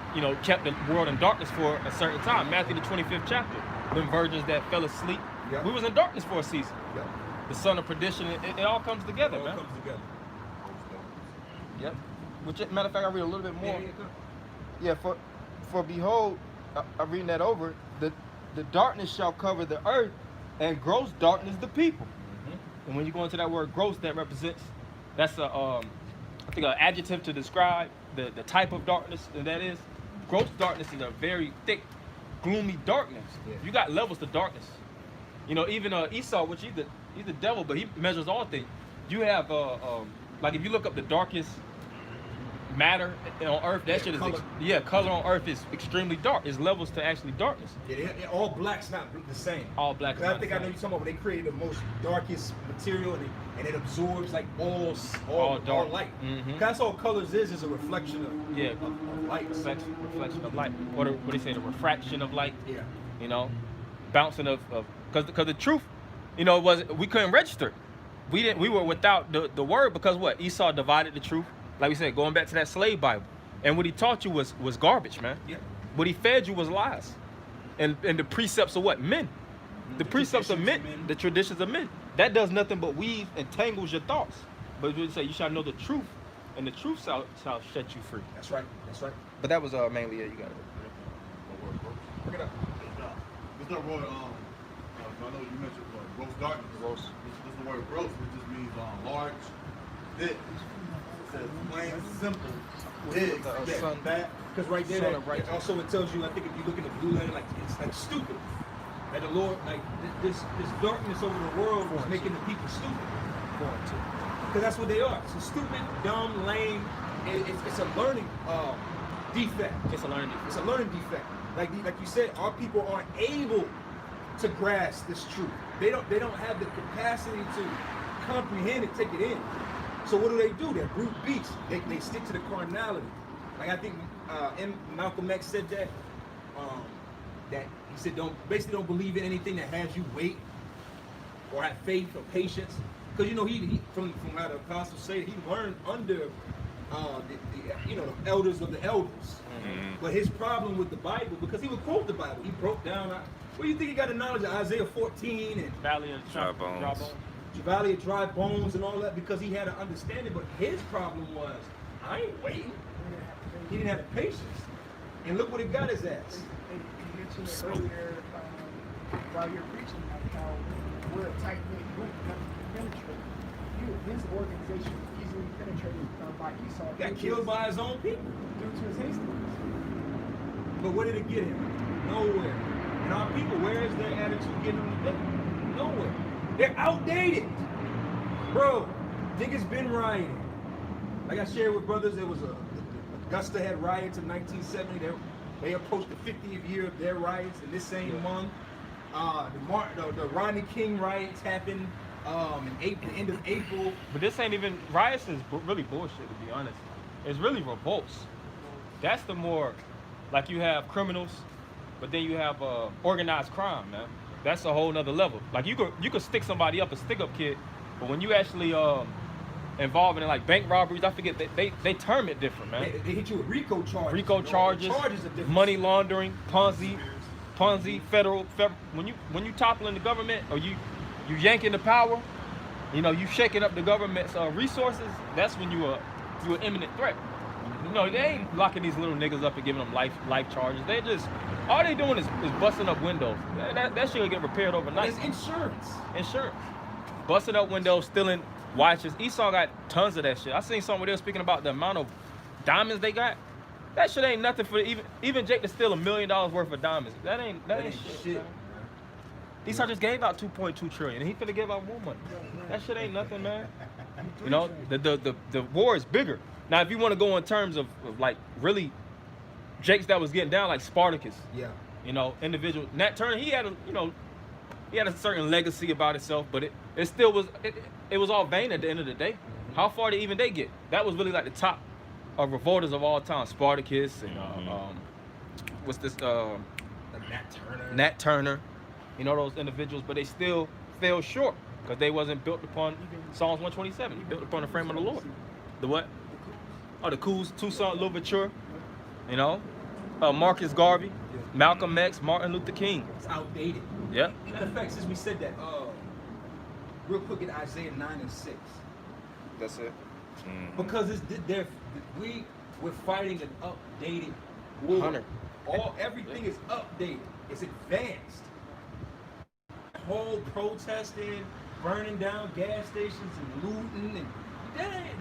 kept the world in darkness for a certain time. Matthew the 25th chapter. Them virgins that fell asleep. Yep. We was in darkness for a season. Yep. The son of perdition, it all comes together, It all man. comes together. Yep. Which, matter of fact, I read a little bit more. Yeah, come. Yeah, for behold, I'm reading that over, the darkness shall cover the earth, and gross darkness the people. And when you go into that word gross, that represents, that's a, I think an adjective to describe the type of darkness, and that is, gross darkness is a very thick, gloomy darkness. Yeah. You got levels to darkness. Even Esau, which he's the devil, but he measures all things. You have, like if you look up the darkest matter on earth, that shit is color. Color on earth is extremely dark. It's levels to actually darkness. Yeah, all black's not the same. All black. Because I think I know you're talking about when they created the most darkest material and it absorbs like all dark. light. Mhm. 'Cause that's all colors is a reflection of of light. reflection of light. Or what do they say? The refraction of light. Yeah. Bouncing of because the truth, we couldn't register. We were without the word because what? Esau divided the truth. Like we said, going back to that slave Bible. And what he taught you was garbage, man. Yeah. What he fed you was lies. And the precepts of what? Men. The precepts of men, the traditions of men. That does nothing but weave and tangles your thoughts. But we say you shall know the truth, and the truth shall set you free. That's right. That's right. But that was mainly it. You got it. Bring it up. It's not word, I know you mentioned gross darkness. Gross. This the word gross, which just means large, thick. It says plain, simple, big, sun. Because right there, Son of righteousness. also it tells you, I think if you look in the blue letter, like it's like stupid. That the Lord, like this darkness over the world was making the people stupid. Because that's what they are. So stupid, dumb, lame. It's a learning defect. It's a learning defect. It's a learning defect. Like you said, our people aren't able to grasp this truth. They don't have the capacity to comprehend and take it in. So what do? They're brute beasts. They stick to the carnality. Like I think Malcolm X said that he said basically don't believe in anything that has you wait or have faith or patience. Because he from how the apostles say, he learned under the elders of the elders. Mm-hmm. But his problem with the Bible, because he would quote the Bible, he broke down. What do you think he got the knowledge of Isaiah 14 and Valley of Dry bones. Valley of Dry Bones and all that? Because he had an understanding. But his problem was, I ain't waiting. He didn't have the patience. And look what it got his ass. You mentioned it earlier while you're preaching, like how we're a tight-knit group, nothing can penetrate. His organization was easily penetrated by Esau. Got killed by his own people. Due to his hastiness. But what did it get him? Nowhere. And our people, where is their attitude getting them today? Nowhere. They're outdated. Bro, niggas been rioting. Like I shared with brothers, there was Augusta had riots in 1970. They approached the 50th year of their riots in this same month. The Rodney King riots happened in the end of April. But this ain't even riots is really bullshit, to be honest. It's really revolts. That's the more like you have criminals, but then you have organized crime, man. That's a whole nother level. Like you could stick somebody up, a stick-up kid, but when you actually involved in like bank robberies, I forget they term it different, man. They hit you with RICO charges. RICO charges, Charges are different. money laundering, Ponzi, federal. When you toppling the government or you yanking the power, you shaking up the government's resources. That's when you're an imminent threat. They ain't locking these little niggas up and giving them life charges. They just all they doing is busting up windows. That shit will get repaired overnight. It's insurance. Busting up windows, stealing watches. Esau got tons of that shit. I seen somewhere they were speaking about the amount of diamonds they got. That shit ain't nothing for even Jake to steal $1 million worth of diamonds. That ain't shit. Man. Esau just gave out 2.2 trillion, and he finna give out more money. That shit ain't nothing, man. The war is bigger. Now, if you want to go in terms of like really, Jakes that was getting down like Spartacus. Yeah. Individual. Nat Turner, he had a certain legacy about himself, but it still was it was all vain at the end of the day. How far did even they get? That was really like the top of revolters of all time. Spartacus and what's this? Nat Turner. Nat Turner. You know those individuals, but they still fell short because they wasn't built upon Psalms 127. Built upon the frame of the Lord. The what? Oh, the Coups, Toussaint Louverture. You know, Marcus Garvey, Malcolm X, Martin Luther King. It's outdated. Yeah. Matter of fact, since we said that, real quick in Isaiah 9 and 6. That's it. Because we're fighting an updated war. Everything is updated. It's advanced. Whole protesting, burning down gas stations and looting and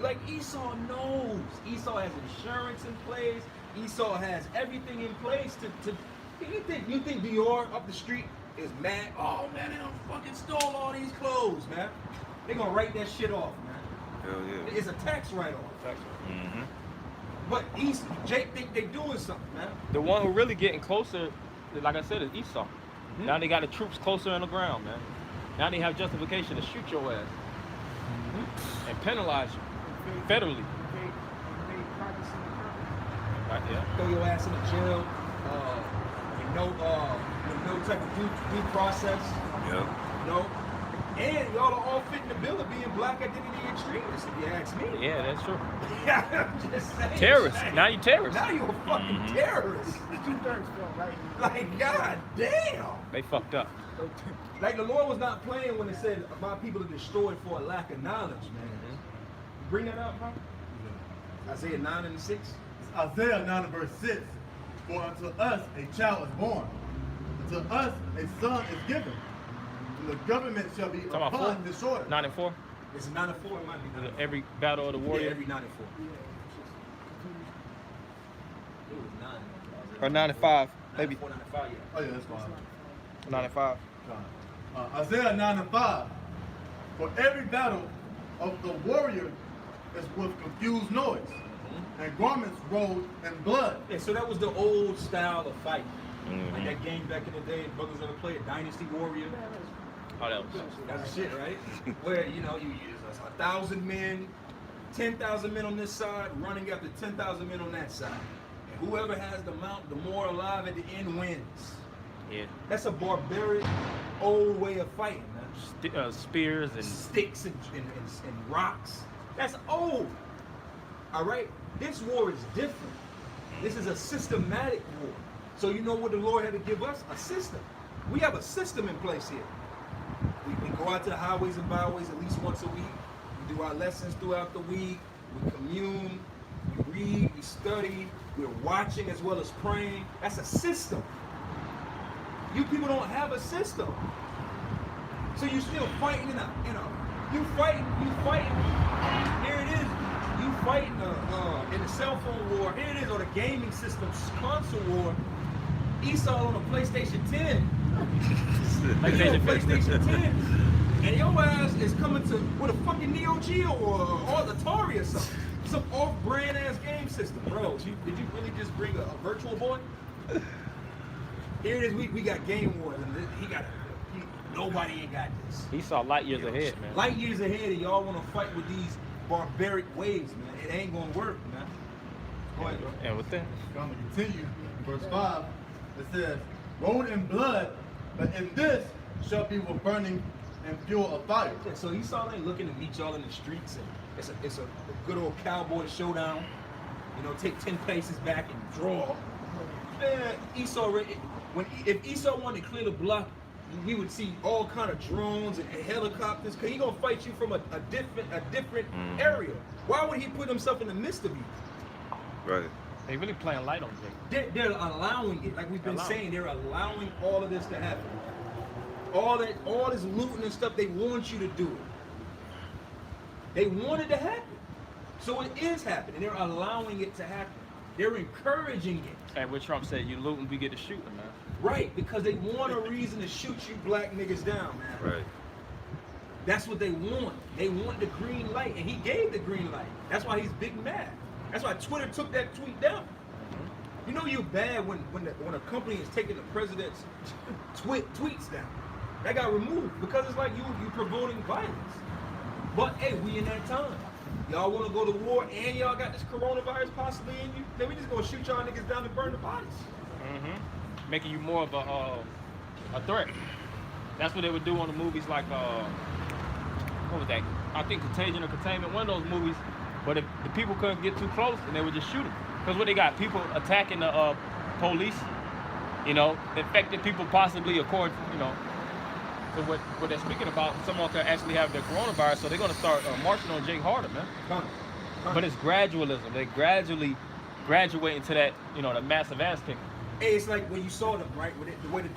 like Esau knows. Esau has insurance in place. Esau has everything in place to you think Dior up the street is mad? Oh man, they done fucking stole all these clothes, man. They gonna write that shit off, man. Hell yeah. It's a tax write-off. But Jake think they doing something, man. The one who really getting closer, like I said, is Esau. Now they got the troops closer on the ground, man. Now they have justification to shoot your ass and penalize you federally. Right, yeah. Throw your ass in the jail with no type of due process. Yep. No. And y'all are all fitting the bill of being black identity extremists, if you ask me. Yeah, that's true. I'm just saying. Terrorist. Now you terrorist. Now you a fucking terrorist. 2/3 feel right. Like, god damn. They fucked up. Like, the Lord was not playing when it said my people are destroyed for a lack of knowledge, man. Bring that up, huh? Isaiah 9 and 6. Isaiah 9 and verse 6. For unto us a child is born, unto us a son is given, and the government shall be Talking about upon 4? his shoulder. 9 and 4. It's 9 and 4. It might be 9 and 4. Every battle of the warrior. Yeah, every 9 and 4. It was 9. Or 9 and 5, maybe. 9 and 5, yeah. Oh yeah, that's fine. 9 and 5. Isaiah 9 and 5. For every battle of the warrior is with confused noise, and garments rolled in blood. Yeah, so that was the old style of fight. Like that game back in the day, brothers ever played Dynasty Warrior. Oh, that was. That's the shit, right? Where, you use 1,000 men, 10,000 men on this side, running after 10,000 men on that side. And whoever has the mount, the more alive at the end wins. Yeah. That's a barbaric, old way of fighting, man. Spears and Sticks and rocks. That's old. All right? This war is different. This is a systematic war. So you know what the Lord had to give us? A system. We have a system in place here. We go out to the highways and byways at least once a week. We do our lessons throughout the week. We commune. We read. We study. We're watching as well as praying. That's a system. You people don't have a system. So you're still fighting you fighting. Here it is. You fighting in the cell phone war. Here it is, or the gaming systems console war. Esau on a PlayStation 10. PlayStation 10. And your ass is coming with a fucking Neo Geo or Atari or something. Some off-brand ass game system. Bro, did you really just bring a Virtual Boy? Here it is, we got Game Wars, and nobody ain't got this. he saw light years ahead, man. Light years ahead, and y'all want to fight with these barbaric ways, man. It ain't gonna work, man. Go ahead, bro. And with that, I'm going to continue. Verse 5, it says, rolled in blood, but in this shall be with burning and fuel of fire. Yeah, so Esau ain't looking to meet y'all in the streets, and it's a good old cowboy showdown. You know, take 10 paces back and draw. Man, if Esau wanted to clear the block, we would see all kind of drones and helicopters. Cause he gonna fight you from a different area. Why would he put himself in the midst of you? Right. they really playing light on Jake. They're allowing it, like we've been saying. They're allowing all of this to happen. All this looting and stuff. They want you to do it. They want it to happen, so it is happening. They're allowing it to happen. They're encouraging it. And what Trump said, you looting, we get to shooting, man. Right, because they want a reason to shoot you black niggas down, man. Right. That's what they want. They want the green light, and he gave the green light. That's why he's big mad. That's why Twitter took that tweet down. You know you're bad when a company is taking the president's tweets down. That got removed because it's like you promoting violence. But hey, we in that time. Y'all want to go to war and y'all got this coronavirus possibly in you? Then we just gonna shoot y'all niggas down and burn the bodies. Making you more of a threat. That's what they would do on the movies like what was that? I think Contagion or Containment, one of those movies. But if the people couldn't get too close, and they would just shoot them. Because what they got, people attacking the police, you know, infected people possibly according, you know, to what they're speaking about. Someone could actually have the coronavirus, so they're gonna start marching on Jake harder, man. But it's gradualism. They gradually graduate into that, you know, the massive ass kicking. Hey, it's like when you saw them, right? The way the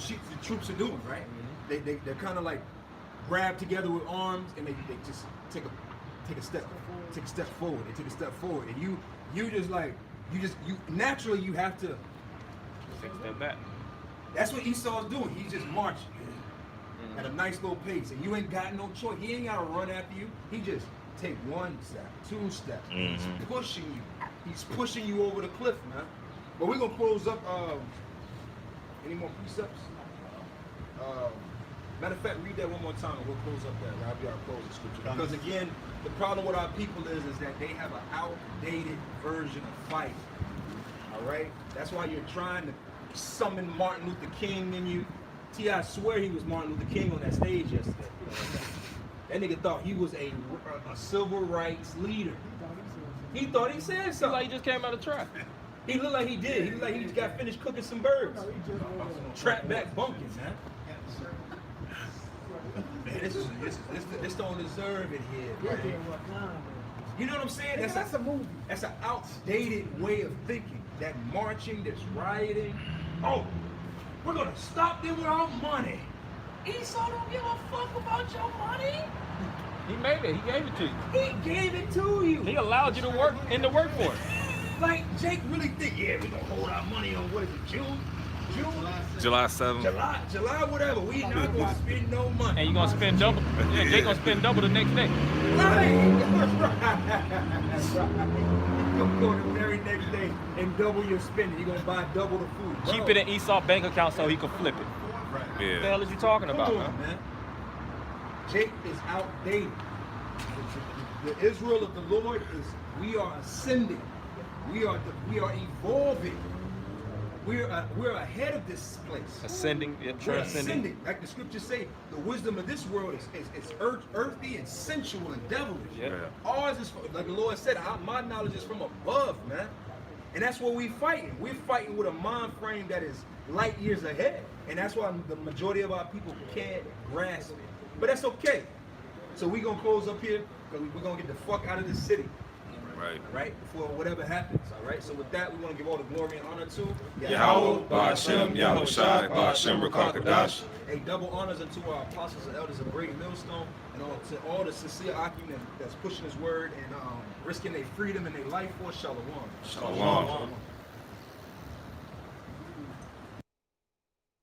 troops are doing, right? They're kind of like grab together with arms, and they just take a step forward. They take a step forward, and you naturally you have to Take a step back. That's what Esau's doing. He's just marching at a nice little pace, and you ain't got no choice. He ain't gotta run after you. He just take 1 step, 2 steps. He's pushing you. He's pushing you over the cliff, man. But we're gonna close up. Any more precepts? Matter of fact, read that one more time, and we'll close up that. That'll be our closing scripture. Because again, the problem with our people is that they have an outdated version of fight. All right, that's why you're trying to summon Martin Luther King in you. I swear he was Martin Luther King on that stage yesterday. That nigga thought he was a civil rights leader. He thought he said It's something. like he just came out of trap. He looked like he did. He looked like he just got finished cooking some birds. Trap back bunking, man. Man, this don't deserve it here, man. You know what I'm saying? That's a movie. That's an outdated way of thinking. That marching, this rioting. Oh, we're gonna stop them with our money. Esau don't give a fuck about your money. He made it. He gave it to you. He gave it to you. He allowed you to work in the workforce. Like Jake really think, yeah, we gonna hold our money on what is it, June, July 7th. July, whatever. We not gonna spend no money. And you're gonna spend double. Yeah, Jake gonna spend double the next day. Right. That's right. You're gonna go the very next day and double your spending. You're gonna buy double the food. Bro. Keep it in Esau bank account so he can flip it. Right. What the Yeah. hell is you talking about, Come on, man. Jake is outdated. The Israel of the Lord is. We are ascending. We are evolving. We're ahead of this place. Ascending, yeah, We're transcending. ascending. Like the scriptures say, the wisdom of this world is earthy and sensual and devilish. Yeah. Ours is, like the Lord said, my knowledge is from above, man. And that's what we're fighting. We're fighting with a mind frame that is light years ahead. And that's why the majority of our people can't grasp it. But that's okay. So we're going to close up here because we're going to get the fuck out of this city. Right? Before whatever happens, all right? So with that, we want to give all the glory and honor to Yahweh, Ba'ashem, Yahushai, Ba'ashem, Rakakadash. A double honors unto our apostles and elders of Great Millstone, and to all the sincere Akim that's pushing his word and risking their freedom and their life for Shalom. Shalom.